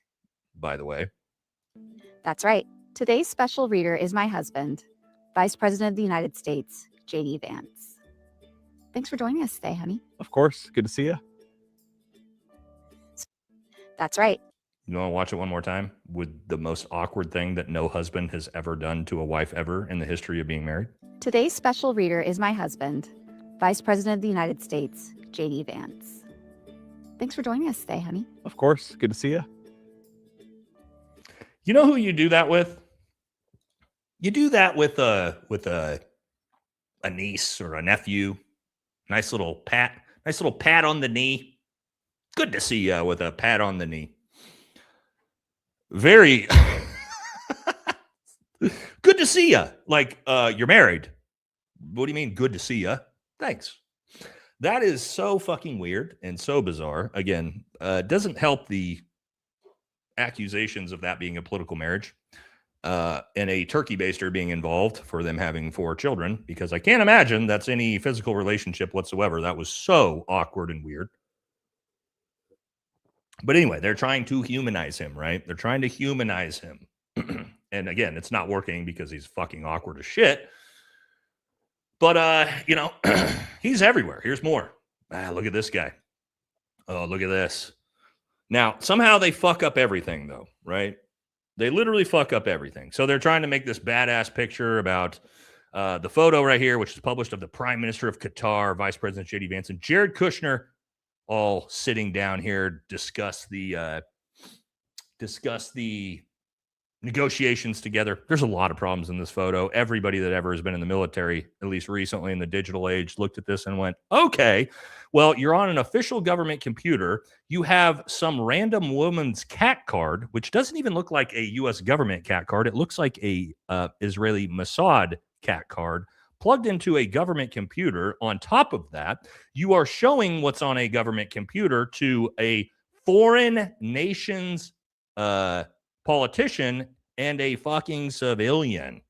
by the way. That's right. Today's special reader is my husband, Vice President of the United States, J.D. Vance. Thanks for joining us today, honey. Of course. Good to see you. That's right. You want to watch it one more time with the most awkward thing that no husband has ever done to a wife ever in the history of being married? Today's special reader is my husband, Vice President of the United States, J.D. Vance. Thanks for joining us today, honey. Of course. Good to see you. You know who you do that with? You do that with a niece or a nephew. Nice little pat on the knee. Good to see you with a pat on the knee. Very good to see you. Like you're married. What do you mean good to see you? Thanks. That is so fucking weird and so bizarre. Again, doesn't help the accusations of that being a political marriage and a turkey baster being involved for them having 4 children, because I can't imagine that's any physical relationship whatsoever. That was so awkward and weird. But anyway, they're trying to humanize him, right? They're trying to humanize him. And again, it's not working because he's fucking awkward as shit. But, he's everywhere. Here's more. Look at this guy. Oh, look at this. Now, somehow they fuck up everything, though, right? They literally fuck up everything. So they're trying to make this badass picture about the photo right here, which is published of the Prime Minister of Qatar, Vice President J.D. Vance, and Jared Kushner, all sitting down here, discuss the negotiations together. There's a lot of problems in this photo. Everybody that ever has been in the military, at least recently in the digital age, looked at this and went, okay, well, you're on an official government computer. You have some random woman's cat card, which doesn't even look like a U.S. government cat card. It looks like a Israeli Mossad cat card plugged into a government computer. On top of that, you are showing what's on a government computer to a foreign nation's politician and a fucking civilian.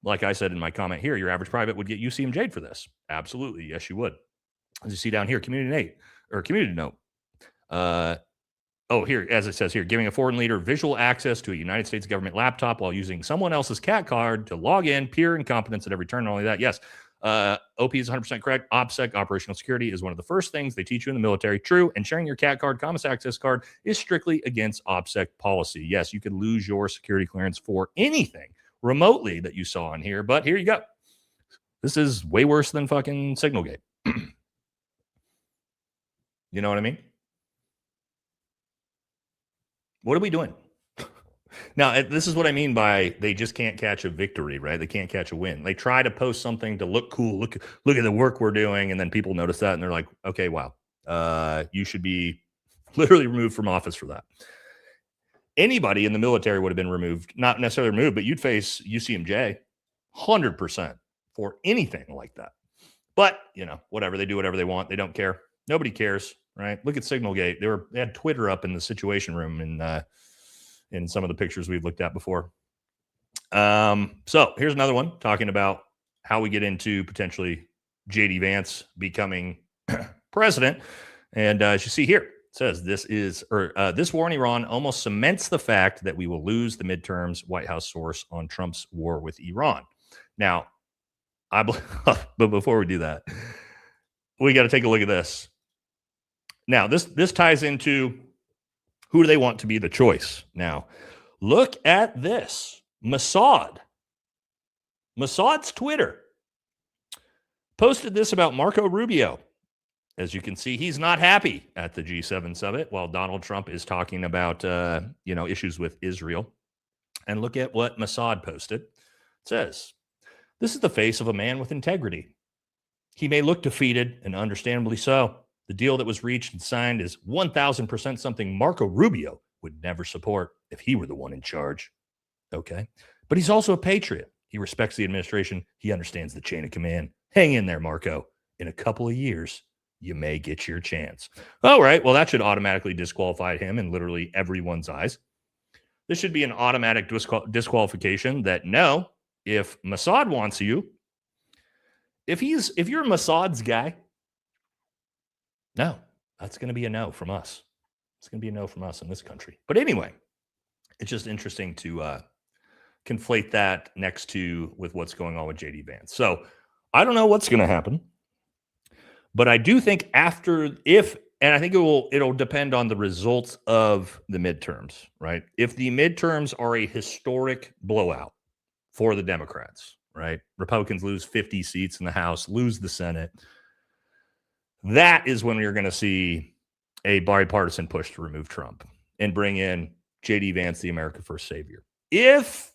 Like I said in my comment here, your average private would get UCMJ'd for this. Absolutely. Yes, you would. As you see down here, community note. Here, as it says here, giving a foreign leader visual access to a United States government laptop while using someone else's cat card to log in, pure incompetence at every turn. Not only that, yes, OP is 100% correct. OPSEC, operational security, is one of the first things they teach you in the military. True, and sharing your cat card, Common Access card, is strictly against OPSEC policy. Yes, you could lose your security clearance for anything remotely that you saw in here, but here you go. This is way worse than fucking Signalgate. You know what I mean? What are we doing? Now, this is what I mean by they just can't catch a victory, right? They can't catch a win. They try to post something to look cool. Look at the work we're doing. And then people notice that and they're like, okay, wow. You should be literally removed from office for that. Anybody in the military would have been removed, not necessarily removed, but you'd face UCMJ 100% for anything like that. But, whatever. They do whatever they want. They don't care. Nobody cares, right? Look at Signalgate. They had Twitter up in the Situation Room in some of the pictures we've looked at before. So here's another one talking about how we get into potentially J.D. Vance becoming president. And as you see here, says this war in Iran almost cements the fact that we will lose the midterms. White House source on Trump's war with Iran. Now, but before we do that, we got to take a look at this. Now, this ties into who do they want to be the choice. Now, look at this. Massad's Twitter posted this about Marco Rubio. As you can see, he's not happy at the G7 summit while Donald Trump is talking about, issues with Israel. And look at what Mossad posted. It says, this is the face of a man with integrity. He may look defeated, and understandably so. The deal that was reached and signed is 1,000% something Marco Rubio would never support if he were the one in charge. Okay. But he's also a patriot. He respects the administration. He understands the chain of command. Hang in there, Marco. In a couple of years, you may get your chance. All right. Well, that should automatically disqualify him in literally everyone's eyes. This should be an automatic disqualification that no, if Mossad wants you, if you're Mossad's guy, no, that's going to be a no from us. It's going to be a no from us in this country. But anyway, it's just interesting to conflate that next to with what's going on with JD Vance. So I don't know what's going to happen, but I do think and I think it'll depend on the results of the midterms, right? If the midterms are a historic blowout for the Democrats, right? Republicans lose 50 seats in the House, lose the Senate. That is when you're going to see a bipartisan push to remove Trump and bring in JD Vance, the America First Savior. If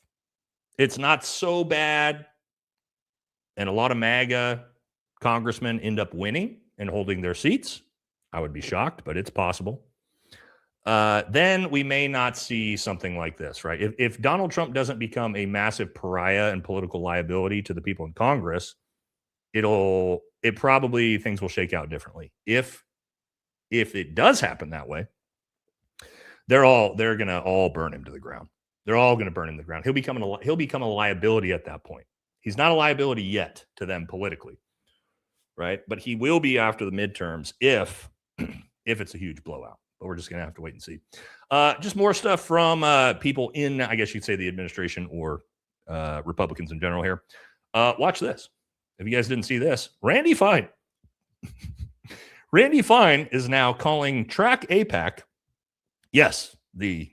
it's not so bad and a lot of MAGA congressmen end up winning and holding their seats, I would be shocked, but it's possible. Then we may not see something like this, right? If Donald Trump doesn't become a massive pariah and political liability to the people in Congress, probably things will shake out differently. If it does happen that way, they're going to all burn him to the ground. They're all going to burn him to the ground. He'll become a liability at that point. He's not a liability yet to them politically, right? But he will be after the midterms if it's a huge blowout. But we're just going to have to wait and see. Just more stuff from people in, I guess you'd say, the administration or Republicans in general here. Watch this. If you guys didn't see this, Randy Fine. Randy Fine is now calling Track AIPAC. Yes, the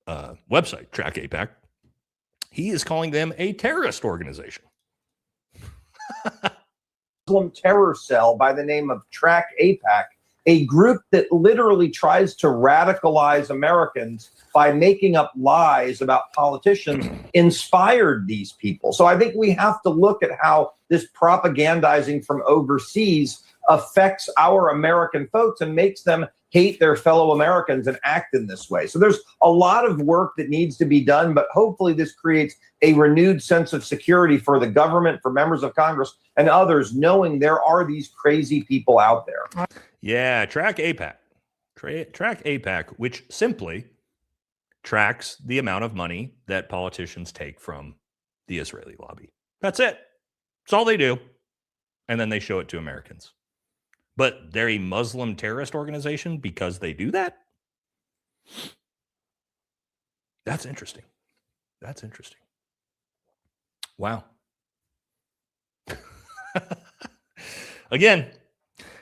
website, Track AIPAC. He is calling them a terrorist organization. Muslim terror cell by the name of Track AIPAC, a group that literally tries to radicalize Americans by making up lies about politicians, inspired these people. So I think we have to look at how this propagandizing from overseas affects our American folks and makes them hate their fellow Americans and act in this way. So there's a lot of work that needs to be done, but hopefully this creates a renewed sense of security for the government, for members of Congress and others, knowing there are these crazy people out there. Yeah, Track AIPAC. Track AIPAC, which simply tracks the amount of money that politicians take from the Israeli lobby. That's it. That's all they do. And then they show it to Americans. But they're a Muslim terrorist organization because they do that? That's interesting. That's interesting. Wow. Again,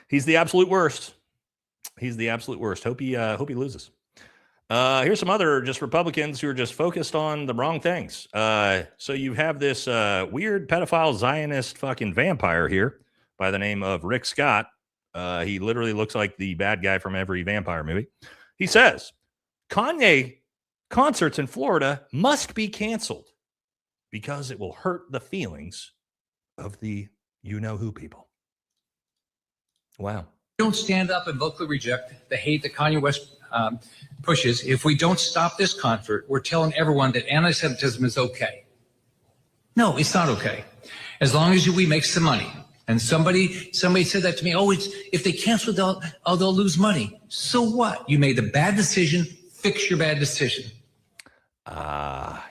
he's the absolute worst. He's the absolute worst. Hope he loses. Here's some other just Republicans who are just focused on the wrong things. So you have this weird pedophile Zionist fucking vampire here by the name of Rick Scott. He literally looks like the bad guy from every vampire movie. He says, Kanye concerts in Florida must be canceled because it will hurt the feelings of the you-know-who people. Wow. Don't stand up and vocally reject the hate that Kanye West pushes. If we don't stop this concert, we're telling everyone that anti-Semitism is okay. No, it's not okay. As long as we make some money. And somebody said that to me, oh, if they cancel, they'll lose money. So what? You made a bad decision, fix your bad decision.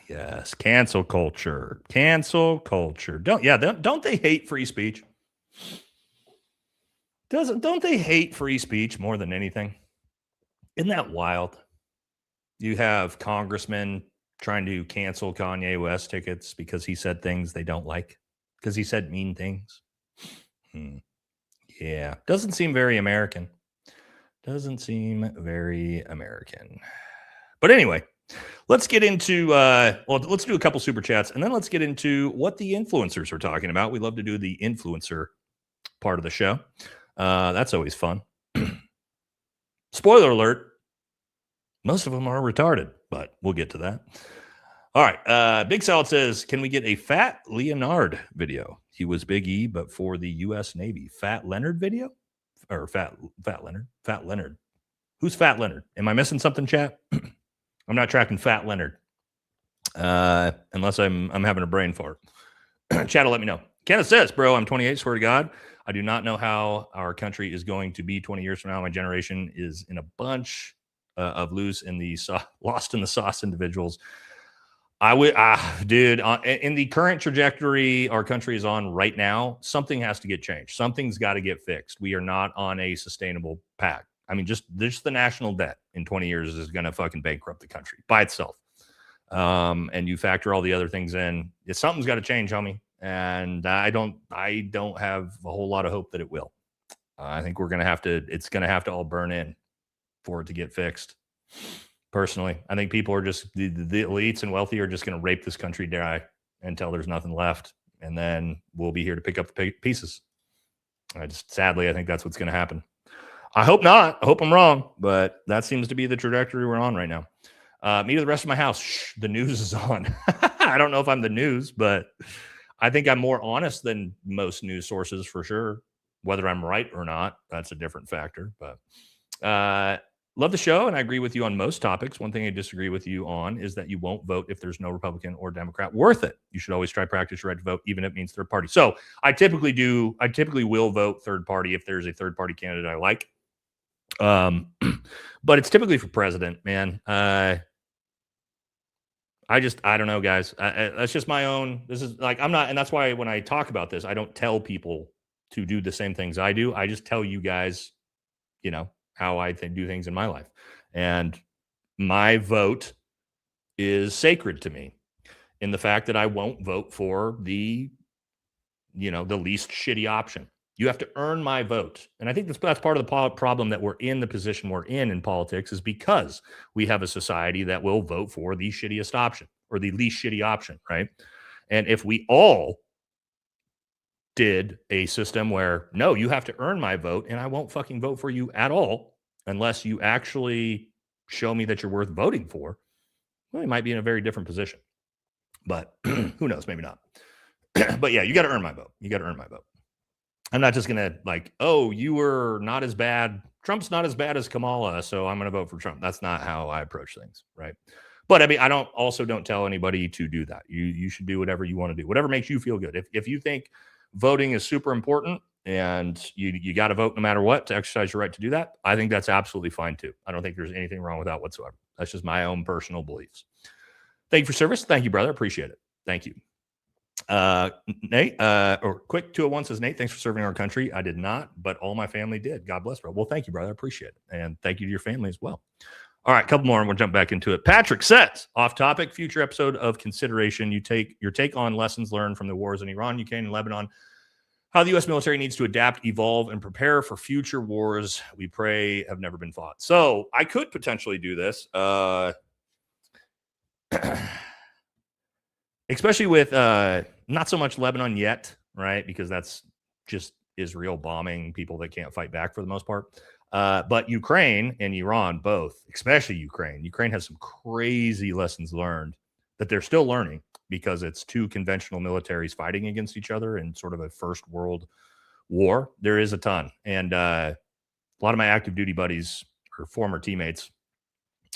Yes. Cancel culture. Cancel culture. Don't they hate free speech? Don't they hate free speech more than anything? Isn't that wild? You have congressmen trying to cancel Kanye West tickets because he said things they don't like, because he said mean things. Yeah, doesn't seem very American. Doesn't seem very American. But anyway, let's get into, let's do a couple super chats, and then let's get into what the influencers are talking about. We love to do the influencer part of the show. That's always fun. Spoiler alert. Most of them are retarded, but we'll get to that. All right. Big Salad says, can we get a Fat Leonard video? He was Big E, but for the U.S. Navy. Fat Leonard video? Or Fat Leonard? Fat Leonard. Who's Fat Leonard? Am I missing something, chat? I'm not tracking Fat Leonard. Unless I'm having a brain fart. Chat will let me know. Kenneth says, bro, I'm 28, swear to God. I do not know how our country is going to be 20 years from now. My generation is in a bunch of lost in the sauce individuals. I would, dude, in the current trajectory our country is on right now, something has to get changed. Something's got to get fixed. We are not on a sustainable path. I mean, just the national debt in 20 years is going to fucking bankrupt the country by itself. And you factor all the other things in, something's got to change, homie. And I don't have a whole lot of hope that it will. I think it's going to have to all burn in for it to get fixed. Personally, I think people are just the elites and wealthy are just going to rape this country dry until there's nothing left, and then we'll be here to pick up the pieces. Sadly, I think that's what's going to happen. I hope not. I hope I'm wrong, but that seems to be the trajectory we're on right now. Me to the rest of my house. Shh, the news is on. I don't know if I'm the news, but I think I'm more honest than most news sources for sure. Whether I'm right or not, that's a different factor. But love the show, and I agree with you on most topics. One thing I disagree with you on is that you won't vote if there's no Republican or Democrat worth it. You should always try to practice your right to vote, even if it means third party. So I typically will vote third party if there's a third party candidate I like. But it's typically for president, man. I don't know, guys. That's just my own. This is like, I'm not, and that's why when I talk about this, I don't tell people to do the same things I do. I just tell you guys, how I do things in my life. And my vote is sacred to me in the fact that I won't vote for the least shitty option. You have to earn my vote. And I think that's part of the problem that we're in the position we're in politics, is because we have a society that will vote for the shittiest option or the least shitty option, right? And if we all did a system where, no, you have to earn my vote and I won't fucking vote for you at all unless you actually show me that you're worth voting for, well, you might be in a very different position. But who knows? Maybe not. But yeah, you got to earn my vote. You got to earn my vote. I'm not just going to like, oh, you were not as bad. Trump's not as bad as Kamala, so I'm going to vote for Trump. That's not how I approach things, right? But I mean, I don't tell anybody to do that. You should do whatever you want to do, whatever makes you feel good. If you think voting is super important and you got to vote no matter what to exercise your right to do that, I think that's absolutely fine too. I don't think there's anything wrong with that whatsoever. That's just my own personal beliefs. Thank you for service. Thank you, brother. Appreciate it. Thank you. Nate, or Quick 201 says, Nate, thanks for serving our country. I did not, but all my family did. God bless, bro. Well, thank you, brother. I appreciate it. And thank you to your family as well. All right, a couple more and we'll jump back into it. Patrick says, off topic, future episode of consideration. Your take on lessons learned from the wars in Iran, Ukraine, and Lebanon. How the U.S. military needs to adapt, evolve, and prepare for future wars we pray have never been fought. So I could potentially do this, especially with not so much Lebanon yet, right? Because that's just Israel bombing people that can't fight back for the most part. But Ukraine and Iran both, especially Ukraine. Ukraine has some crazy lessons learned that they're still learning, because it's two conventional militaries fighting against each other in sort of a first world war. There is a ton. And a lot of my active duty buddies or former teammates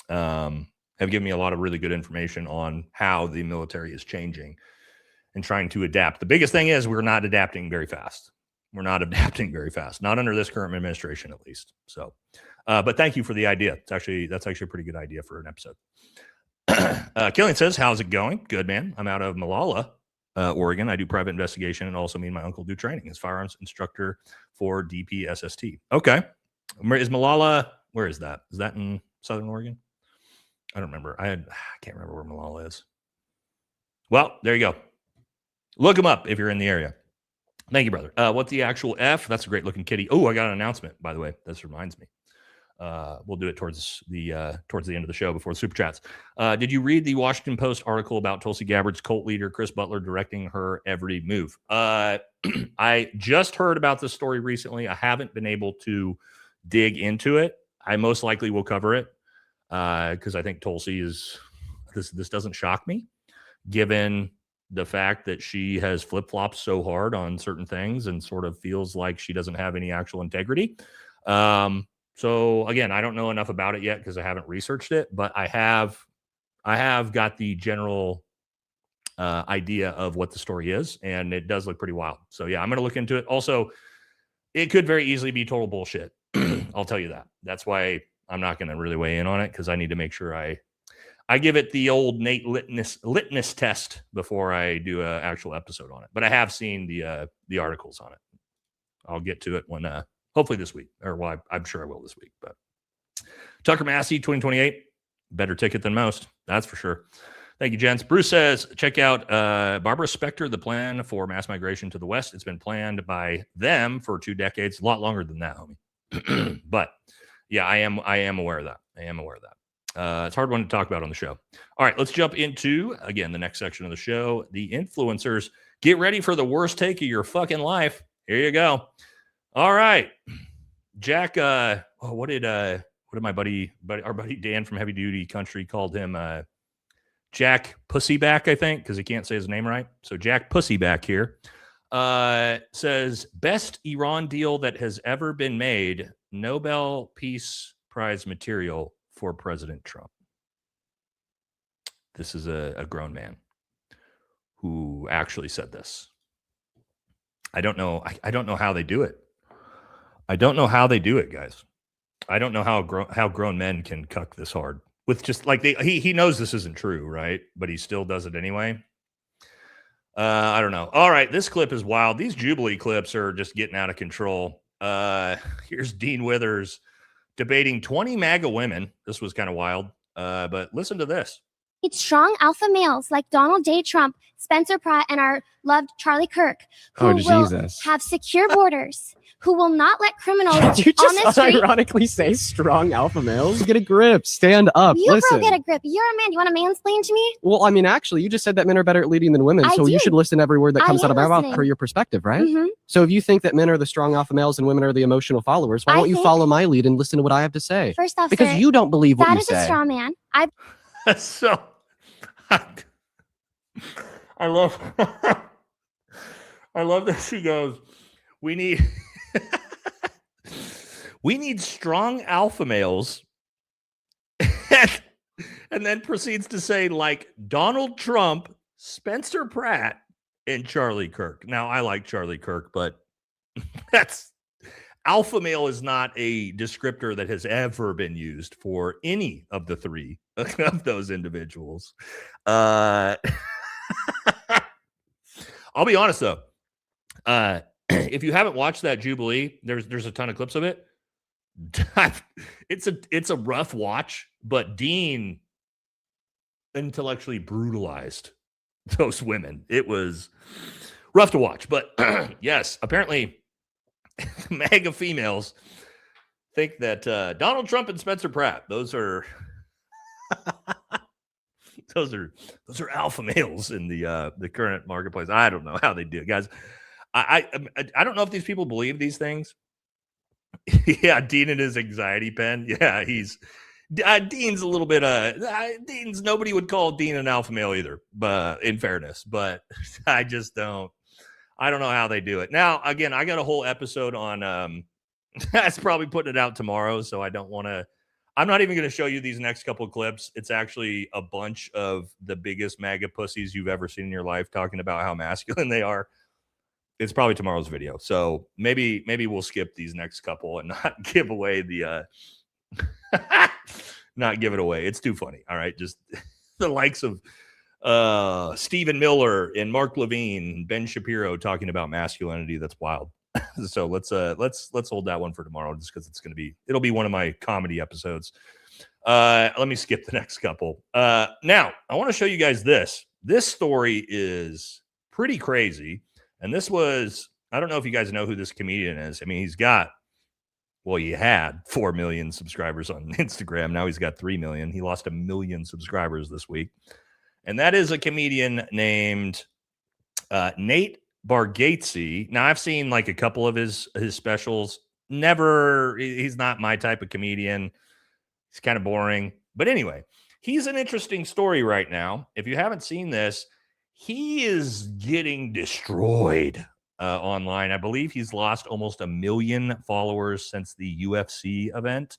have given me a lot of really good information on how the military is changing and trying to adapt. The biggest thing is we're not adapting very fast. We're not adapting very fast, not under this current administration, at least. So, but thank you for the idea. That's actually a pretty good idea for an episode. Killian says, how's it going? Good, man. I'm out of Malala, Oregon. I do private investigation, and also me and my uncle do training as firearms instructor for DPSST. Okay. Is Malala, where is that? Is that in Southern Oregon? I don't remember. I can't remember where Malala is. Well, there you go. Look him up if you're in the area. Thank you, brother. What's the actual F? That's a great looking kitty. Oh, I got an announcement, by the way. This reminds me. We'll do it towards the end of the show before the super chats. Did you read the Washington Post article about Tulsi Gabbard's cult leader Chris Butler directing her every move? I just heard about this story recently. I haven't been able to dig into it. I most likely will cover it because I think Tulsi is this doesn't shock me, given the fact that she has flip-flopped so hard on certain things and sort of feels like she doesn't have any actual integrity. So again, I don't know enough about it yet because I haven't researched it, but I have got the general idea of what the story is, and it does look pretty wild. So yeah, I'm going to look into it. Also, it could very easily be total bullshit. I'll tell you that. That's why I'm not going to really weigh in on it, because I need to make sure I give it the old Nate litmus test before I do an actual episode on it. But I have seen the articles on it. I'll get to it when hopefully this week, or well, I'm sure I will this week. But Tucker Massey 2028, better ticket than most, that's for sure. Thank you, gents. Bruce says, check out Barbara Specter, the plan for mass migration to the West. It's been planned by them for 2 decades, a lot longer than that, homie. But yeah, I am aware of that. It's a hard one to talk about on the show. All right, let's jump into, again, the next section of the show, the influencers. Get ready for the worst take of your fucking life. Here you go. All right, Jack. What did our buddy Dan from Heavy Duty Country called him? Jack Pussyback, I think, because he can't say his name right. So Jack Pussyback here says, best Iran deal that has ever been made. Nobel Peace Prize material for President Trump. This is a grown man who actually said this. I don't know how they do it. I don't know how they do it, guys. I don't know how grown men can cuck this hard with just like he knows this isn't true, right? But he still does it anyway. I don't know. All right, this clip is wild. These Jubilee clips are just getting out of control. Here's Dean Withers debating 20 MAGA women. This was kind of wild. But listen to this. It's strong alpha males like Donald J. Trump, Spencer Pratt, and our loved Charlie Kirk, who will have secure borders, who will not let criminals Did you on the just street. ironically say strong alpha males? Get a grip. Stand up. You Listen. girl, get a grip. You're a man. You want to mansplain to me? Well, I mean, actually, you just said that men are better at leading than women, I so you do. should listen to every word that I comes out am of my mouth listening. per your perspective, right? Mhm. So if you think that men are the strong alpha males and women are the emotional followers, why I won't you think- follow my lead and listen to what I have to say? First off, because sir, you don't believe what that you is say. a straw man. So I love that she goes, we need strong alpha males, and then proceeds to say, like Donald Trump, Spencer Pratt, and Charlie Kirk. Now, I like Charlie Kirk, but that's alpha male is not a descriptor that has ever been used for any of the 3 of those individuals. I'll be honest though. If you haven't watched that Jubilee, there's a ton of clips of it. It's a rough watch, but Dean intellectually brutalized those women. It was rough to watch, but yes, apparently MAGA females think that Donald Trump and Spencer Pratt, those are alpha males in the current marketplace. I don't know how they do it, guys. I don't know if these people believe these things. Yeah, Dean and his anxiety pen. Yeah, he's Dean's a little bit Dean's, nobody would call Dean an alpha male either, but in fairness, but I just don't know how they do it. Now, again, I got a whole episode on that's probably putting it out tomorrow, so I'm not even going to show you these next couple of clips. It's actually a bunch of the biggest MAGA pussies you've ever seen in your life talking about how masculine they are. It's probably tomorrow's video. So maybe we'll skip these next couple and not give away the not give it away. It's too funny. All right. Just the likes of Stephen Miller and Mark Levine, Ben Shapiro talking about masculinity. That's wild. So let's hold that one for tomorrow, just because it'll be one of my comedy episodes. Let me skip the next couple. Now, I want to show you guys this. This story is pretty crazy. And this was, I don't know if you guys know who this comedian is. I mean, he had 4 million subscribers on Instagram. Now he's got 3 million. He lost 1 million subscribers this week. And that is a comedian named Nate Bargatze. Now, I've seen like a couple of his specials. He's not my type of comedian. He's kind of boring. But anyway, he's an interesting story right now. If you haven't seen this, he is getting destroyed online. I believe he's lost almost 1 million followers since the UFC event.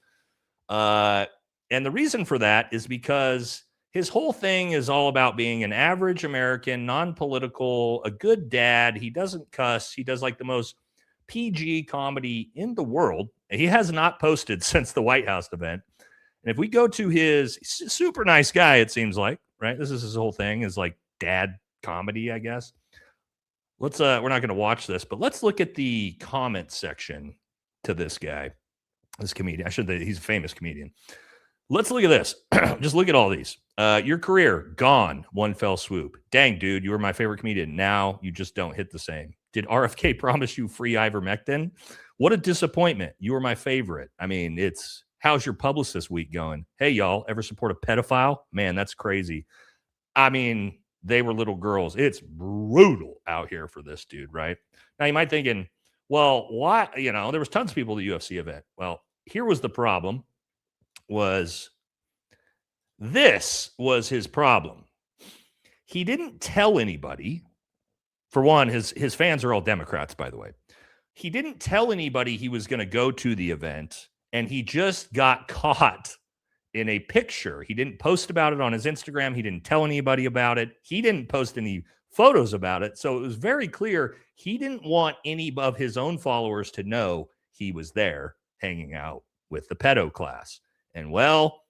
And the reason for that is because his whole thing is all about being an average American, non-political, a good dad. He doesn't cuss. He does like the most PG comedy in the world. He has not posted since the White House event. And if we go to his super nice guy, it seems like, right? This is his whole thing is like dad comedy, I guess. Let's we're not going to watch this, but let's look at the comment section to this guy, this comedian. He's a famous comedian. Let's look at this. Just look at all these. Your career gone, one fell swoop. Dang, dude, you were my favorite comedian. Now you just don't hit the same. Did RFK promise you free ivermectin? What a disappointment. You were my favorite. I mean, how's your publicist week going? Hey, y'all, ever support a pedophile? Man, that's crazy. I mean, they were little girls. It's brutal out here for this dude, right? Now, you might be thinking, well, why? There was tons of people at the UFC event. Well, here was the problem. This was his problem. He didn't tell anybody. For one, his fans are all Democrats, by the way. He didn't tell anybody he was going to go to the event, and he just got caught in a picture. He didn't post about it on his Instagram. He didn't tell anybody about it. He didn't post any photos about it. So it was very clear he didn't want any of his own followers to know he was there hanging out with the pedo class. And well,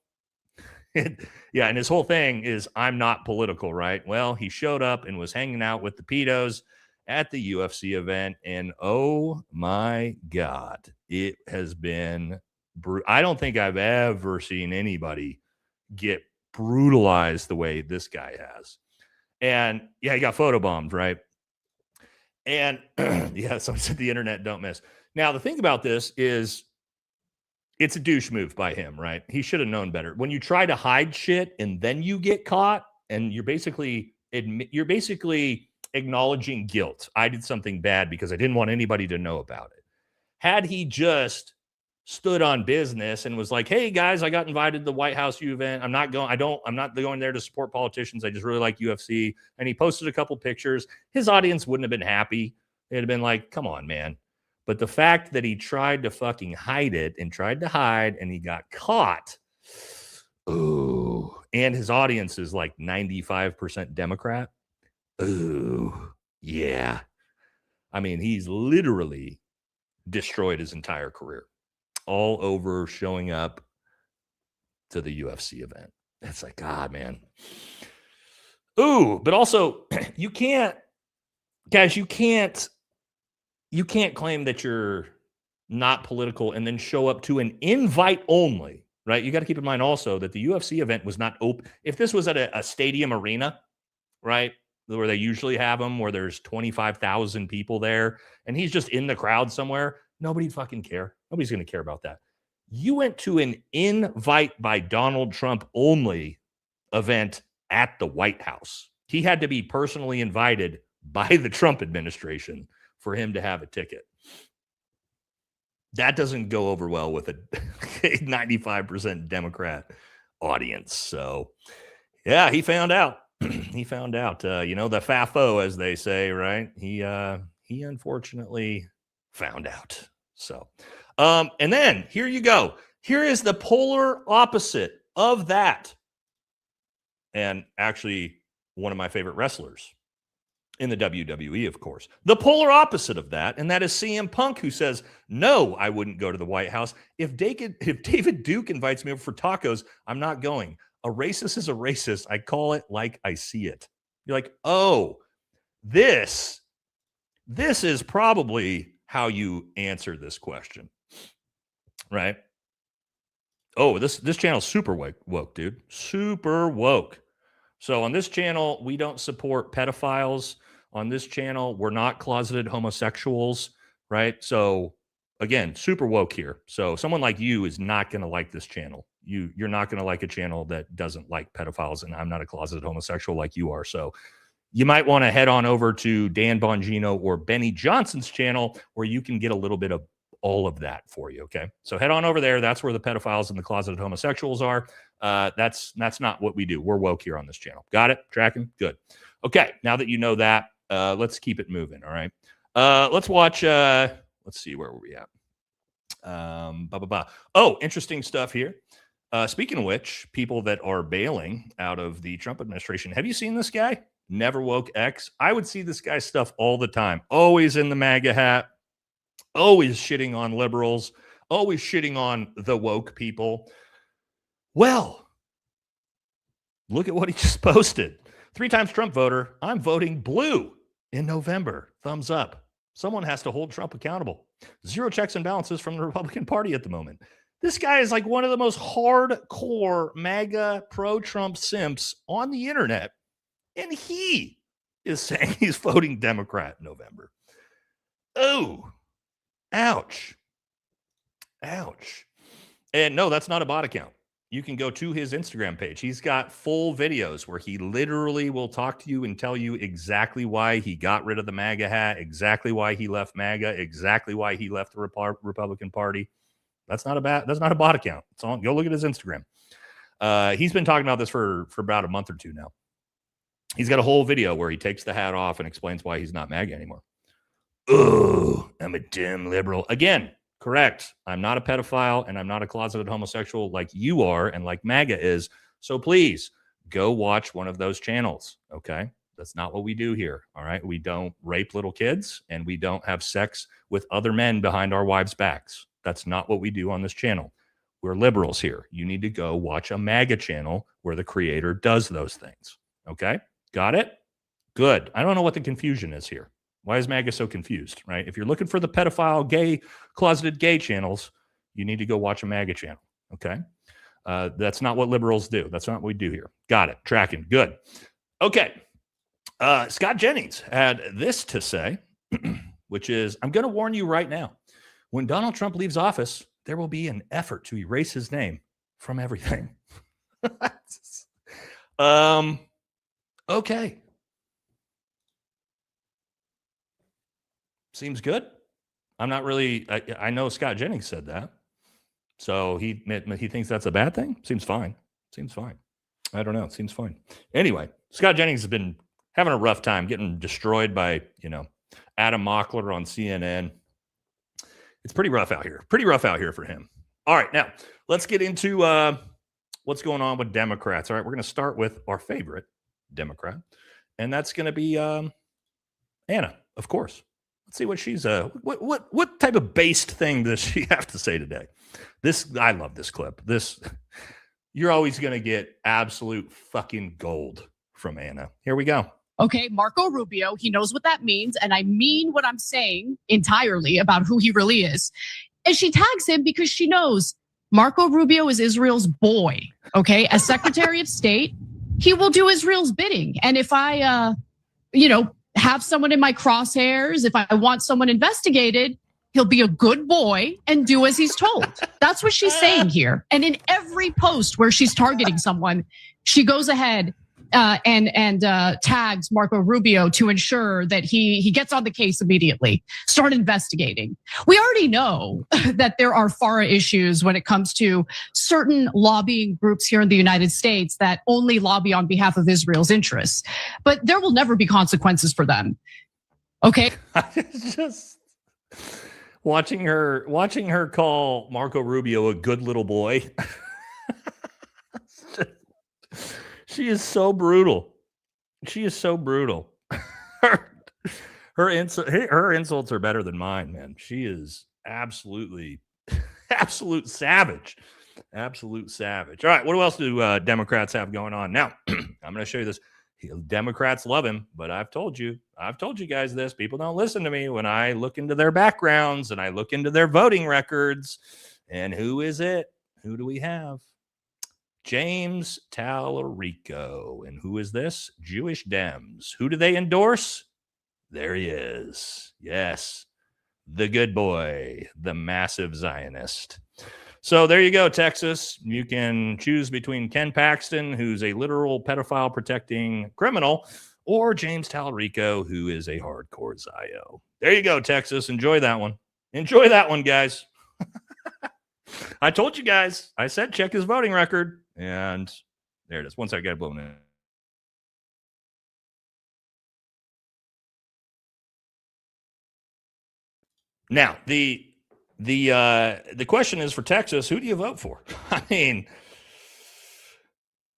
yeah, and his whole thing is, I'm not political, right? Well, he showed up and was hanging out with the pedos at the UFC event, and oh my God, it has been I don't think I've ever seen anybody get brutalized the way this guy has. And yeah, he got photobombed, right? And yeah, someone said the internet don't miss. Now, the thing about this is it's a douche move by him, right? He should have known better. When you try to hide shit and then you get caught, and you're basically acknowledging guilt. I did something bad because I didn't want anybody to know about it. Had he just stood on business and was like, "Hey guys, I got invited to the White House event. I'm not going there to support politicians. I just really like UFC." And he posted a couple pictures. His audience wouldn't have been happy. They'd have been like, "Come on, man." But the fact that he tried to fucking hide it and tried to hide and he got caught. Ooh. And his audience is like 95% Democrat. Ooh. Yeah. I mean, he's literally destroyed his entire career. All over showing up to the UFC event. It's like, God, man. Ooh, but also you can't claim that you're not political and then show up to an invite only, right? You got to keep in mind also that the UFC event was not open. If this was at a stadium arena, right, where they usually have them, where there's 25,000 people there, and he's just in the crowd somewhere, nobody'd fucking care. Nobody's going to care about that. You went to an invite by Donald Trump only event at the White House. He had to be personally invited by the Trump administration for him to have a ticket. That doesn't go over well with a 95% Democrat audience. So, yeah, he found out. He found out. The FAFO, as they say, right? He unfortunately found out. So, and then here you go. Here is the polar opposite of that. And actually, one of my favorite wrestlers in the WWE, of course. The polar opposite of that, and that is CM Punk, who says, "No, I wouldn't go to the White House. If David Duke invites me over for tacos, I'm not going. A racist is a racist. I call it like I see it." You're like, oh, this is probably how you answer this question, right? Oh, this channel's super woke, dude. Super woke. So on this channel, we don't support pedophiles. On this channel, we're not closeted homosexuals, right? So again, super woke here. So someone like you is not going to like this channel. You're not going to like a channel that doesn't like pedophiles, and I'm not a closeted homosexual like you are. So you might want to head on over to Dan Bongino or Benny Johnson's channel, where you can get a little bit of all of that for you. Okay. So head on over there. That's where the pedophiles and the closeted homosexuals are. That's not what we do. We're woke here on this channel. Got it? Tracking? Good. Okay. Now that you know that, let's keep it moving. All right. Let's watch, let's see, where were we at? Oh, interesting stuff here. Speaking of which, people that are bailing out of the Trump administration, have you seen this guy? Never Woke X. I would see this guy's stuff all the time. Always in the MAGA hat. Always shitting on liberals, always shitting on the woke people. Well, look at what he just posted. 3 times Trump voter, I'm voting blue in November. Thumbs up. Someone has to hold Trump accountable. 0 checks and balances from the Republican Party at the moment. This guy is like one of the most hardcore MAGA pro-Trump simps on the internet, and he is saying he's voting Democrat in November. Oh. Ouch. Ouch. And no, that's not a bot account. You can go to his Instagram page. He's got full videos where he literally will talk to you and tell you exactly why he got rid of the MAGA hat, exactly why he left MAGA, exactly why he left the Republican Party. That's not a bot account. It's on. Go look at his Instagram. He's been talking about this for about a month or two now. He's got a whole video where he takes the hat off and explains why he's not MAGA anymore. Oh, I'm a damn liberal. Again, correct. I'm not a pedophile and I'm not a closeted homosexual like you are and like MAGA is. So please go watch one of those channels. Okay. That's not what we do here. All right. We don't rape little kids and we don't have sex with other men behind our wives' backs. That's not what we do on this channel. We're liberals here. You need to go watch a MAGA channel where the creator does those things. Okay. Got it? Good. I don't know what the confusion is here. Why is MAGA so confused, right? If you're looking for the pedophile, gay, closeted gay channels, you need to go watch a MAGA channel, okay? That's not what liberals do. That's not what we do here. Got it. Tracking. Good. Okay. Scott Jennings had this to say, which is, I'm going to warn you right now. When Donald Trump leaves office, there will be an effort to erase his name from everything. Okay. Seems good. I'm not really, I know Scott Jennings said that. So he thinks that's a bad thing. Seems fine. Seems fine. I don't know. It seems fine. Anyway, Scott Jennings has been having a rough time getting destroyed by, Adam Mockler on CNN. It's pretty rough out here. Pretty rough out here for him. All right. Now, let's get into what's going on with Democrats. All right. We're going to start with our favorite Democrat, and that's going to be Anna, of course. Let's see what she's what type of based thing does she have to say today? I love this clip. You're always going to get absolute fucking gold from Anna. Here we go. Okay, Marco Rubio, he knows what that means, and I mean what I'm saying entirely about who he really is. And she tags him because she knows Marco Rubio is Israel's boy, okay? As Secretary of State, he will do Israel's bidding. And if I, have someone in my crosshairs, if I want someone investigated, he'll be a good boy and do as he's told. That's what she's saying here. And in every post where she's targeting someone, she goes ahead and tags Marco Rubio to ensure that he gets on the case immediately, start investigating. We already know that there are FARA issues when it comes to certain lobbying groups here in the United States that only lobby on behalf of Israel's interests, but there will never be consequences for them. Okay. It's just watching her call Marco Rubio a good little boy. She is so brutal. She is so brutal. Her insults are better than mine, man. She is absolute savage. Absolute savage. All right, what else do Democrats have going on? Now, I'm going to show you this. Democrats love him, but I've told you guys this. People don't listen to me when I look into their backgrounds and I look into their voting records. And who is it? who do we have? James Tallarico. And who is this? Jewish Dems. Who do they endorse? There he is. Yes, the good boy, the massive Zionist. So there you go, Texas. You can choose between Ken Paxton, who's a literal pedophile protecting criminal, or James Tallarico, who is a hardcore Zio. There you go, Texas. Enjoy that one. Enjoy that one, guys. I told you guys. I said check his voting record. And there it is. Once I get it blown in. Now, the question is for Texas, who do you vote for? I mean,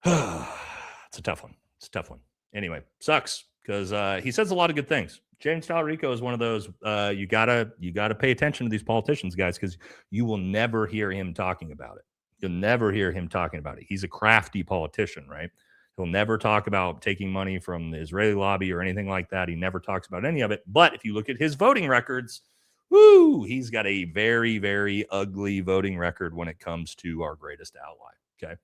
it's a tough one. It's a tough one. Anyway, sucks because he says a lot of good things. James Tallarico is one of those you gotta pay attention to these politicians, guys, because you will never hear him talking about it. You'll never hear him talking about it. He's a crafty politician, right? He'll never talk about taking money from the Israeli lobby or anything like that. He never talks about any of it. But if you look at his voting records, woo, he's got a very, very ugly voting record when it comes to our greatest ally. Okay.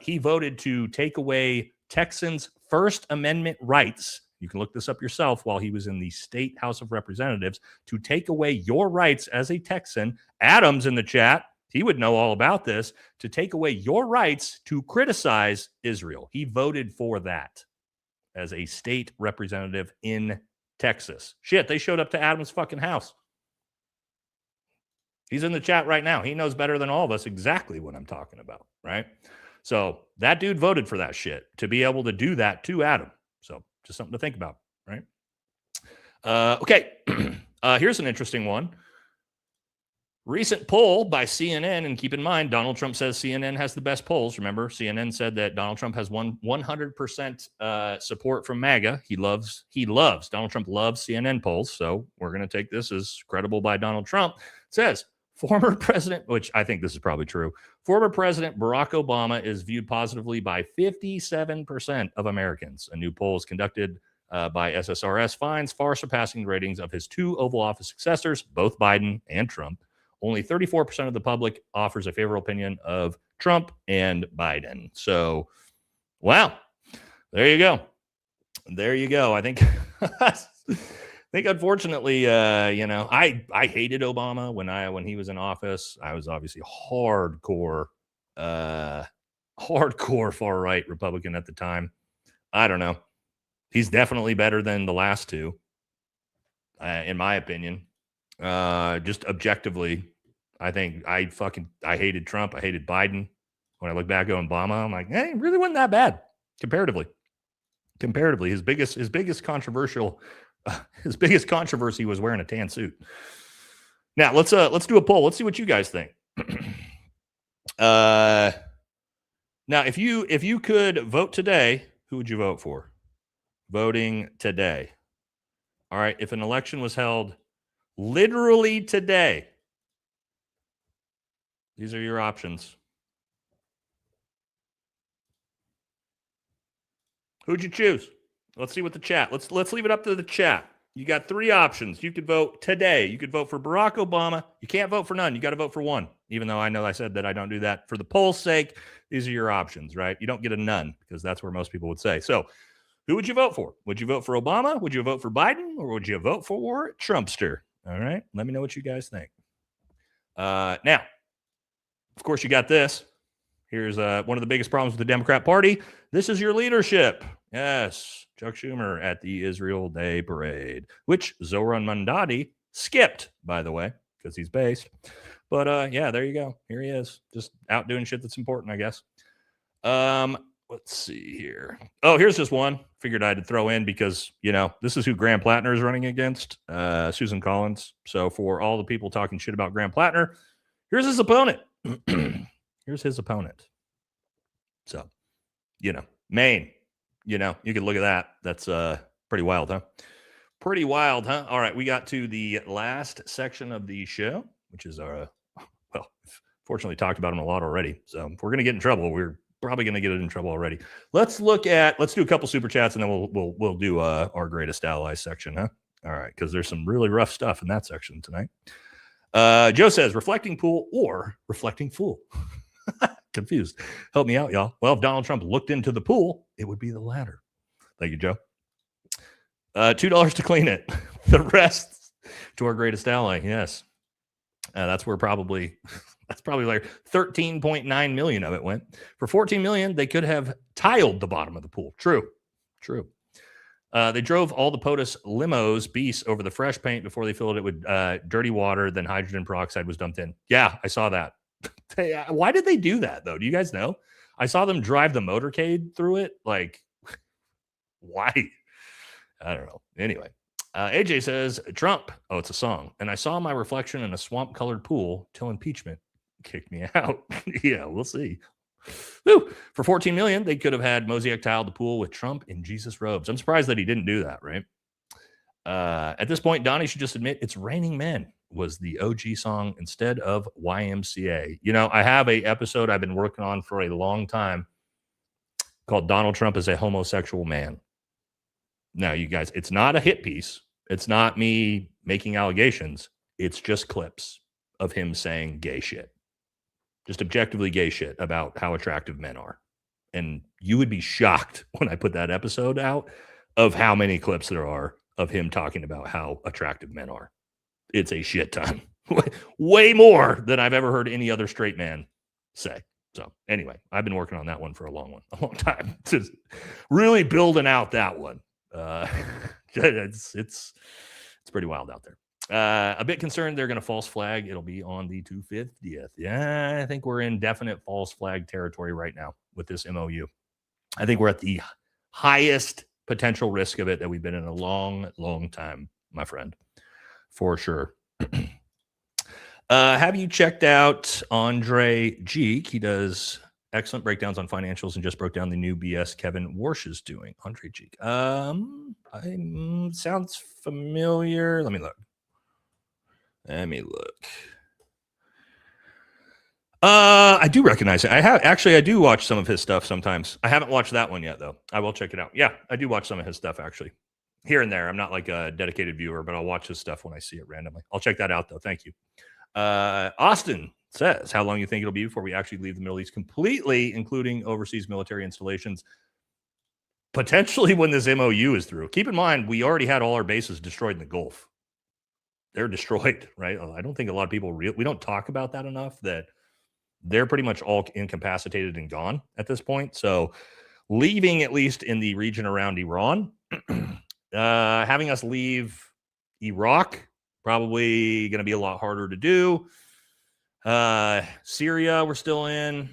He voted to take away Texans' First Amendment rights. You can look this up yourself while he was in the state House of Representatives to take away your rights as a Texan. Adams in the chat, he would know all about this, to take away your rights to criticize Israel. He voted for that as a state representative in Texas. Shit, they showed up to Adams' fucking house. He's in the chat right now. He knows better than all of us exactly what I'm talking about, right? So that dude voted for that shit to be able to do that to Adam. So just something to think about, right? Okay, here's an interesting one. Recent poll by CNN, and keep in mind, Donald Trump says CNN has the best polls. Remember, CNN said that Donald Trump has 100% support from MAGA. Donald Trump loves CNN polls, so we're going to take this as credible by Donald Trump. It says, former president, which I think this is probably true, former President Barack Obama is viewed positively by 57% of Americans. A new poll is conducted by SSRS finds far surpassing the ratings of his two Oval Office successors, both Biden and Trump. Only 34% of the public offers a favorable opinion of Trump and Biden. So, wow, there you go. There you go. I think, unfortunately, I hated Obama when he was in office. I was obviously hardcore far right Republican at the time. I don't know. He's definitely better than the last two, in my opinion. Just objectively, I think I hated Trump. I hated Biden. When I look back at Obama, I'm like, hey, it really wasn't that bad comparatively. His biggest controversy was wearing a tan suit. Now let's do a poll. Let's see what you guys think. Now, if you could vote today, who would you vote for? Voting today. All right. If an election was held literally today, these are your options. Who'd you choose? Let's see what the chat. Let's leave it up to the chat. You got three options. You could vote today. You could vote for Barack Obama. You can't vote for none. You got to vote for one. Even though I know I said that I don't do that for the poll's sake, these are your options, right? You don't get a none because that's where most people would say. So, who would you vote for? Would you vote for Obama? Would you vote for Biden? Or would you vote for Trumpster? All right. Let me know what you guys think. Now, of course, you got this. Here's one of the biggest problems with the Democrat Party. This is your leadership. Yes, Chuck Schumer at the Israel Day Parade, which Zoran Mandati skipped, by the way, because he's based. But yeah, there you go. Here he is, just out doing shit that's important, I guess. Let's see here. Oh, here's just one. Figured I'd throw in because, this is who Graham Plattner is running against, Susan Collins. So for all the people talking shit about Graham Plattner, here's his opponent. Here's his opponent. So, Maine, you can look at that. That's pretty wild, huh? Pretty wild, huh? All right, we got to the last section of the show, which is fortunately talked about them a lot already. So if we're going to get in trouble, we're probably going to get in trouble already. Let's do a couple super chats and then we'll do our greatest ally section, huh? All right, because there's some really rough stuff in that section tonight. Joe says reflecting pool or reflecting fool. Confused. Help me out, y'all. Well, if Donald Trump looked into the pool, it would be the latter. Thank you, Joe. $2 to clean it. The rest to our greatest ally. Yes. That's where probably like 13.9 million of it went. For 14 million, they could have tiled the bottom of the pool. True. They drove all the POTUS limos, beasts, over the fresh paint before they filled it with dirty water. Then hydrogen peroxide was dumped in. Yeah, I saw that. Why did they do that, though? Do you guys know? I saw them drive the motorcade through it. Like, why? I don't know. Anyway, AJ says, Trump. Oh, it's a song. And I saw my reflection in a swamp-colored pool till impeachment kicked me out. Yeah, we'll see. Woo. For 14 million, they could have had Mosaic tiled the pool with Trump in Jesus robes. I'm surprised that he didn't do that, right? At this point, Donnie should just admit It's Raining Men was the OG song instead of YMCA. You know, I have a episode I've been working on for a long time called Donald Trump is a Homosexual Man. Now, you guys, it's not a hit piece. It's not me making allegations. It's just clips of him saying gay shit. Just objectively gay shit about how attractive men are. And you would be shocked when I put that episode out of how many clips there are of him talking about how attractive men are. It's a shit ton. Way more than I've ever heard any other straight man say. So anyway, I've been working on that one for a long time. Just really building out that one. It's pretty wild out there. A bit concerned they're going to false flag. It'll be on the 250th. Yeah, I think we're in definite false flag territory right now with this MOU. I think we're at the highest potential risk of it that we've been in a long, long time, my friend, for sure. Have you checked out Andre Geek? He does excellent breakdowns on financials and just broke down the new BS Kevin Warsh is doing. Andre Geek. Sounds familiar. Let me look. I do recognize it. I do watch some of his stuff sometimes. I haven't watched that one yet, though. I will check it out. Yeah, I do watch some of his stuff, actually. Here and there. I'm not like a dedicated viewer, but I'll watch his stuff when I see it randomly. I'll check that out, though. Thank you. Austin says, how long do you think it'll be before we actually leave the Middle East completely, including overseas military installations? Potentially when this MOU is through. Keep in mind, we already had all our bases destroyed in the Gulf. They're destroyed, right? I don't think a lot of people we don't talk about that enough, that they're pretty much all incapacitated and gone at this point. So leaving, at least in the region around Iran, having us leave Iraq, probably going to be a lot harder to do. Syria, we're still in.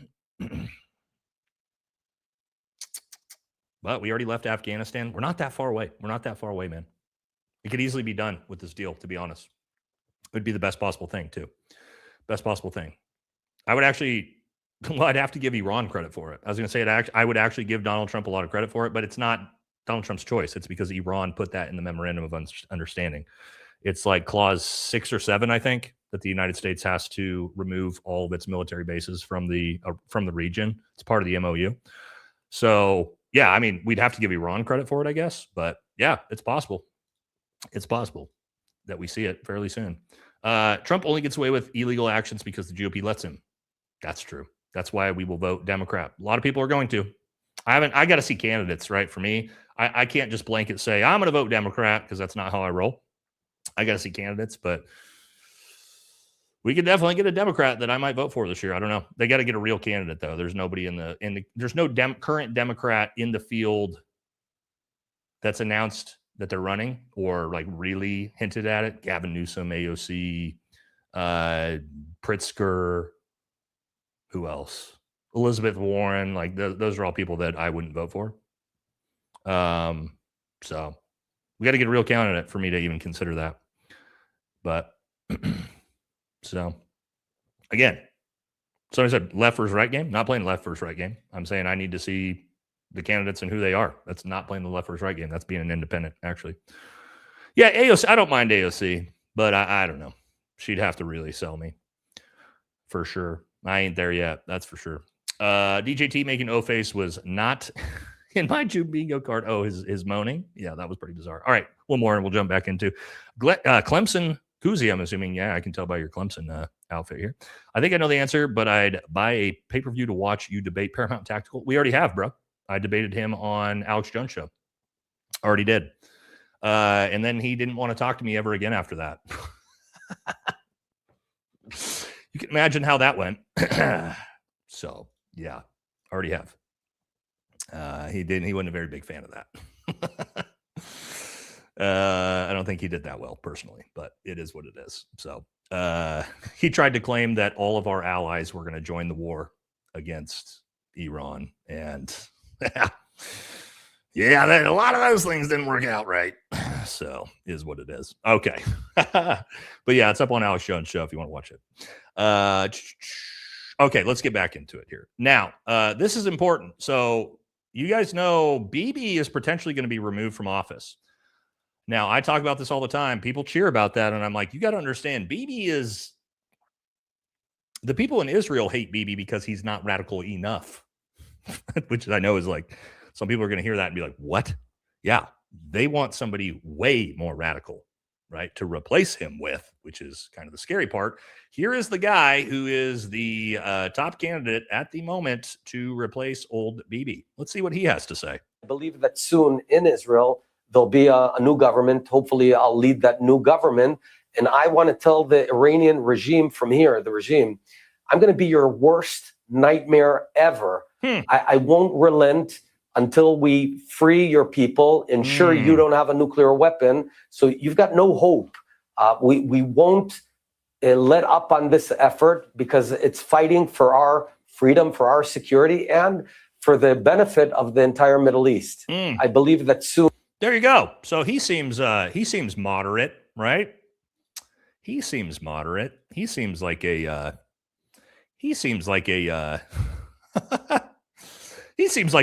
But we already left Afghanistan. We're not that far away. Man. It could easily be done with this deal, to be honest. It would be the best possible thing, too. Best possible thing. I would actually, I'd have to give Iran credit for it. I was going to say, I would actually give Donald Trump a lot of credit for it, but it's not Donald Trump's choice. It's because Iran put that in the memorandum of understanding. It's like clause 6 or 7, I think, that the United States has to remove all of its military bases from the region. It's part of the MOU. So, yeah, I mean, we'd have to give Iran credit for it, I guess. But, yeah, it's possible. It's possible that we see it fairly soon. Trump only gets away with illegal actions because the GOP lets him. That's true. That's why we will vote Democrat. A lot of people are going to. I got to see candidates, right? For me, I can't just blanket say, I'm going to vote Democrat, because that's not how I roll. I got to see candidates, but we could definitely get a Democrat that I might vote for this year. I don't know. They got to get a real candidate, though. There's nobody there's no current Democrat in the field that's announced that they're running or like really hinted at it. Gavin Newsom, AOC, Pritzker, who else? Elizabeth Warren. Like those are all people that I wouldn't vote for. So we got to get a real candidate for me to even consider that. But so again, somebody said left versus right game. Not playing left versus right game. I'm saying I need to see the candidates and who they are. That's not playing the left versus right game. That's being an independent, actually. Yeah, AOC. I don't mind AOC, but I don't know. She'd have to really sell me for sure. I ain't there yet. That's for sure. DJT making O-face was not in my bingo card. Oh, his moaning. Yeah, that was pretty bizarre. All right, one more and we'll jump back into Clemson Kuzi, I'm assuming. Yeah, I can tell by your Clemson outfit here. I think I know the answer, but I'd buy a pay-per-view to watch you debate Paramount Tactical. We already have, bro. I debated him on Alex Jones' show. Already did. And then he didn't want to talk to me ever again after that. You can imagine how that went. So, yeah, already have. He wasn't a very big fan of that. I don't think he did that well personally, but it is what it is. So he tried to claim that all of our allies were going to join the war against Iran. And yeah, a lot of those things didn't work out right. So is what it is. Okay. But yeah, it's up on Alex Jones' show if you want to watch it. Okay, let's get back into it here. Now, this is important. So you guys know Bibi is potentially going to be removed from office. Now, I talk about this all the time. People cheer about that, and I'm like, you got to understand, Bibi is... The people in Israel hate Bibi because he's not radical enough, which I know is like, some people are going to hear that and be like, what? Yeah, they want somebody way more radical, right, to replace him with, which is kind of the scary part. Here is the guy who is the top candidate at the moment to replace old Bibi. Let's see what he has to say. I believe that soon in Israel, there'll be a new government. Hopefully, I'll lead that new government. And I want to tell the Iranian regime from here, the regime, I'm going to be your worst nightmare ever. I won't relent until we free your people, ensure you don't have a nuclear weapon. So you've got no hope. We won't let up on this effort because it's fighting for our freedom, for our security, and for the benefit of the entire Middle East. I believe that soon. There you go. So he seems moderate, right? He seems moderate. He seems like a he seems like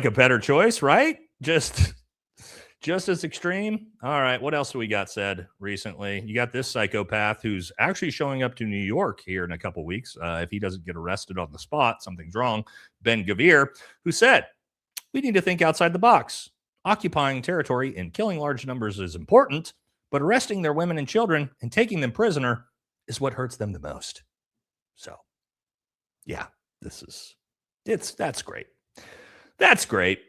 a better choice, right? Just as extreme. All right, what else do we got said recently? You got this psychopath who's actually showing up to New York here in a couple weeks. If he doesn't get arrested on the spot, something's wrong. Ben Gvir, who said, we need to think outside the box. Occupying territory and killing large numbers is important, but arresting their women and children and taking them prisoner is what hurts them the most. So, yeah, that's great. That's great.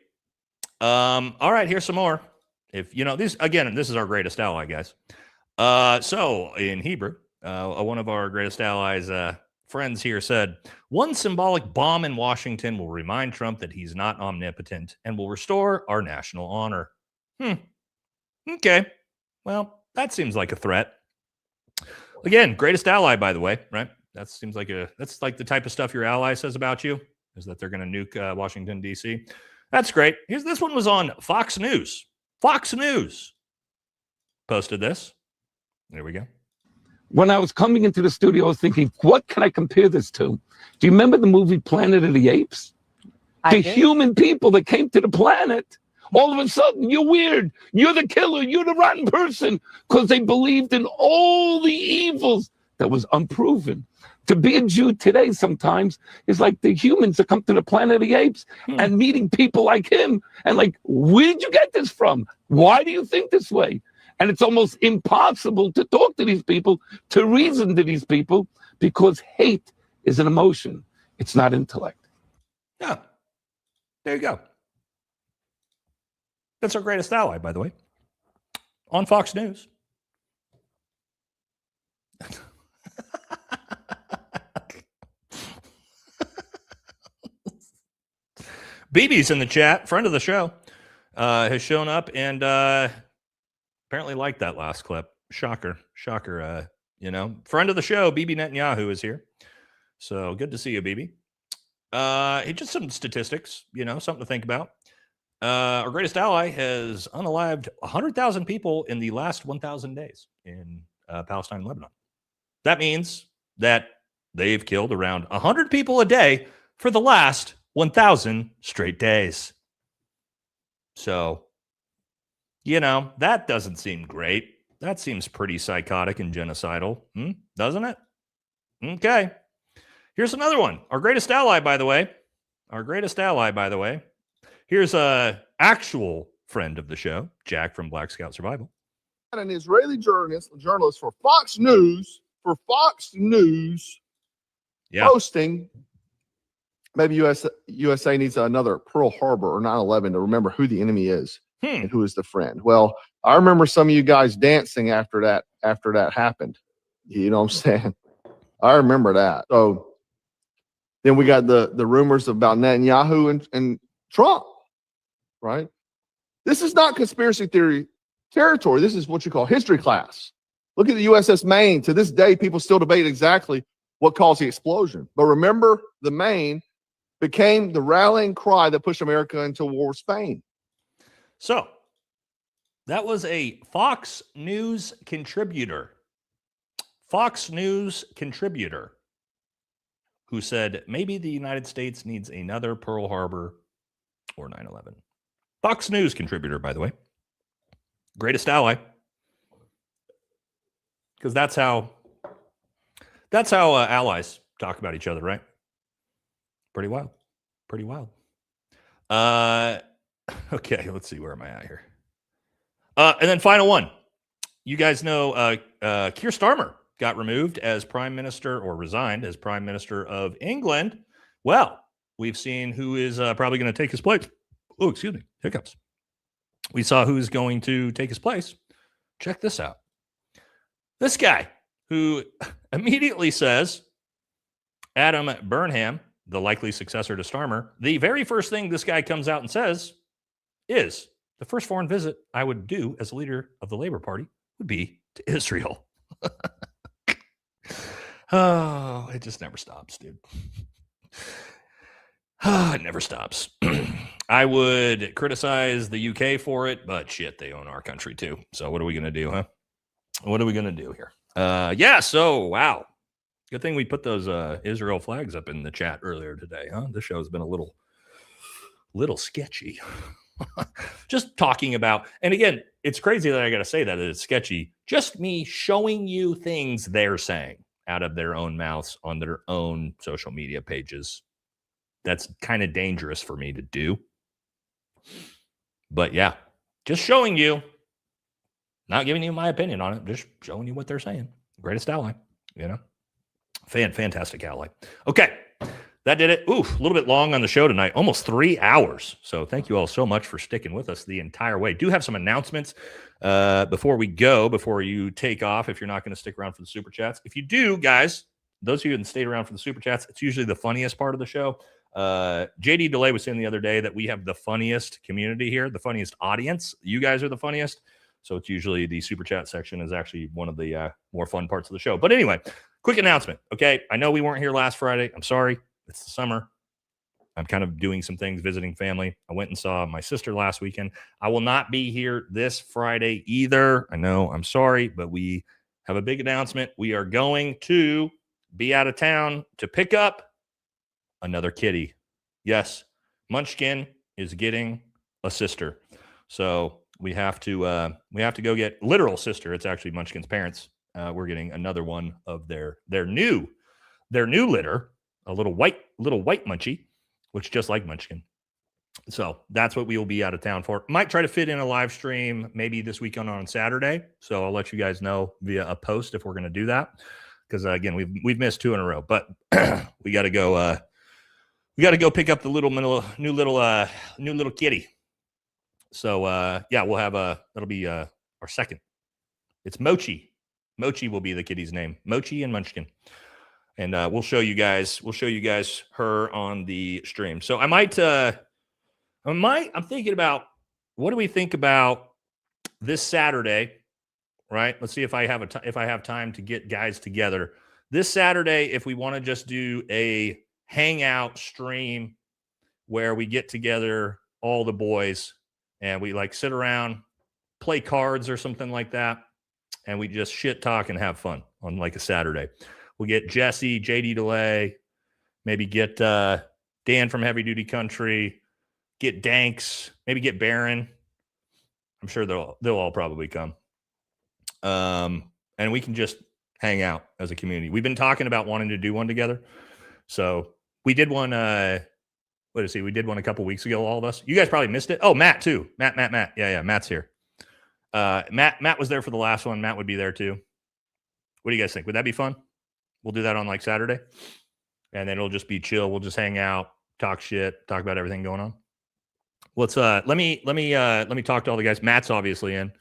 All right, here's some more. If you know this is our greatest ally, guys. So in Hebrew, one of our greatest allies, friends here said, one symbolic bomb in Washington will remind Trump that he's not omnipotent and will restore our national honor. Okay. Well, that seems like a threat. Again, greatest ally, by the way, right? That's like the type of stuff your ally says about you, is that they're going to nuke Washington, D.C. That's great. This one was on Fox News. Fox News posted this. There we go. When I was coming into the studio, I was thinking, what can I compare this to? Do you remember the movie Planet of the Apes? The human people that came to the planet. All of a sudden, you're weird. You're the killer. You're the rotten person. Because they believed in all the evils that was unproven. To be a Jew today sometimes is like the humans that come to the Planet of the Apes and meeting people like him. And like, where did you get this from? Why do you think this way? And it's almost impossible to talk to these people, to reason to these people, because hate is an emotion. It's not intellect. Yeah. There you go. That's our greatest ally, by the way, on Fox News. BB's in the chat, friend of the show, has shown up and apparently liked that last clip. Shocker. Friend of the show, Bibi Netanyahu is here. So good to see you, Bibi. Just some statistics, something to think about. Our greatest ally has unalived 100,000 people in the last 1,000 days in Palestine and Lebanon. That means that they've killed around 100 people a day for the last 1,000 straight days. So, that doesn't seem great. That seems pretty psychotic and genocidal, doesn't it? Okay. Here's another one. Our greatest ally, by the way. Here's a actual friend of the show, Jack from Black Scout Survival. an Israeli journalist for Fox News, posting maybe USA needs another Pearl Harbor or 9/11 to remember who the enemy is and who is the friend. Well, I remember some of you guys dancing after that happened. You know what I'm saying? I remember that. So then we got the rumors about Netanyahu and Trump, right? This is not conspiracy theory territory. This is what you call history class. Look at the USS Maine. To this day, people still debate exactly what caused the explosion. But remember, the Maine became the rallying cry that pushed America into war with Spain. So that was a Fox News contributor. Who said maybe the United States needs another Pearl Harbor or 9/11. Fox News contributor, by the way. Greatest ally. Because that's how allies talk about each other, right? Pretty wild. Okay, let's see. Where am I at here? And then final one. You guys know Keir Starmer got removed as prime minister or resigned as prime minister of England. Well, we've seen who is probably going to take his place. Oh, excuse me. Hiccups. We saw who's going to take his place. Check this out. This guy who immediately says Adam Burnham, the likely successor to Starmer, the very first thing this guy comes out and says is the first foreign visit I would do as a leader of the Labour Party would be to Israel. Oh, it just never stops, dude. It never stops. I would criticize the UK for it, but shit, they own our country too. So what are we going to do, huh? What are we going to do here? So, wow. Good thing we put those Israel flags up in the chat earlier today, huh? This show's been a little sketchy. Just talking about, and again, it's crazy that I got to say that it's sketchy. Just me showing you things they're saying out of their own mouths on their own social media pages. That's kind of dangerous for me to do. But yeah, just showing you, not giving you my opinion on it, just showing you what they're saying. Greatest ally, fantastic ally. Okay, that did it. Ooh, a little bit long on the show tonight, almost 3 hours. So thank you all so much for sticking with us the entire way. Do have some announcements before you take off, if you're not going to stick around for the super chats. If you do, guys, those of you that stayed around for the super chats, it's usually the funniest part of the show. JD DeLay was saying the other day that we have the funniest community here, the funniest audience. You guys are the funniest. So it's usually the super chat section is actually one of the more fun parts of the show. But anyway, quick announcement. Okay. I know we weren't here last Friday. I'm sorry. It's the summer. I'm kind of doing some things, visiting family. I went and saw my sister last weekend. I will not be here this Friday either. I know, I'm sorry, but we have a big announcement. We are going to be out of town to pick up another kitty. Yes, Munchkin is getting a sister. So we have to go get literal sister. It's actually Munchkin's parents. We're getting another one of their new litter, a little white munchie, which just like Munchkin. So that's what we will be out of town for. Might try to fit in a live stream maybe this weekend on Saturday. So I'll let you guys know via a post if we're going to do that. Because again, we've missed 2 in a row, but we got to go. We got to go pick up the new little kitty. So yeah, we'll have that'll be our second. It's Mochi. Mochi will be the kitty's name. Mochi and Munchkin. And we'll show you guys her on the stream. So I'm thinking about, what do we think about this Saturday, right? Let's see if I have time to get guys together. This Saturday, if we want to just do a hangout stream where we get together, all the boys, and we like sit around, play cards or something like that, and we just shit talk and have fun on like a Saturday. We'll get Jesse, JD DeLay, maybe get Dan from Heavy Duty Country, get Danks, maybe get Baron. I'm sure they'll all probably come. And we can just hang out as a community. We've been talking about wanting to do one together. So we did one, we did one a couple weeks ago, all of us. You guys probably missed it. Oh, Matt too. Matt. Yeah, Matt's here. Matt was there for the last one. Matt would be there too. What do you guys think? Would that be fun? We'll do that on like Saturday, and then it'll just be chill. We'll just hang out, talk shit, talk about everything going on. Let me talk to all the guys. Matt's obviously in.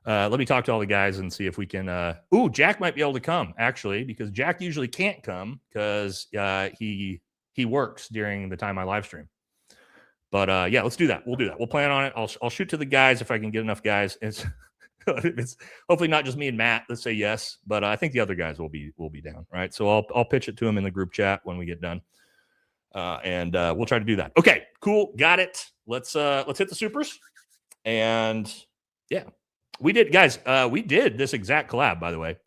Let me talk to all the guys and see if we can. Jack might be able to come actually, because Jack usually can't come because he works during the time I live stream. But yeah, let's do that. We'll do that. We'll plan on it. I'll shoot to the guys if I can get enough guys. It's hopefully not just me and Matt. Let's say yes, but I think the other guys will be down. Right. So I'll pitch it to them in the group chat when we get done, and we'll try to do that. Okay, cool, got it. Let's hit the supers, and yeah, we did, guys. We did this exact collab, by the way.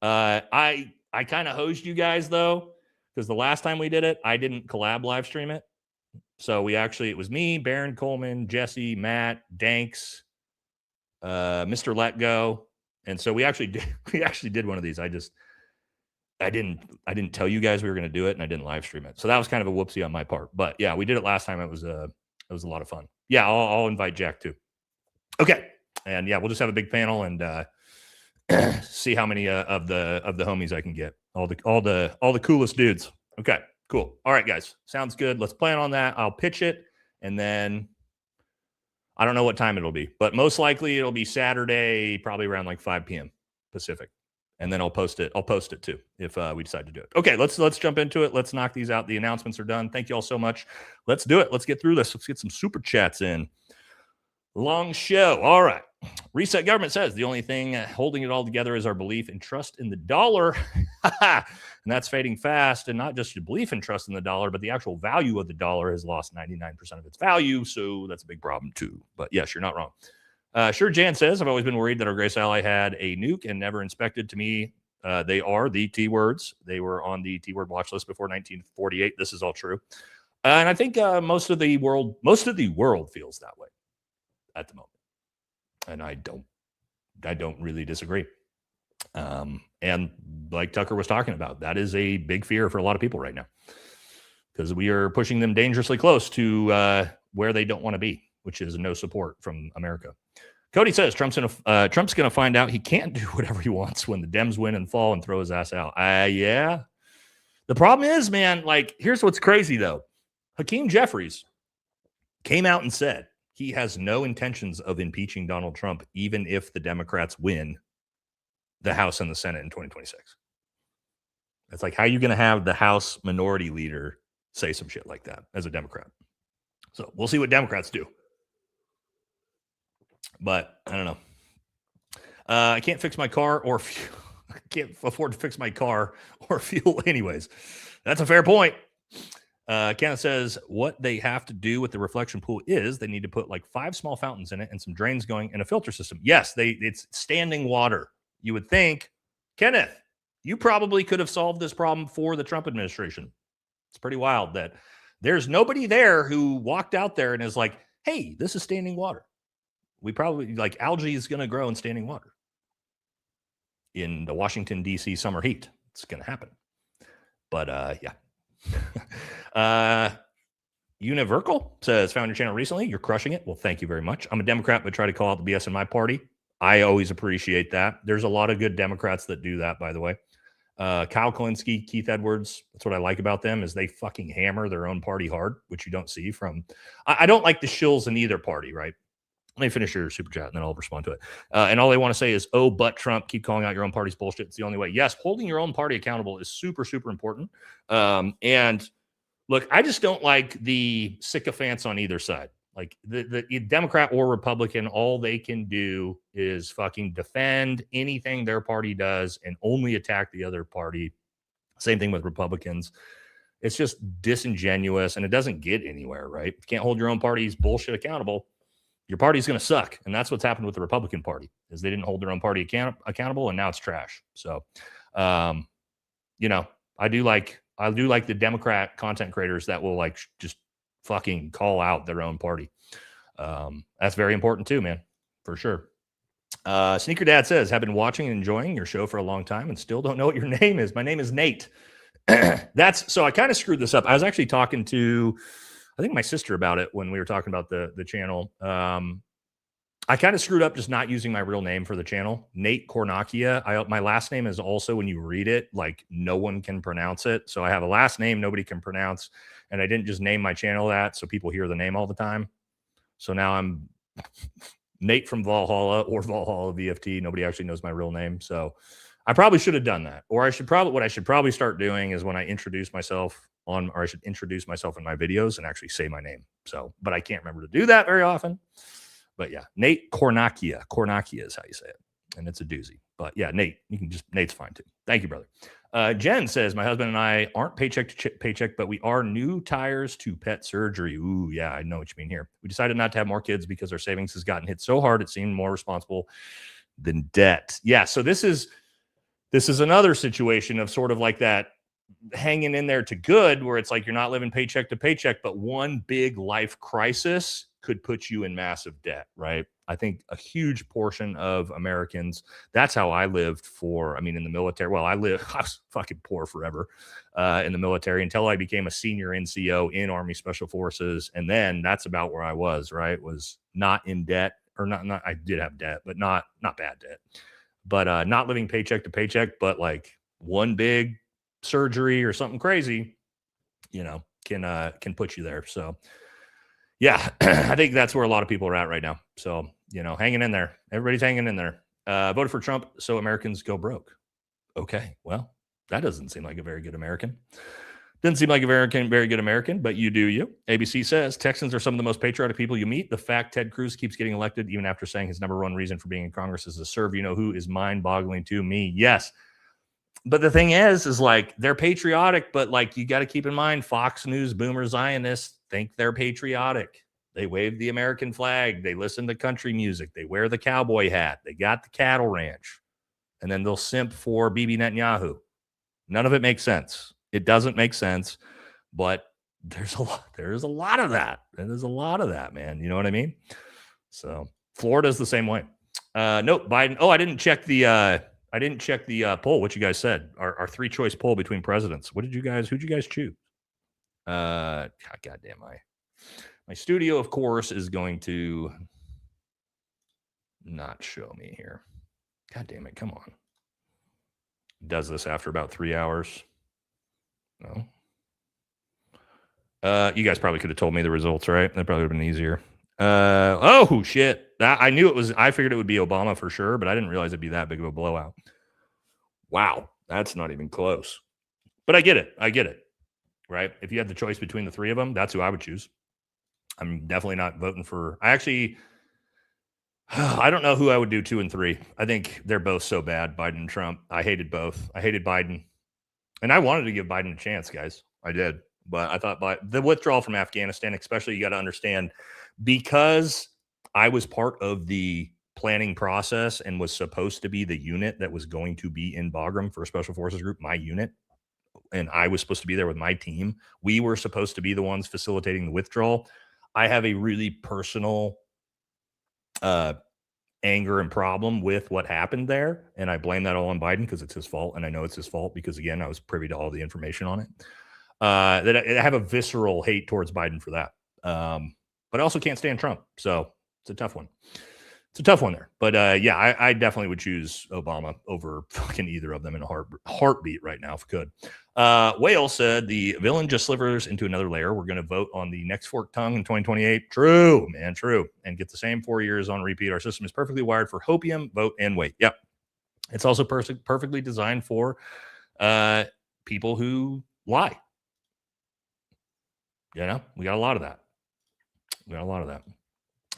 I kind of hosed you guys though, because the last time we did it, I didn't collab live stream it. So it was me, Baron Coleman, Jesse, Matt, Danks, Mr. Let Go. And so we actually did one of these. I didn't tell you guys we were going to do it, and I didn't live stream it. So that was kind of a whoopsie on my part. But yeah, we did it last time. It was a lot of fun. Yeah, I'll invite Jack too. Okay. And yeah, we'll just have a big panel and see how many of the homies I can get. All the coolest dudes. Okay. Cool. All right, guys. Sounds good. Let's plan on that. I'll pitch it, and then I don't know what time it'll be, but most likely it'll be Saturday, probably around like 5 p.m. Pacific. And then I'll post it too if we decide to do it. Okay, let's jump into it. Let's knock these out. The announcements are done. Thank you all so much. Let's do it. Let's get through this. Let's get some super chats in. Long show. All right. Reset Government says the only thing holding it all together is our belief and trust in the dollar. And that's fading fast. And not just your belief and trust in the dollar, but the actual value of the dollar has lost 99% of its value. So that's a big problem too. But yes, you're not wrong. Sure, Jan says, I've always been worried that our Grace ally had a nuke and never inspected. To me, they are the T-words. They were on the T-word watch list before 1948. This is all true. And I think most of the world feels that way at the moment. And I don't really disagree. And like Tucker was talking about, that is a big fear for a lot of people right now, because we are pushing them dangerously close to where they don't want to be, which is no support from America. Cody says Trump's gonna find out he can't do whatever he wants when the Dems win and fall and throw his ass out. Yeah. The problem is, man, like, here's what's crazy though. Hakeem Jeffries came out and said he has no intentions of impeaching Donald Trump, even if the Democrats win the House and the Senate in 2026. It's like, how are you going to have the House minority leader say some shit like that as a Democrat? So we'll see what Democrats do. But I don't know. I can't fix my car or fuel. I can't afford to fix my car or fuel anyways. That's a fair point. Kenneth says what they have to do with the reflection pool is they need to put like 5 small fountains in it and some drains going and a filter system. Yes, it's standing water. You would think, Kenneth, you probably could have solved this problem for the Trump administration. It's pretty wild that there's nobody there who walked out there and is like, hey, this is standing water. We probably, like, algae is going to grow in standing water in the Washington, D.C. summer heat. It's going to happen. But yeah. Univercal says, found your channel recently. You're crushing it. Well, thank you very much. I'm a Democrat, but try to call out the BS in my party. I always appreciate that. There's a lot of good Democrats that do that, by the way. Kyle Kalinske, Keith Edwards. That's what I like about them, is they fucking hammer their own party hard, which you don't see from. I don't like the shills in either party, right? Let me finish your super chat and then I'll respond to it. And all they want to say is, oh, but Trump, keep calling out your own party's bullshit. It's the only way. Yes, holding your own party accountable is super, super important. And look, I just don't like the sycophants on either side. Like the Democrat or Republican, all they can do is fucking defend anything their party does and only attack the other party. Same thing with Republicans. It's just disingenuous and it doesn't get anywhere, right? If you can't hold your own party's bullshit accountable, your party's going to suck. And that's what's happened with the Republican Party, is they didn't hold their own party accountable, and now it's trash. So, you know, I do like the Democrat content creators that will like just fucking call out their own party. That's very important too, man, for sure. Sneaker Dad says, have been watching and enjoying your show for a long time and still don't know what your name is. My name is Nate. So I kind of screwed this up. I was actually talking to, I think, my sister about it when we were talking about the channel. I I kind of screwed up just not using my real name for the channel, Nate Kornakia. My last name is also, when you read it, like no one can pronounce it. So I have a last name nobody can pronounce, and I didn't just name my channel that so people hear the name all the time. So now I'm Nate from Valhalla or Valhalla VFT. Nobody actually knows my real name. So I probably should have done that. Or what I should probably start doing is when I introduce myself I should introduce myself in my videos and actually say my name. So, but I can't remember to do that very often. But yeah, Nate Kornakia. Kornakia is how you say it. And it's a doozy. But yeah, Nate, Nate's fine too. Thank you, brother. Jen says, my husband and I aren't paycheck to paycheck, but we are new tires to pet surgery. Ooh, yeah, I know what you mean here. We decided not to have more kids because our savings has gotten hit so hard it seemed more responsible than debt. Yeah, so this is another situation of sort of like that hanging in there to good, where it's like you're not living paycheck to paycheck, but one big life crisis could put you in massive debt, right? I think a huge portion of Americans, that's how I lived in the military. Well, I was fucking poor forever in the military until I became a senior NCO in Army Special Forces. And then that's about where I was, right? Was not in debt, or not, I did have debt, but not bad debt, but not living paycheck to paycheck, but like one big surgery or something crazy, can put you there. So yeah, I think that's where a lot of people are at right now. So, hanging in there. Everybody's hanging in there. Voted for Trump so Americans go broke. Okay, well, that doesn't seem like a very good American. Doesn't seem like a very good American, but you do you. ABC says Texans are some of the most patriotic people you meet. The fact Ted Cruz keeps getting elected, even after saying his number one reason for being in Congress is to serve you-know-who, is mind-boggling to me. Yes. But the thing is like, they're patriotic, but like, you got to keep in mind, Fox News boomer Zionists think they're patriotic. They wave the American flag. They listen to country music. They wear the cowboy hat. They got the cattle ranch. And then they'll simp for Bibi Netanyahu. None of it makes sense. It doesn't make sense, but there's a lot of that. There's a lot of that, man. You know what I mean? So Florida's the same way. Nope, Biden. Oh, I didn't check the poll. What you guys said, our 3-choice poll between presidents. Who'd you guys choose? Goddamn, my studio, of course, is going to not show me here. God damn it, come on. Does this after about 3 hours? No. You guys probably could have told me the results, right? That probably would have been easier. Oh shit. I figured it would be Obama for sure, but I didn't realize it'd be that big of a blowout. Wow, that's not even close. But I get it. Right? If you had the choice between the three of them, that's who I would choose. I'm definitely not voting for. I don't know who I would do 2 and 3. I think they're both so bad, Biden and Trump. I hated both. I hated Biden. And I wanted to give Biden a chance, guys. I did. But I thought the withdrawal from Afghanistan, especially, you got to understand, because I was part of the planning process and was supposed to be the unit that was going to be in Bagram for a Special Forces group, my unit. And I was supposed to be there with my team. We were supposed to be the ones facilitating the withdrawal. I have a really personal anger and problem with what happened there. And I blame that all on Biden because it's his fault. And I know it's his fault because, again, I was privy to all the information on it. That I have a visceral hate towards Biden for that. But I also can't stand Trump. So it's a tough one. It's a tough one there. But yeah, I definitely would choose Obama over fucking either of them in a heartbeat right now if I could. Whale said the villain just slivers into another layer. We're going to vote on the next forked tongue in 2028. True, man, true. And get the same 4 years on repeat. Our system is perfectly wired for hopium, vote, and wait. Yep. It's also perfectly designed for people who lie. You know, we got a lot of that.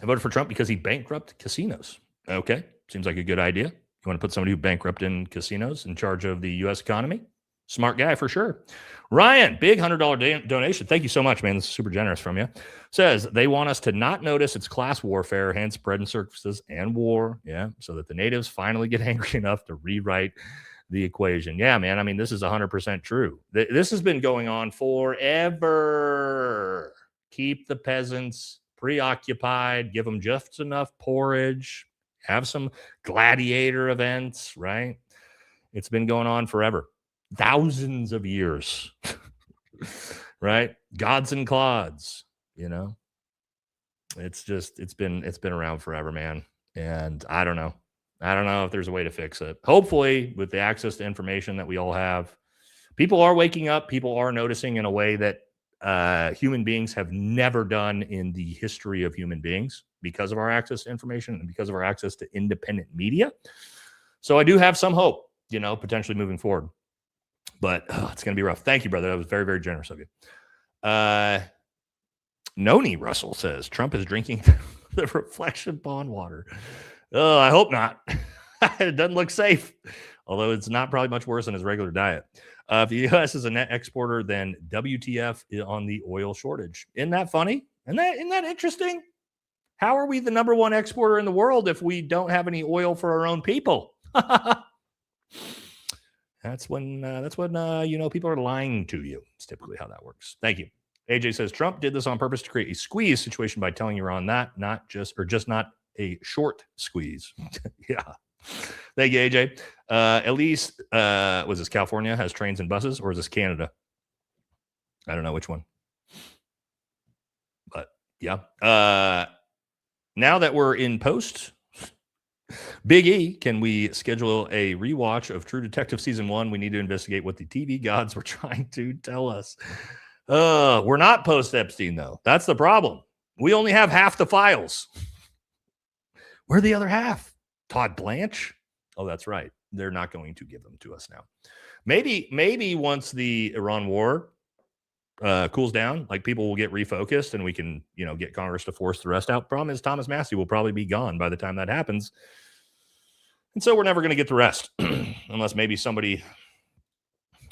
I voted for Trump because he bankrupted casinos. Okay, seems like a good idea. You want to put somebody who bankrupted casinos in charge of the U.S. economy? Smart guy for sure. Ryan, big $100 donation. Thank you so much, man. This is super generous from you. Says they want us to not notice it's class warfare, hence bread and circuses and war. Yeah, so that the natives finally get angry enough to rewrite the equation. Yeah, man. I mean, this is 100% true. This has been going on forever. Keep the peasants preoccupied, give them just enough porridge, have some gladiator events, right? It's been going on forever. Thousands of years, right? Gods and clods, you know? It's been around forever, man. And I don't know. I don't know if there's a way to fix it. Hopefully, with the access to information that we all have, people are waking up. People are noticing in a way that human beings have never done in the history of human beings because of our access to information and because of our access to independent media. So I do have some hope, you know, potentially moving forward. But it's going to be rough. Thank you, brother. That was very, very generous of you. Noni Russell says, Trump is drinking the reflection pond water. Oh, I hope not. It doesn't look safe, although it's not probably much worse than his regular diet. If the U.S. is a net exporter, then WTF is on the oil shortage. Isn't that funny? Isn't that interesting? How are we the number one exporter in the world if we don't have any oil for our own people? That's when you know, people are lying to you. It's typically how that works. Thank you. AJ says Trump did this on purpose to create a squeeze situation by telling Iran that, not a short squeeze. Yeah. Thank you, AJ. At least, was this California has trains and buses, or is this Canada? I don't know which one. But yeah. Now that we're in post, Big E, can we schedule a rewatch of True Detective Season 1? We need to investigate what the TV gods were trying to tell us. We're not post-Epstein, though. That's the problem. We only have half the files. Where the other half? Todd Blanche? Oh, that's right. They're not going to give them to us now. Maybe once the Iran war cools down, like people will get refocused and we can, you know, get Congress to force the rest out. Problem is Thomas Massie will probably be gone by the time that happens. And so we're never going to get the rest unless maybe somebody,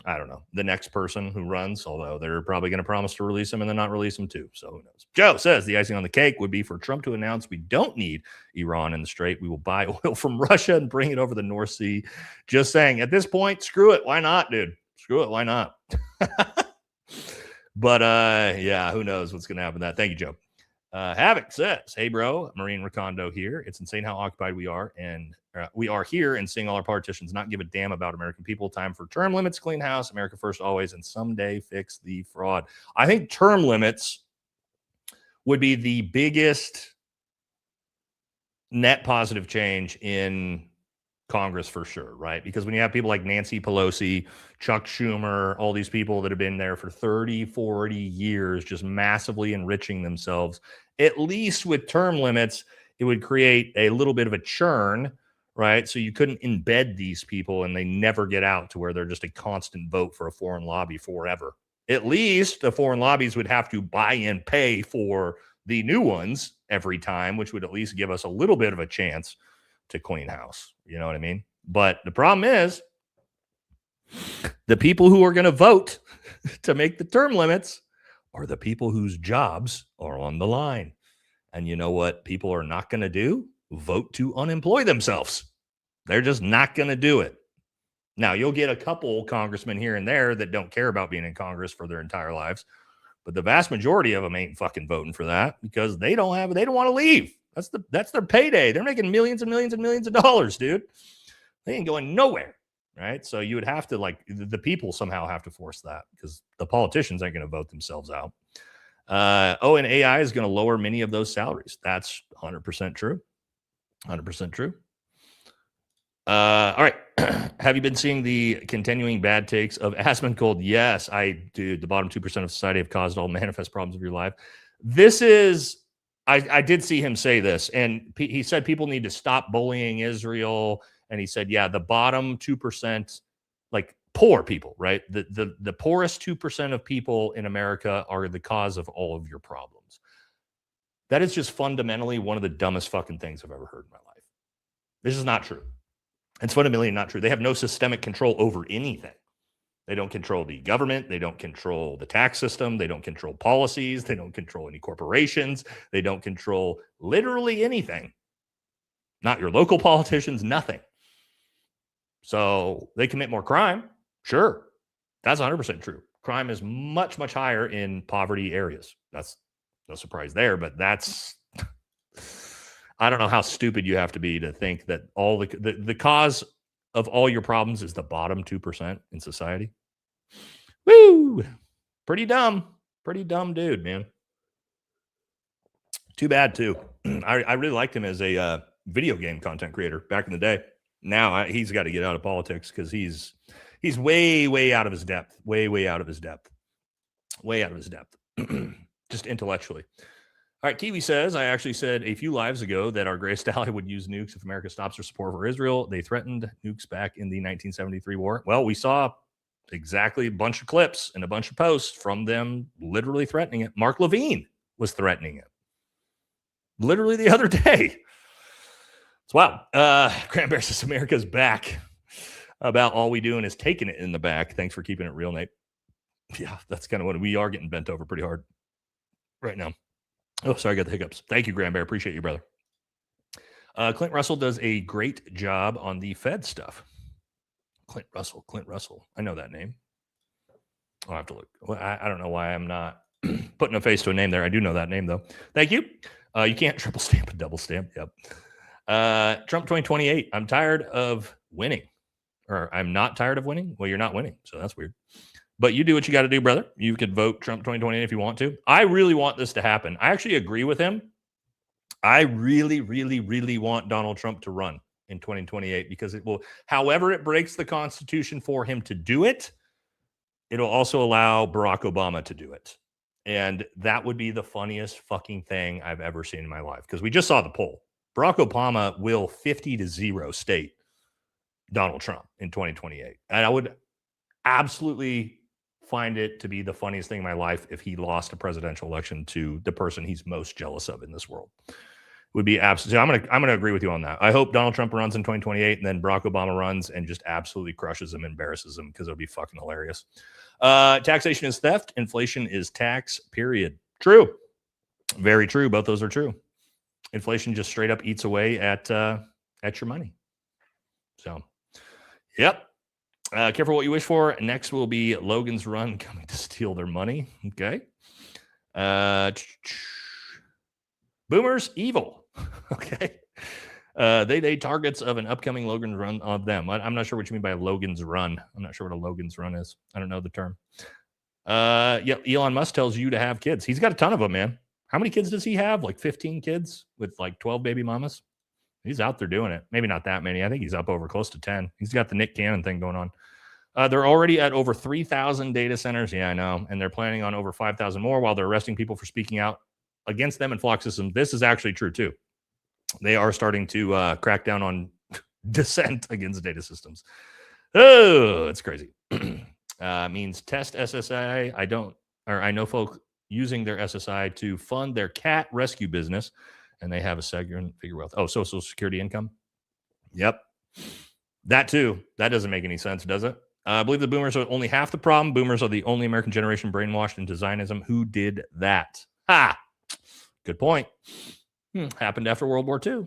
I don't know, the next person who runs, although they're probably going to promise to release him and then not release him too. So who knows? Joe says the icing on the cake would be for Trump to announce we don't need Iran in the Strait. We will buy oil from Russia and bring it over the North Sea. Just saying, at this point, screw it. Why not, dude? Screw it. Why not? But yeah, who knows what's going to happen to that. Thank you, Joe. Havoc says, hey, bro, Marine Recondo here. It's insane how occupied we are. And we are here and seeing all our politicians not give a damn about American people. Time for term limits, clean house, America first always, and someday fix the fraud. I think term limits would be the biggest net positive change in Congress for sure, right? Because when you have people like Nancy Pelosi, Chuck Schumer, all these people that have been there for 30, 40 years, just massively enriching themselves, at least with term limits, it would create a little bit of a churn, right? So you couldn't embed these people and they never get out to where they're just a constant vote for a foreign lobby forever. At least the foreign lobbies would have to buy and pay for the new ones every time, which would at least give us a little bit of a chance to clean house. You know what I mean? But the problem is the people who are going to vote to make the term limits are the people whose jobs are on the line. And you know what people are not going to do? Vote to unemploy themselves. They're just not going to do it. Now, you'll get a couple congressmen here and there that don't care about being in Congress for their entire lives. But the vast majority of them ain't fucking voting for that because they don't want to leave. That's their payday. They're making millions and millions and millions of dollars, dude. They ain't going nowhere, right? So you would have to, like, the people somehow have to force that because the politicians ain't going to vote themselves out. And AI is going to lower many of those salaries. That's 100% true. 100% true. All right. Have you been seeing the continuing bad takes of Asmongold? Yes, I do. The bottom 2% of society have caused all manifest problems of your life. This is, I did see him say this, and he said people need to stop bullying Israel. And he said, yeah, the bottom 2%, like poor people, right? The poorest 2% of people in America are the cause of all of your problems. That is just fundamentally one of the dumbest fucking things I've ever heard in my life. This is not true. It's fundamentally not true. They have no systemic control over anything. They don't control the government. They don't control the tax system. They don't control policies. They don't control any corporations. They don't control literally anything. Not your local politicians, nothing. So they commit more crime. Sure. That's 100% true. Crime is much, much higher in poverty areas. That's no surprise there, but that's, I don't know how stupid you have to be to think that all the cause of all your problems is the bottom 2% in society. Woo! Pretty dumb dude, man. Too bad too. I really liked him as a video game content creator back in the day. Now he's got to get out of politics because he's way out of his depth. Way out of his depth. Way out of his depth. Just intellectually. All right, Kiwi says, I actually said a few lives ago that our greatest ally would use nukes if America stops their support for Israel. They threatened nukes back in the 1973 war. Well, we saw exactly a bunch of clips and a bunch of posts from them literally threatening it. Mark Levine was threatening it. Literally the other day. It's wild. Cranberry says America's back. About all we doing is taking it in the back. Thanks for keeping it real, Nate. Yeah, that's kind of what we are getting bent over pretty hard right now. Oh, sorry, I got the hiccups. Thank you, Granberry. Appreciate you, brother. Clint Russell does a great job on the Fed stuff. Clint Russell. I know that name. I'll have to look. Well, I don't know why I'm not putting a face to a name there. I do know that name, though. Thank you. You can't triple stamp a double stamp. Yep. Trump 2028. I'm tired of winning. Or I'm not tired of winning. Well, you're not winning, so that's weird. But you do what you got to do, brother. You could vote Trump 2028 if you want to. I really want this to happen. I actually agree with him. I really want Donald Trump to run in 2028 because it will, however it breaks the Constitution for him to do it, it'll also allow Barack Obama to do it. And that would be the funniest fucking thing I've ever seen in my life. Because we just saw the poll. Barack Obama will 50-0 state Donald Trump in 2028. And I would absolutely find it to be the funniest thing in my life if he lost a presidential election to the person he's most jealous of in this world. It would be absolutely. I'm gonna agree with you on that. I hope Donald Trump runs in 2028 and then Barack Obama runs and just absolutely crushes him, embarrasses him, because it'll be fucking hilarious. Taxation is theft. Inflation is tax. Period. True. Very true. Both those are true. Inflation just straight up eats away at your money. So, yep. Careful what you wish for. Next will be Logan's Run coming to steal their money. Okay. Boomers evil. Okay. They targets of an upcoming Logan's Run of them. I'm not sure what you mean by Logan's Run. I'm not sure what a Logan's Run is. I don't know the term. Yeah, Elon Musk tells you to have kids. He's got a ton of them, man. How many kids does he have? Like 15 kids with like 12 baby mamas? He's out there doing it. Maybe not that many. I think he's up over close to 10. He's got the Nick Cannon thing going on. They're already at over 3,000 data centers. Yeah, I know. And they're planning on over 5,000 more while they're arresting people for speaking out against them and Flock systems. This is actually true, too. They are starting to crack down on dissent against data systems. Oh, it's crazy. Means test SSI. I know folk using their SSI to fund their cat rescue business. And they have a segment figure wealth. Oh, Social Security income. Yep. That too. That doesn't make any sense, does it? I believe the boomers are only half the problem. Boomers are the only American generation brainwashed into Zionism. Who did that? Ha! Good point. Happened after World War II.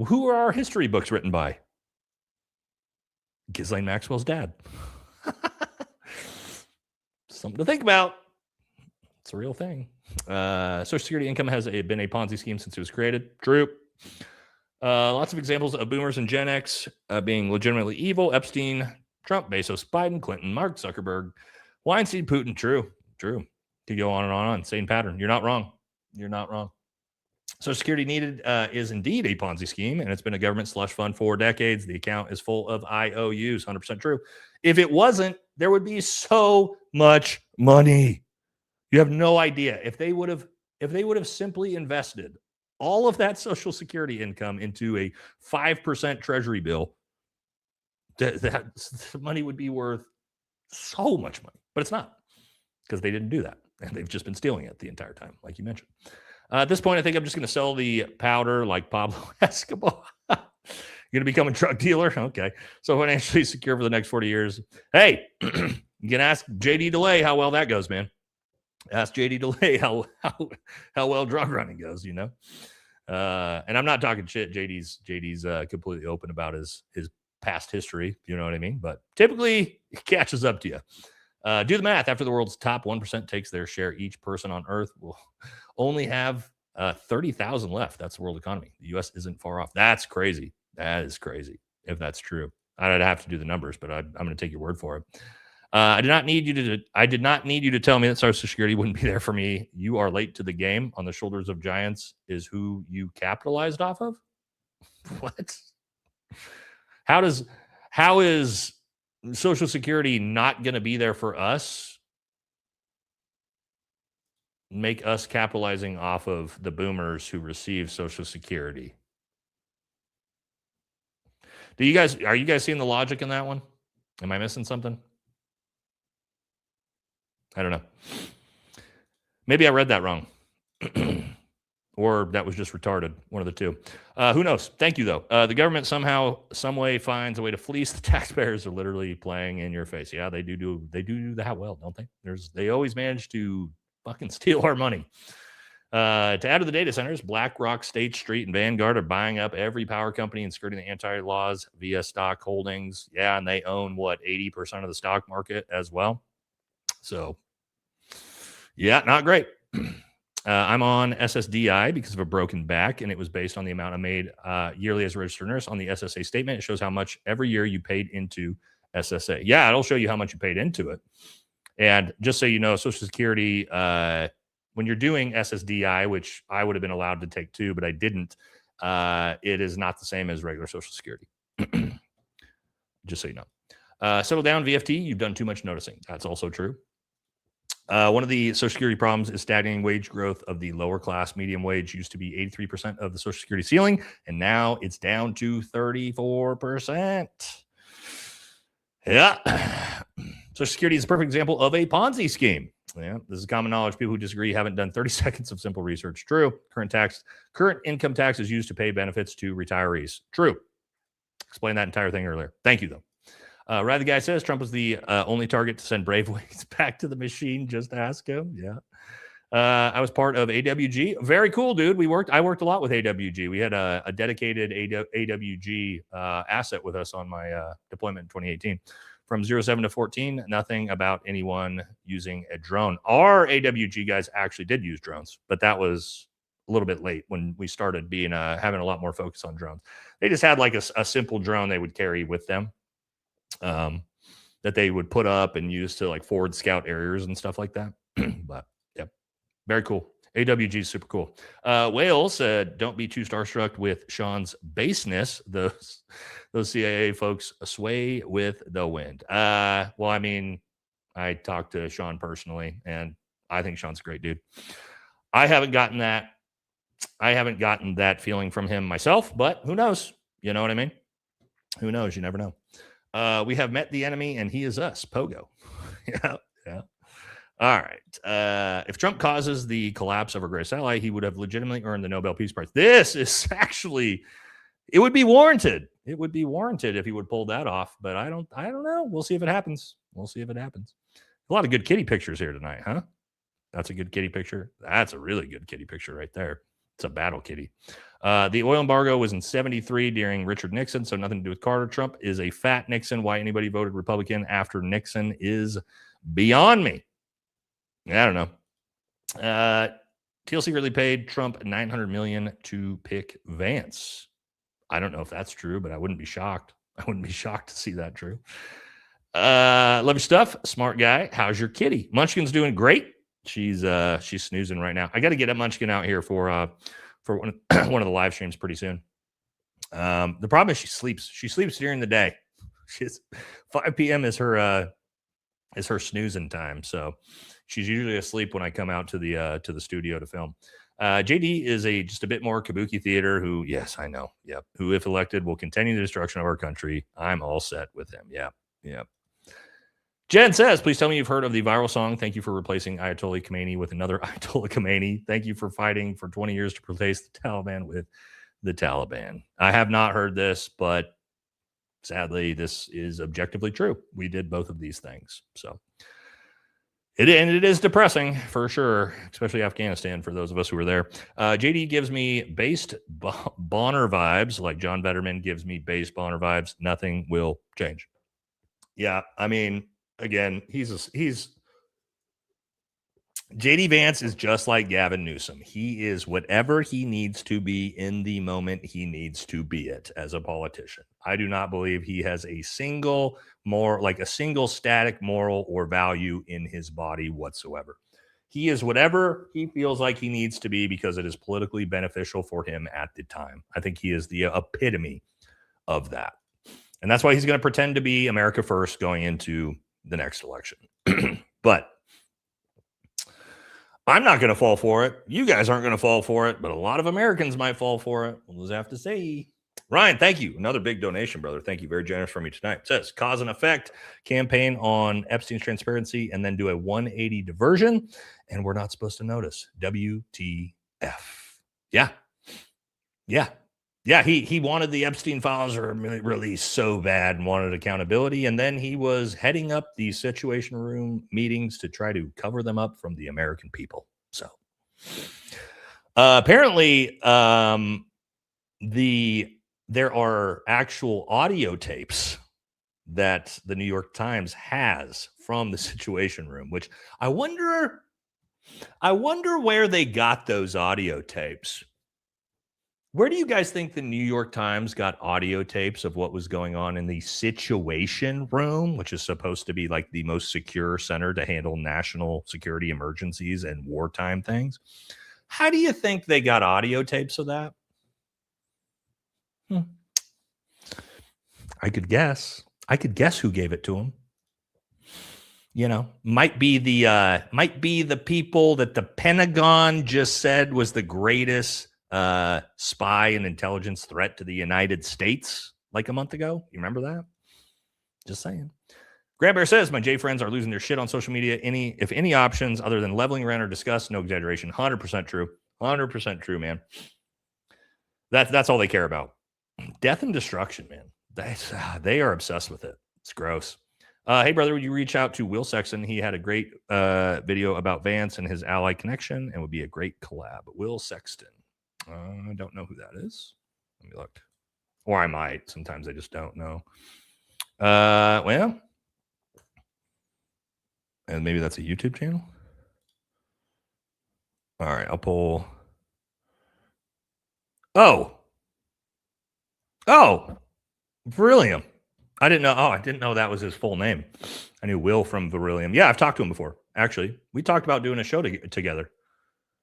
Who are our history books written by? Ghislaine Maxwell's dad. Something to think about. It's a real thing. Social Security income has been a Ponzi scheme since it was created. True. Lots of examples of boomers and Gen X being legitimately evil. Epstein, Trump, Bezos, Biden, Clinton, Mark Zuckerberg, Weinstein, Putin. True. Could go on and on. Same pattern. You're not wrong. Social Security needed is indeed a Ponzi scheme, and it's been a government slush fund for decades. The account is full of IOUs. 100% true. If it wasn't, there would be so much money. You have no idea. If they would have simply invested all of that Social Security income into a 5% treasury bill, that money would be worth so much money. But it's not, because they didn't do that. And they've just been stealing it the entire time, like you mentioned. At this point, I think I'm just going to sell the powder like Pablo Escobar. You're going to become a drug dealer? Okay. So financially secure for the next 40 years. Hey, you can ask JD DeLay how well that goes, man. Ask JD DeLay how well drug running goes, you know. And I'm not talking shit. JD's completely open about his past history, you know what I mean? But typically it catches up to you. Do the math. After the world's top 1% takes their share, each person on Earth will only have 30,000 left. That's the world economy. The U.S. isn't far off. That's crazy. That is crazy if that's true. I'd have to do the numbers, but I'm going to take your word for it. I did not need you to tell me that Social Security wouldn't be there for me. You are late to the game. On the shoulders of giants is who you capitalized off of. What? How is Social Security not going to be there for us? Make us capitalizing off of the boomers who receive Social Security. Are you guys seeing the logic in that one? Am I missing something? I don't know. Maybe I read that wrong. Or that was just retarded. One of the two. Who knows? Thank you, though. The government somehow, some way finds a way to fleece the taxpayers. Are literally playing in your face. Yeah, they do that well, don't they? They always manage to fucking steal our money. To add to the data centers, BlackRock, State Street, and Vanguard are buying up every power company and skirting the anti-laws via stock holdings. Yeah, and they own, 80% of the stock market as well. So, yeah, not great. I'm on SSDI because of a broken back, and it was based on the amount I made yearly as a registered nurse. On the SSA statement, it shows how much every year you paid into SSA. Yeah, it'll show you how much you paid into it. And just so you know, Social Security, when you're doing SSDI, which I would have been allowed to take too, but I didn't, it is not the same as regular Social Security. Just so you know. Settle down, VFT. You've done too much noticing. That's also true. One of the Social Security problems is stagnating wage growth of the lower class. Medium wage used to be 83% of the Social Security ceiling, and now it's down to 34%. Yeah. Social Security is a perfect example of a Ponzi scheme. Yeah, this is common knowledge. People who disagree haven't done 30 seconds of simple research. True. Current income tax is used to pay benefits to retirees. True. Explained that entire thing earlier. Thank you, though. Right, the guy says Trump was the only target to send brave ways back to the machine. Just ask him. Yeah. I was part of AWG. Very cool, dude. I worked a lot with AWG. We had a dedicated AWG asset with us on my deployment in 2018. From 07 to 14, nothing about anyone using a drone. Our AWG guys actually did use drones, but that was a little bit late when we started being having a lot more focus on drones. They just had like a simple drone they would carry with them. That they would put up and use to like forward scout areas and stuff like that. But yeah, very cool. AWG is super cool. Whale said, don't be too starstruck with Sean's baseness. Those CIA folks sway with the wind. Well, I mean, I talked to Sean personally, and I think Sean's a great dude. I haven't gotten that feeling from him myself, but who knows? You know what I mean? Who knows? You never know. We have met the enemy, and he is us. Pogo. Yeah. All right. If Trump causes the collapse of our greatest ally, he would have legitimately earned the Nobel Peace Prize. This is actually, it would be warranted. It would be warranted if he would pull that off, but I don't know. We'll see if it happens. A lot of good kitty pictures here tonight, huh? That's a good kitty picture. That's a really good kitty picture right there. It's a battle kitty. The oil embargo was in 73 during Richard Nixon, so nothing to do with Carter. Trump is a fat Nixon. Why anybody voted Republican after Nixon is beyond me. I don't know. Teal secretly paid Trump $900 million to pick Vance. I don't know if that's true, but I wouldn't be shocked. I wouldn't be shocked to see that true. Love your stuff. Smart guy. How's your kitty? Munchkin's doing great. She's snoozing right now. I got to get a Munchkin out here for one of the live streams pretty soon. The problem is she sleeps during the day. She's 5 p.m. is her snoozing time. So she's usually asleep when I come out to the studio to film. JD is just a bit more kabuki theater who, yes, I know. Yep. Who, if elected, will continue the destruction of our country. I'm all set with him. Yep. Jen says, please tell me you've heard of the viral song. Thank you for replacing Ayatollah Khomeini with another Ayatollah Khomeini. Thank you for fighting for 20 years to replace the Taliban with the Taliban. I have not heard this, but sadly, this is objectively true. We did both of these things. So it is depressing for sure, especially Afghanistan for those of us who were there. JD gives me based Bonner vibes, like John Vetterman gives me based Bonner vibes. Nothing will change. Yeah, I mean, again, JD Vance is just like Gavin Newsom. He is whatever he needs to be in the moment he needs to be it as a politician. I do not believe he has a single static moral or value in his body whatsoever. He is whatever he feels like he needs to be because it is politically beneficial for him at the time. I think he is the epitome of that. And that's why he's going to pretend to be America first going into the next election. But I'm not going to fall for it. You guys aren't going to fall for it, but a lot of Americans might fall for it. We'll just have to see. Ryan, thank you. Another big donation, brother. Thank you. Very generous from you tonight. It says, cause and effect, campaign on Epstein's transparency, and then do a 180 diversion. And we're not supposed to notice. WTF. Yeah. Yeah. Yeah, he wanted the Epstein files released so bad and wanted accountability. And then he was heading up the Situation Room meetings to try to cover them up from the American people. So apparently there are actual audio tapes that the New York Times has from the Situation Room, which I wonder where they got those audio tapes. Where do you guys think the New York Times got audio tapes of what was going on in the Situation Room, which is supposed to be like the most secure center to handle national security emergencies and wartime things? How do you think they got audio tapes of that? I could guess. I could guess who gave it to them. You know, might be the people that the Pentagon just said was the greatest spy and intelligence threat to the United States like a month ago. You remember that? Just saying. Grab Bear says, my J friends are losing their shit on social media. If any options other than leveling around or discuss, no exaggeration. 100% true. 100% true, man. That's all they care about. Death and destruction, man. They are obsessed with it. It's gross. Hey, brother, would you reach out to Will Sexton? He had a great video about Vance and his ally connection and would be a great collab. Will Sexton. I don't know who that is. Let me look. Or I might. Sometimes I just don't know. Well, and maybe that's a YouTube channel. All right, I'll pull. Oh, Beryllium. I didn't know. Oh, I didn't know that was his full name. I knew Will from Beryllium. Yeah, I've talked to him before. Actually, we talked about doing a show together.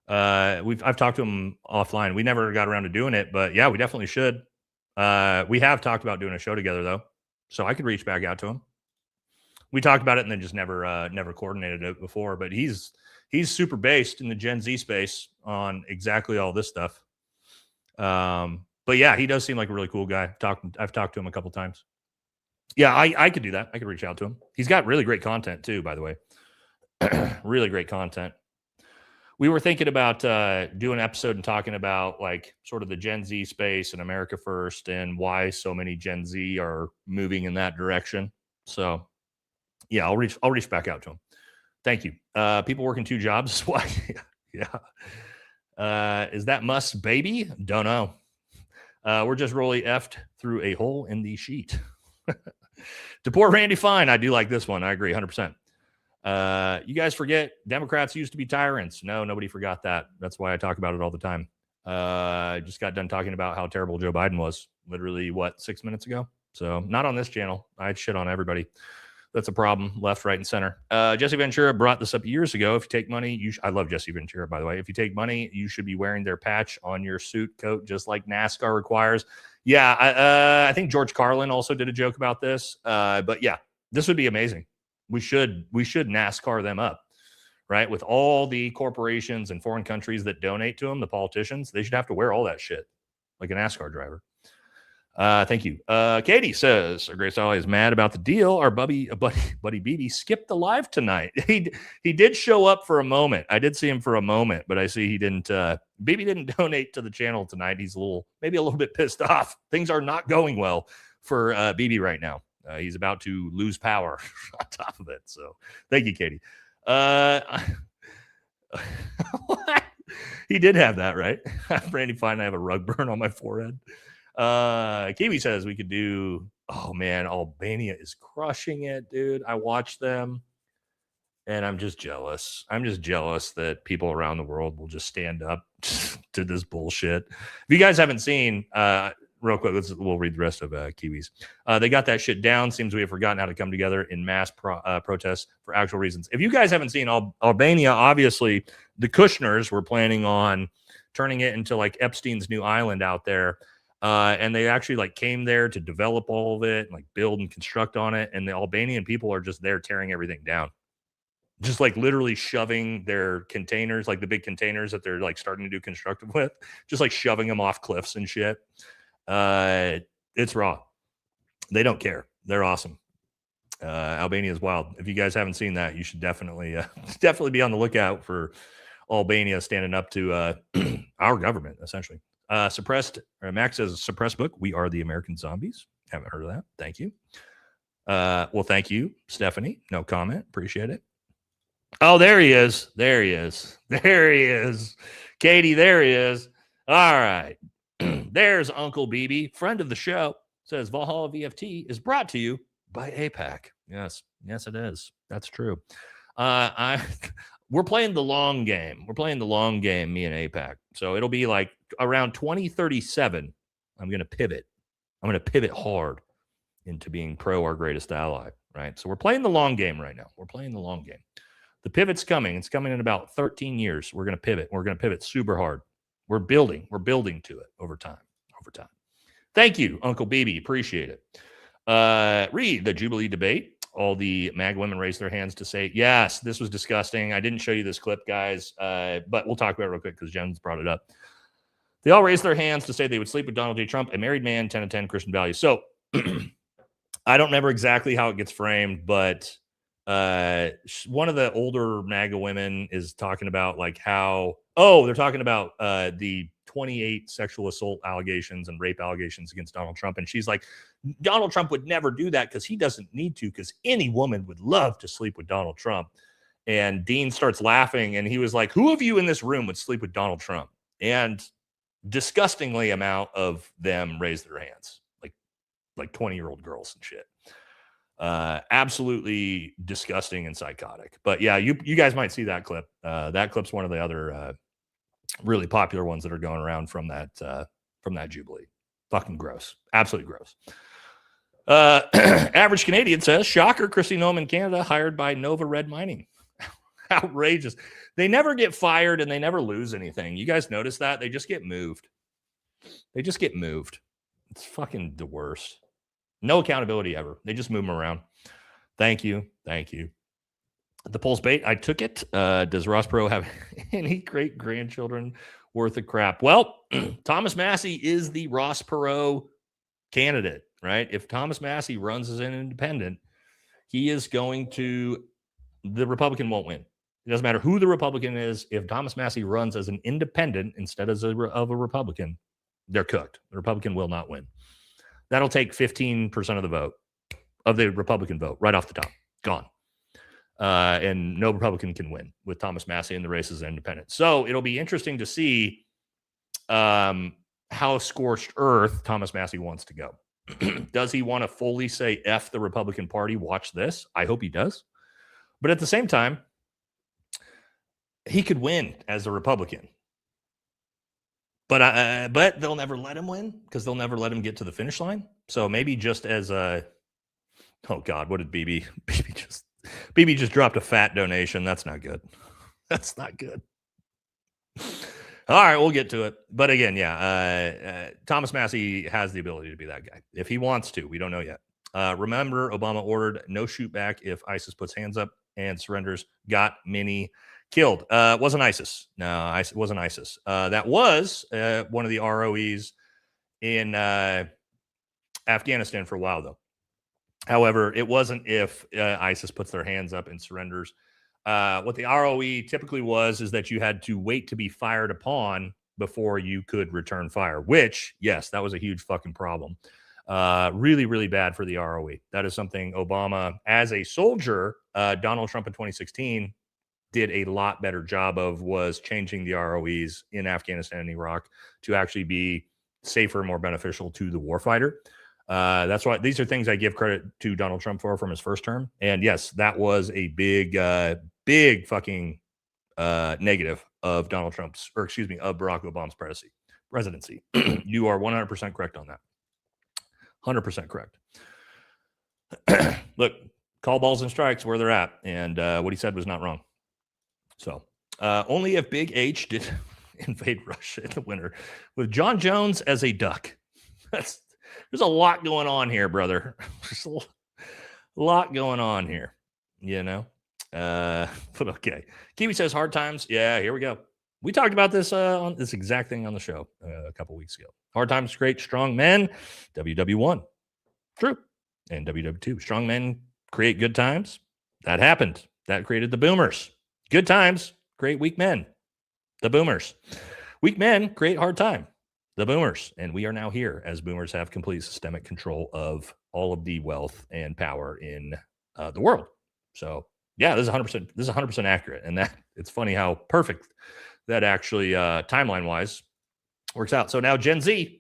I've talked to him offline. We never got around to doing it, but yeah, we definitely should. We have talked about doing a show together though, so I could reach back out to him. We talked about it and then just never coordinated it before. But he's super based in the Gen Z space on exactly all this stuff. But yeah, he does seem like a really cool guy. I've talked to him a couple times. Yeah, I could do that. I could reach out to him. He's got really great content too, by the way. Really great content. We were thinking about doing an episode and talking about like sort of the Gen Z space and America First and why so many Gen Z are moving in that direction. So yeah, I'll reach back out to him. Thank you. People working 2 jobs is why. Yeah. Is that must baby? Don't know. We're just really effed through a hole in the sheet. Deport Randy Fine. I do like this one. I agree 100%. You guys forget Democrats used to be tyrants. No, nobody forgot that. That's why I talk about it all the time. I just got done talking about how terrible Joe Biden was literally 6 minutes ago. So not on this channel. I'd shit on everybody. That's a problem. Left, right, and center. Jesse Ventura brought this up years ago. If you take money, I love Jesse Ventura, by the way. If you take money, you should be wearing their patch on your suit coat, just like NASCAR requires. Yeah, I think George Carlin also did a joke about this. But yeah, this would be amazing. We should NASCAR them up, right? With all the corporations and foreign countries that donate to them, the politicians, they should have to wear all that shit like a NASCAR driver. Thank you. Katie says, our great ally is mad about the deal. Our buddy BB skipped the live tonight. He did show up for a moment. I did see him for a moment, but I see he didn't. BB didn't donate to the channel tonight. He's maybe a little bit pissed off. Things are not going well for BB right now. He's about to lose power on top of it. So thank you, Katie. He did have that, right? Randy Fine, I have a rug burn on my forehead. Kiwi says we could do, oh man, Albania is crushing it, dude. I watch them and I'm just jealous. I'm just jealous that people around the world will just stand up to this bullshit. If you guys haven't seen, real quick, we'll read the rest of Kiwis. They got that shit down. Seems we have forgotten how to come together in mass protests for actual reasons. If you guys haven't seen Albania, obviously the Kushners were planning on turning it into like Epstein's new island out there. And they actually like came there to develop all of it, and, like build and construct on it. And the Albanian people are just there tearing everything down. Just like literally shoving their containers, like the big containers that they're like starting to do constructive with, just like shoving them off cliffs and shit. It's raw. They don't care. They're awesome. Albania is wild. If you guys haven't seen that, you should definitely be on the lookout for Albania standing up to our government, essentially. Max says, suppressed book. We Are the American Zombies. Haven't heard of that. Thank you. Well, thank you, Stephanie. No comment. Appreciate it. Oh, there he is. There he is. There he is. Katie, there he is. All right. There's Uncle BB, friend of the show, says Valhalla VFT is brought to you by AIPAC. Yes. Yes, it is. That's true. We're playing the long game. We're playing the long game, me and AIPAC. So it'll be like around 2037. I'm going to pivot. I'm going to pivot hard into being pro our greatest ally, right? So we're playing the long game right now. We're playing the long game. The pivot's coming. It's coming in about 13 years. We're going to pivot. We're going to pivot super hard. We're building to it over time. Thank you, Uncle BB. Appreciate it. Read the Jubilee debate. All the MAGA women raised their hands to say, yes, this was disgusting. I didn't show you this clip, guys, but we'll talk about it real quick because Jen's brought it up. They all raised their hands to say they would sleep with Donald J. Trump, a married man, 10 of 10 Christian values. So I don't remember exactly how it gets framed, but one of the older MAGA women is talking about like how, they're talking about the 28 sexual assault allegations and rape allegations against Donald Trump. And she's like, Donald Trump would never do that because he doesn't need to, because any woman would love to sleep with Donald Trump. And Dean starts laughing and he was like, who of you in this room would sleep with Donald Trump? And disgustingly amount of them raised their hands, like 20-year-old girls and shit. Absolutely disgusting and psychotic. But yeah, you guys might see that clip. That clip's one of the other really popular ones that are going around from that Jubilee. Fucking gross. Absolutely gross. Average Canadian says, shocker, Kristi Noem in Canada hired by Nova Red Mining. Outrageous. They never get fired and they never lose anything. You guys notice that? They just get moved. It's fucking the worst. No accountability ever. They just move them around. Thank you. The polls bait, I took it. Does Ross Perot have any great grandchildren worth of crap? Well, Thomas Massie is the Ross Perot candidate, right? If Thomas Massie runs as an independent, the Republican won't win. It doesn't matter who the Republican is. If Thomas Massie runs as an independent instead of a Republican, they're cooked. The Republican will not win. That'll take 15% of the vote, of the Republican vote, right off the top. Gone. And no Republican can win with Thomas Massie in the race as an independent. So it'll be interesting to see how scorched earth Thomas Massie wants to go. Does he want to fully say F the Republican Party? Watch this. I hope he does. But at the same time, he could win as a Republican. But they'll never let him win because they'll never let him get to the finish line. So maybe just as a, oh God, what did BB just dropped a fat donation. That's not good. That's not good. All right, we'll get to it. But again, Thomas Massie has the ability to be that guy if he wants to. We don't know yet. Remember, Obama ordered no shoot back if ISIS puts hands up and surrenders. Got many killed. Wasn't ISIS. No, it wasn't ISIS. That was one of the ROEs in Afghanistan for a while, though. However, it wasn't if ISIS puts their hands up and surrenders. What the ROE typically was is that you had to wait to be fired upon before you could return fire, which, yes, that was a huge fucking problem. Really, really bad for the ROE. That is something Obama, as a soldier, Donald Trump in 2016 did a lot better job of, was changing the ROEs in Afghanistan and Iraq to actually be safer and more beneficial to the warfighter. That's why these are things I give credit to Donald Trump for from his first term. And yes, that was a big fucking negative of of Barack Obama's presidency. You are 100% correct on that. 100% correct. Look, call balls and strikes where they're at. And what he said was not wrong. So only if Big H did invade Russia in the winter with John Jones as a duck. There's a lot going on here, brother. There's a lot going on here, you know. But okay. Kiwi says hard times. Yeah, here we go. We talked about this on this exact thing on the show a couple weeks ago. Hard times create strong men. WW1. True. And WW2. Strong men create good times. That happened. That created the boomers. Good times create weak men. The boomers. Weak men create hard time. The boomers. And we are now here as boomers have complete systemic control of all of the wealth and power in the world. So yeah, this is 100%. This is 100% accurate. And that it's funny how perfect that actually timeline wise works out. So now Gen Z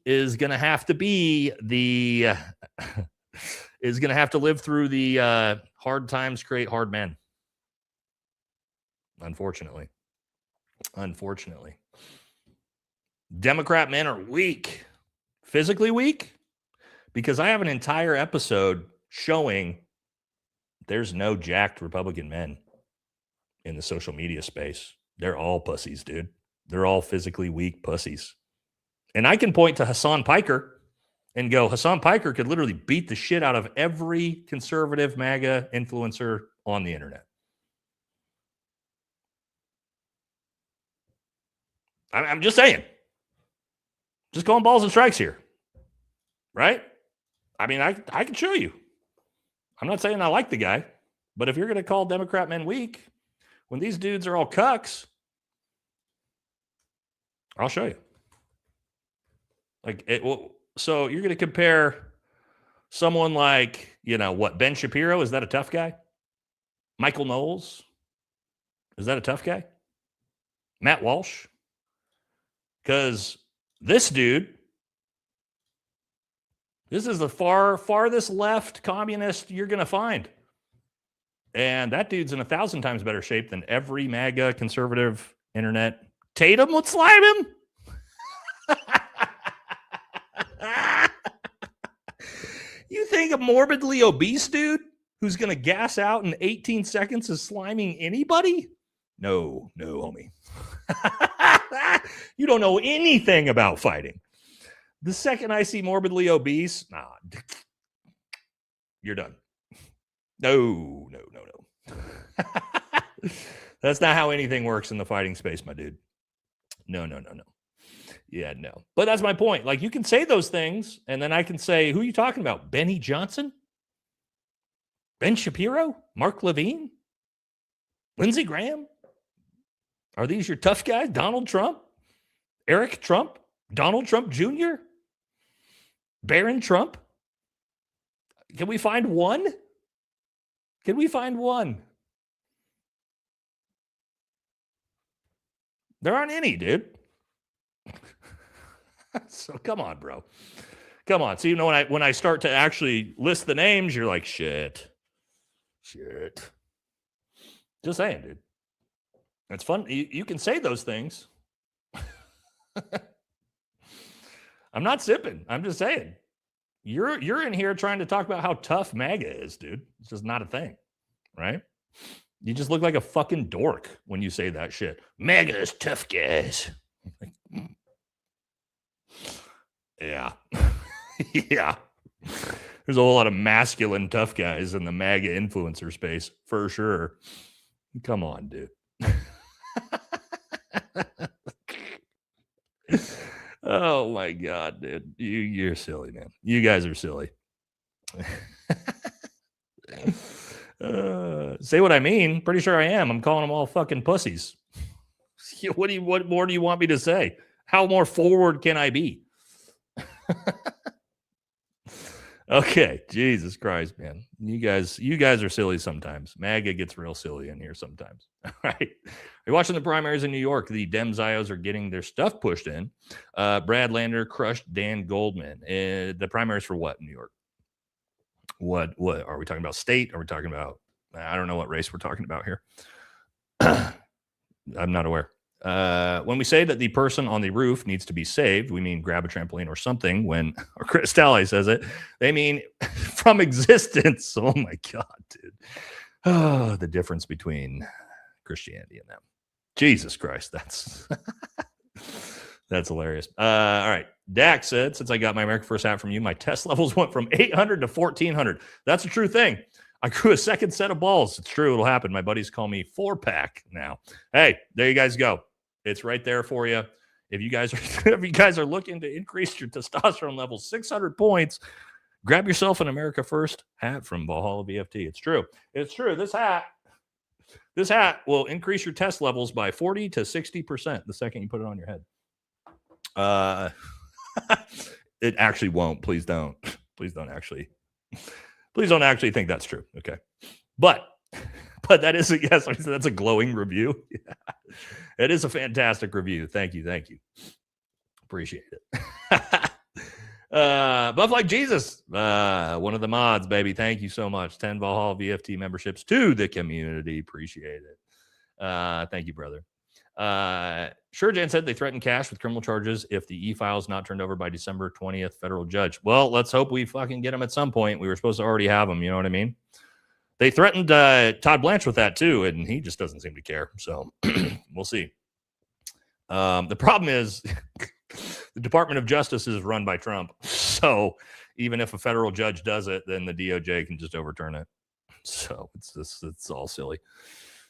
is going to have to be the is going to have to live through the hard times create hard men. Unfortunately. Democrat men are weak. Physically weak? Because I have an entire episode showing there's no jacked Republican men in the social media space. They're all pussies, dude. They're all physically weak pussies. And I can point to Hassan Piker and go, Hassan Piker could literally beat the shit out of every conservative MAGA influencer on the internet. I'm just saying. Just calling balls and strikes here. Right? I mean, I can show you. I'm not saying I like the guy, but if you're going to call Democrat men weak, when these dudes are all cucks, I'll show you. Like, so you're going to compare someone like, Ben Shapiro? Is that a tough guy? Michael Knowles? Is that a tough guy? Matt Walsh? Because this dude, this is the farthest left communist you're going to find. And that dude's in 1,000 times better shape than every MAGA conservative internet. Tatum would slime him. You think a morbidly obese dude who's going to gas out in 18 seconds is sliming anybody? No, homie. You don't know anything about fighting. The second I see morbidly obese, you're done. No. That's not how anything works in the fighting space, my dude. No. Yeah, no. But that's my point. Like, you can say those things, and then I can say, who are you talking about? Benny Johnson? Ben Shapiro? Mark Levine? Lindsey Graham? Are these your tough guys? Donald Trump? Eric Trump? Donald Trump Jr.? Barron Trump? Can we find one? There aren't any, dude. So come on, bro. Come on. So when I start to actually list the names, you're like, shit. Just saying, dude. It's fun. You can say those things. I'm not sipping. I'm just saying. You're in here trying to talk about how tough MAGA is, dude. It's just not a thing, right? You just look like a fucking dork when you say that shit. MAGA is tough guys. Yeah. Yeah. There's a whole lot of masculine tough guys in the MAGA influencer space, for sure. Come on, dude. Oh my God, dude. You're silly, man. You guys are silly. Say what I mean. Pretty sure I am. I'm calling them all fucking pussies. What more do you want me to say? How more forward can I be? Okay, Jesus Christ, man. You guys are silly sometimes. MAGA gets real silly in here sometimes. All right. You're watching the primaries in New York. The Dem-Zios are getting their stuff pushed in. Brad Lander crushed Dan Goldman. The primaries for what in New York? What are we talking about? State? Are we talking about? I don't know what race we're talking about here. I'm not aware. When we say that the person on the roof needs to be saved, we mean grab a trampoline or something. When or Chris Talley says it, they mean from existence. Oh my God, dude. Oh, the difference between Christianity and them. Jesus Christ, that's that's hilarious. All right. Dak said, since I got my America First hat from you, my test levels went from 800 to 1400. That's a true thing. I grew a second set of balls. It's true. It'll happen. My buddies call me 4-pack now. Hey, there you guys go. It's right there for you. If you guys are looking to increase your testosterone levels 600 points, grab yourself an America First hat from Valhalla VFT. It's true. It's true. This hat will increase your test levels by 40 to 60% the second you put it on your head. It actually won't. Please don't. Please don't actually think that's true. Okay. But that is yes, that's a glowing review. Yeah. It is a fantastic review. Thank you. Appreciate it. Buff like Jesus, one of the mods, baby. Thank you so much. 10 Valhalla VFT memberships to the community. Appreciate it. Thank you, brother. Sure, Jan said they threatened Cash with criminal charges if the e-file is not turned over by December 20th, federal judge. Well, let's hope we fucking get him at some point. We were supposed to already have him. You know what I mean? They threatened Todd Blanche with that too, and he just doesn't seem to care. So we'll see. The problem is the Department of Justice is run by Trump. So even if a federal judge does it, then the DOJ can just overturn it. So it's all silly.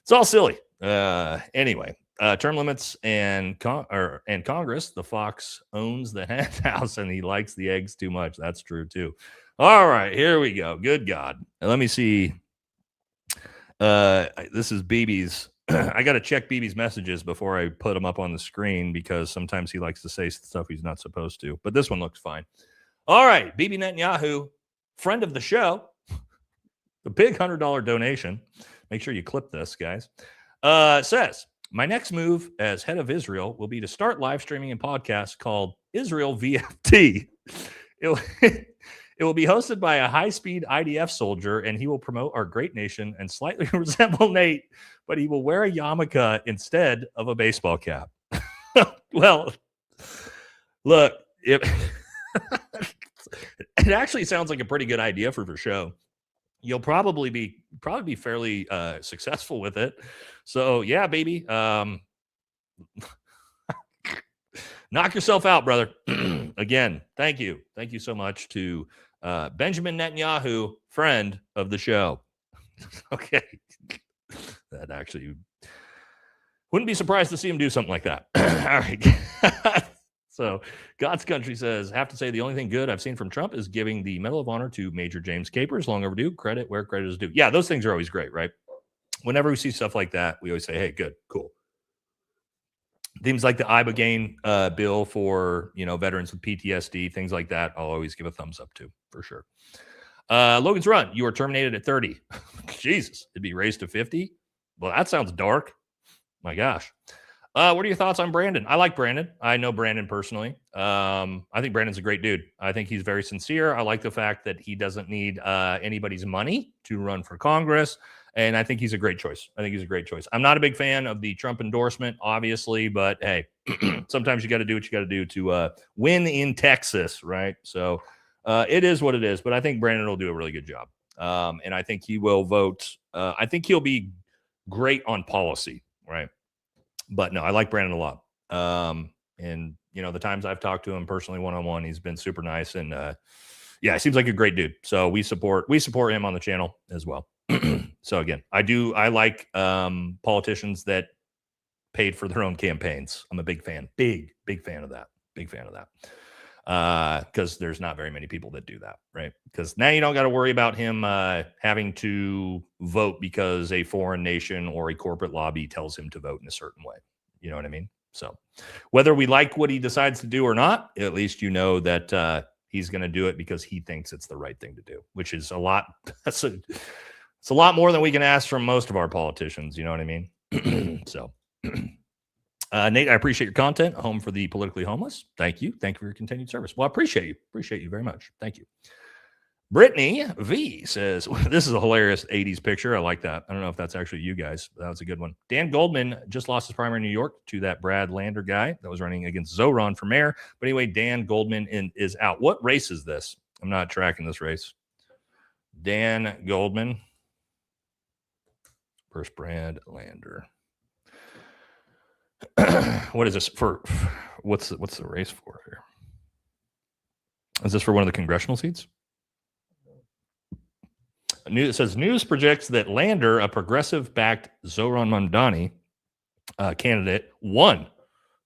It's all silly. Anyway, term limits and Congress, the fox owns the hen house and he likes the eggs too much. That's true too. All right, here we go. Good God. Let me see. This is BB's. I got to check BB's messages before I put them up on the screen because sometimes he likes to say stuff he's not supposed to. But this one looks fine. All right, Bibi Netanyahu, friend of the show, the big $100 donation. Make sure you clip this, guys. Says, my next move as head of Israel will be to start live streaming a podcast called Israel VFT. It will be hosted by a high-speed IDF soldier, and he will promote our great nation and slightly resemble Nate, but he will wear a yarmulke instead of a baseball cap. Well, look, it actually sounds like a pretty good idea for the show. You'll probably be fairly successful with it. So yeah, baby. Knock yourself out, brother. Again, thank you so much to Benjamin Netanyahu, friend of the show. Okay, that actually wouldn't be surprised to see him do something like that. All right. So God's Country says, have to say the only thing good I've seen from Trump is giving the Medal of Honor to Major James Capers. Long overdue. Credit where credit is due. Yeah, those things are always great, right? Whenever we see stuff like that, we always say, hey, good, cool. Things like the Ibogaine bill for, veterans with PTSD, things like that, I'll always give a thumbs up to, for sure. Logan's Run, you are terminated at 30. Jesus, it'd be raised to 50? Well, that sounds dark. My gosh. What are your thoughts on Brandon? I like Brandon. I know Brandon personally. I think Brandon's a great dude. I think he's very sincere. I like the fact that he doesn't need anybody's money to run for Congress. And I think he's a great choice. I'm not a big fan of the Trump endorsement, obviously, but hey, sometimes you got to do what you got to do to win in Texas, right? So it is what it is. But I think Brandon will do a really good job. And I think he will vote. I think he'll be great on policy, right? But no, I like Brandon a lot. And the times I've talked to him personally one-on-one, he's been super nice. And yeah, he seems like a great dude. So we support him on the channel as well. So again, I like politicians that paid for their own campaigns. I'm a big fan of that. Because there's not very many people that do that, right? Because now you don't got to worry about him having to vote because a foreign nation or a corporate lobby tells him to vote in a certain way. You know what I mean? So whether we like what he decides to do or not, at least you know that he's going to do it because he thinks it's the right thing to do, which is a lot. It's a lot more than we can ask from most of our politicians. You know what I mean? So. Nate, I appreciate your content. Home for the politically homeless. Thank you. Thank you for your continued service. Well, I appreciate you. Appreciate you very much. Thank you. Brittany V says, this is a hilarious 80s picture. I like that. I don't know if that's actually you guys, but that was a good one. Dan Goldman just lost his primary in New York to that Brad Lander guy that was running against Zoran for mayor. But anyway, Dan Goldman is out. What race is this? I'm not tracking this race. Dan Goldman versus Brad Lander. What is this for? What's the race for here? Is this for one of the congressional seats? It says news projects that Lander, a progressive-backed Zoran Mamdani candidate, won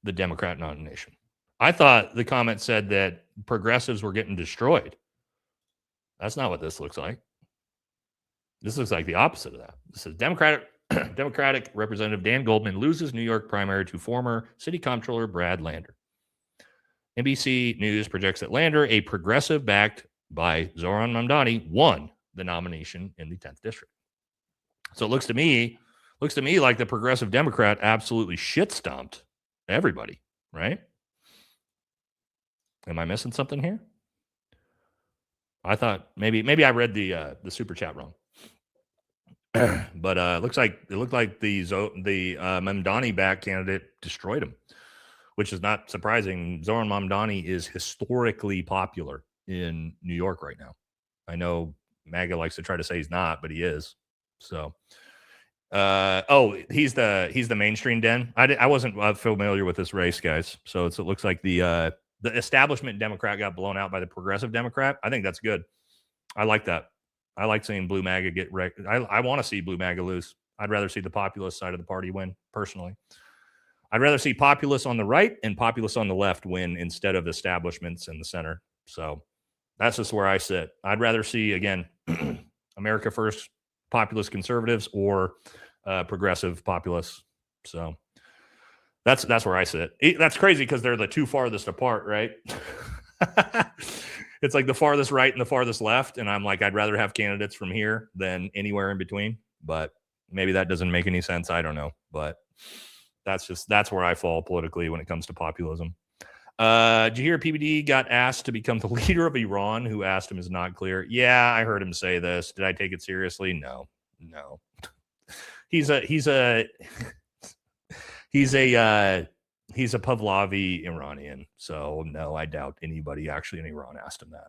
the Democrat nomination. I thought the comment said that progressives were getting destroyed. That's not what this looks like. This looks like the opposite of that. This says Democratic Representative Dan Goldman loses New York primary to former City Comptroller Brad Lander. NBC News projects that Lander, a progressive backed by Zoran Mamdani, won the nomination in the 10th district. So it looks to me like the progressive Democrat absolutely shit stomped everybody, right? Am I missing something here? I thought maybe I read the super chat wrong. But it looked like the Mamdani back candidate destroyed him, which is not surprising. Zoran Mamdani is historically popular in New York right now. I know MAGA likes to try to say he's not, but he is. So, he's the mainstream den. I wasn't familiar with this race, guys. So it looks like the establishment Democrat got blown out by the progressive Democrat. I think that's good. I like that. I like seeing blue MAGA get wrecked. I want to see blue MAGA lose. I'd rather see the populist side of the party win, personally. I'd rather see populists on the right and populists on the left win instead of establishments in the center. So that's just where I sit. I'd rather see, again, America First populist conservatives or progressive populists. So that's where I sit. That's crazy because they're the two farthest apart, right? It's like the farthest right and the farthest left. And I'm like, I'd rather have candidates from here than anywhere in between. But maybe that doesn't make any sense. I don't know. But that's where I fall politically when it comes to populism. Did you hear PBD got asked to become the leader of Iran? Who asked him is not clear. Yeah, I heard him say this. Did I take it seriously? No. He's a Pahlavi Iranian. So no, I doubt anybody actually in Iran asked him that.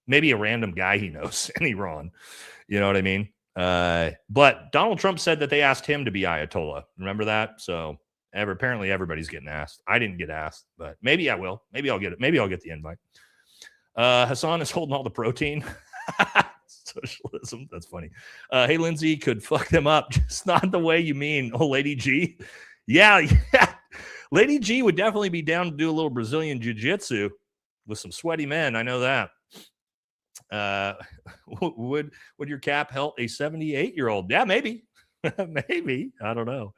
Maybe a random guy he knows in Iran. You know what I mean? But Donald Trump said that they asked him to be Ayatollah. Remember that? So apparently everybody's getting asked. I didn't get asked, but maybe I will. Maybe I'll get it. Maybe I'll get the invite. Hassan is holding all the protein. Socialism. That's funny. Hey, Lindsay, could fuck them up. Just not the way you mean. Oh, Lady G. Yeah. Lady G would definitely be down to do a little Brazilian jiu-jitsu with some sweaty men. I know that. Would your cap help a 78-year-old? Yeah, maybe. Maybe. I don't know.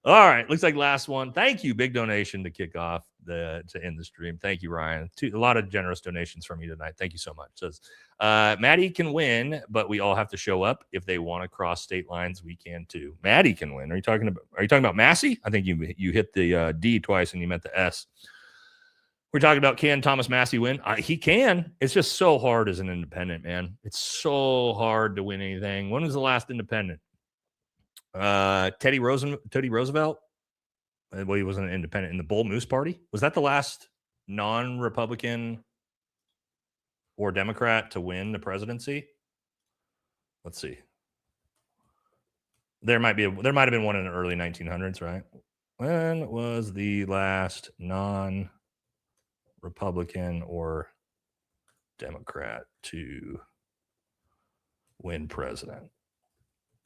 All right. Looks like last one. Thank you. Big donation to kick off to end the stream. Thank you, Ryan. A lot of generous donations from you tonight. Thank you so much. Says Maddie can win, but we all have to show up. If they want to cross state lines, we can too. Maddie can win. Are you talking about Massey? I think you hit the D twice and you meant the S. We're talking about, can Thomas Massey win? He can. It's just so hard as an independent, man. It's so hard to win anything. When was the last independent? Teddy Roosevelt. Well, he wasn't an independent in the Bull Moose Party. Was that the last non-Republican or Democrat to win the presidency? Let's see. There might have been one in the early 1900s, right? When was the last non-Republican or Democrat to win president?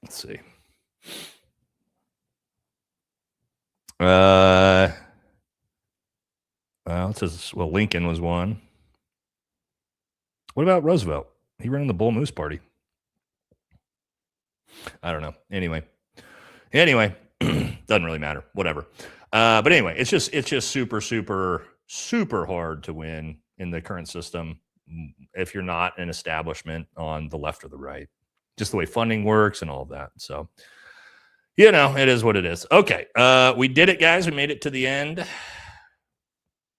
Let's see. Well, it says, Lincoln was one. What about Roosevelt? He ran in the Bull Moose Party. I don't know. Anyway, doesn't really matter. Whatever. But anyway, it's just super, super, super hard to win in the current system if you're not an establishment on the left or the right. Just the way funding works and all of that. So, it is what it is. Okay. We did it, guys. We made it to the end.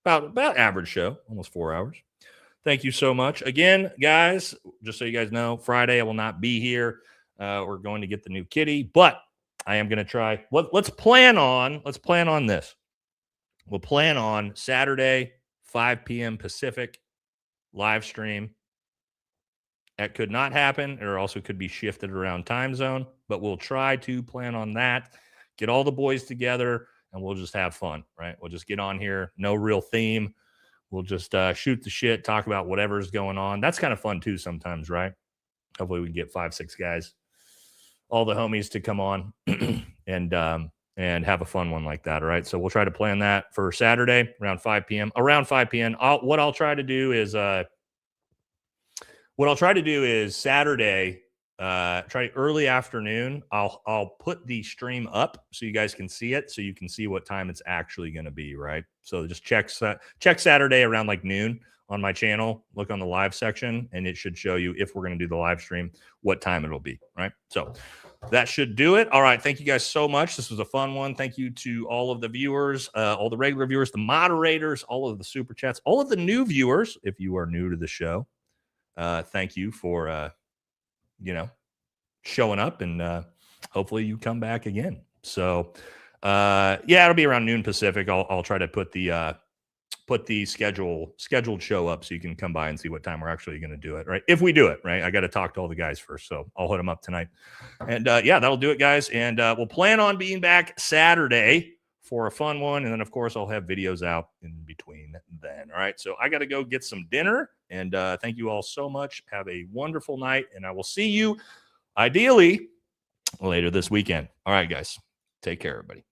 About average show, almost 4 hours. Thank you so much. Again, guys, just so you guys know, Friday I will not be here. We're going to get the new kitty, but I am going to try. Let's plan on this. We'll plan on Saturday, 5 p.m. Pacific, live stream. That could not happen, or also could be shifted around time zone, but we'll try to plan on that. Get all the boys together, and we'll just have fun, right? We'll just get on here. No real theme. We'll just shoot the shit, talk about whatever's going on. That's kind of fun too sometimes, right? Hopefully we can get 5-6 guys, all the homies to come on and have a fun one like that, all right? So we'll try to plan that for Saturday around 5 p.m. Around 5 p.m. What I'll try to do is Saturday, try early afternoon. I'll put the stream up so you guys can see it, so you can see what time it's actually going to be, right? So just check Saturday around like noon on my channel. Look on the live section, and it should show you, if we're going to do the live stream, what time it'll be, right? So that should do it. All right. Thank you guys so much. This was a fun one. Thank you to all of the viewers, all the regular viewers, the moderators, all of the super chats, all of the new viewers. If you are new to the show, thank you for, showing up, and hopefully you come back again. So, it'll be around noon Pacific. I'll try to put the scheduled show up so you can come by and see what time we're actually going to do it, right? If we do it, right? I got to talk to all the guys first, so I'll hit them up tonight. And that'll do it, guys. And we'll plan on being back Saturday for a fun one. And then, of course, I'll have videos out in between then. All right. So I got to go get some dinner. And thank you all so much. Have a wonderful night. And I will see you ideally later this weekend. All right, guys. Take care, everybody.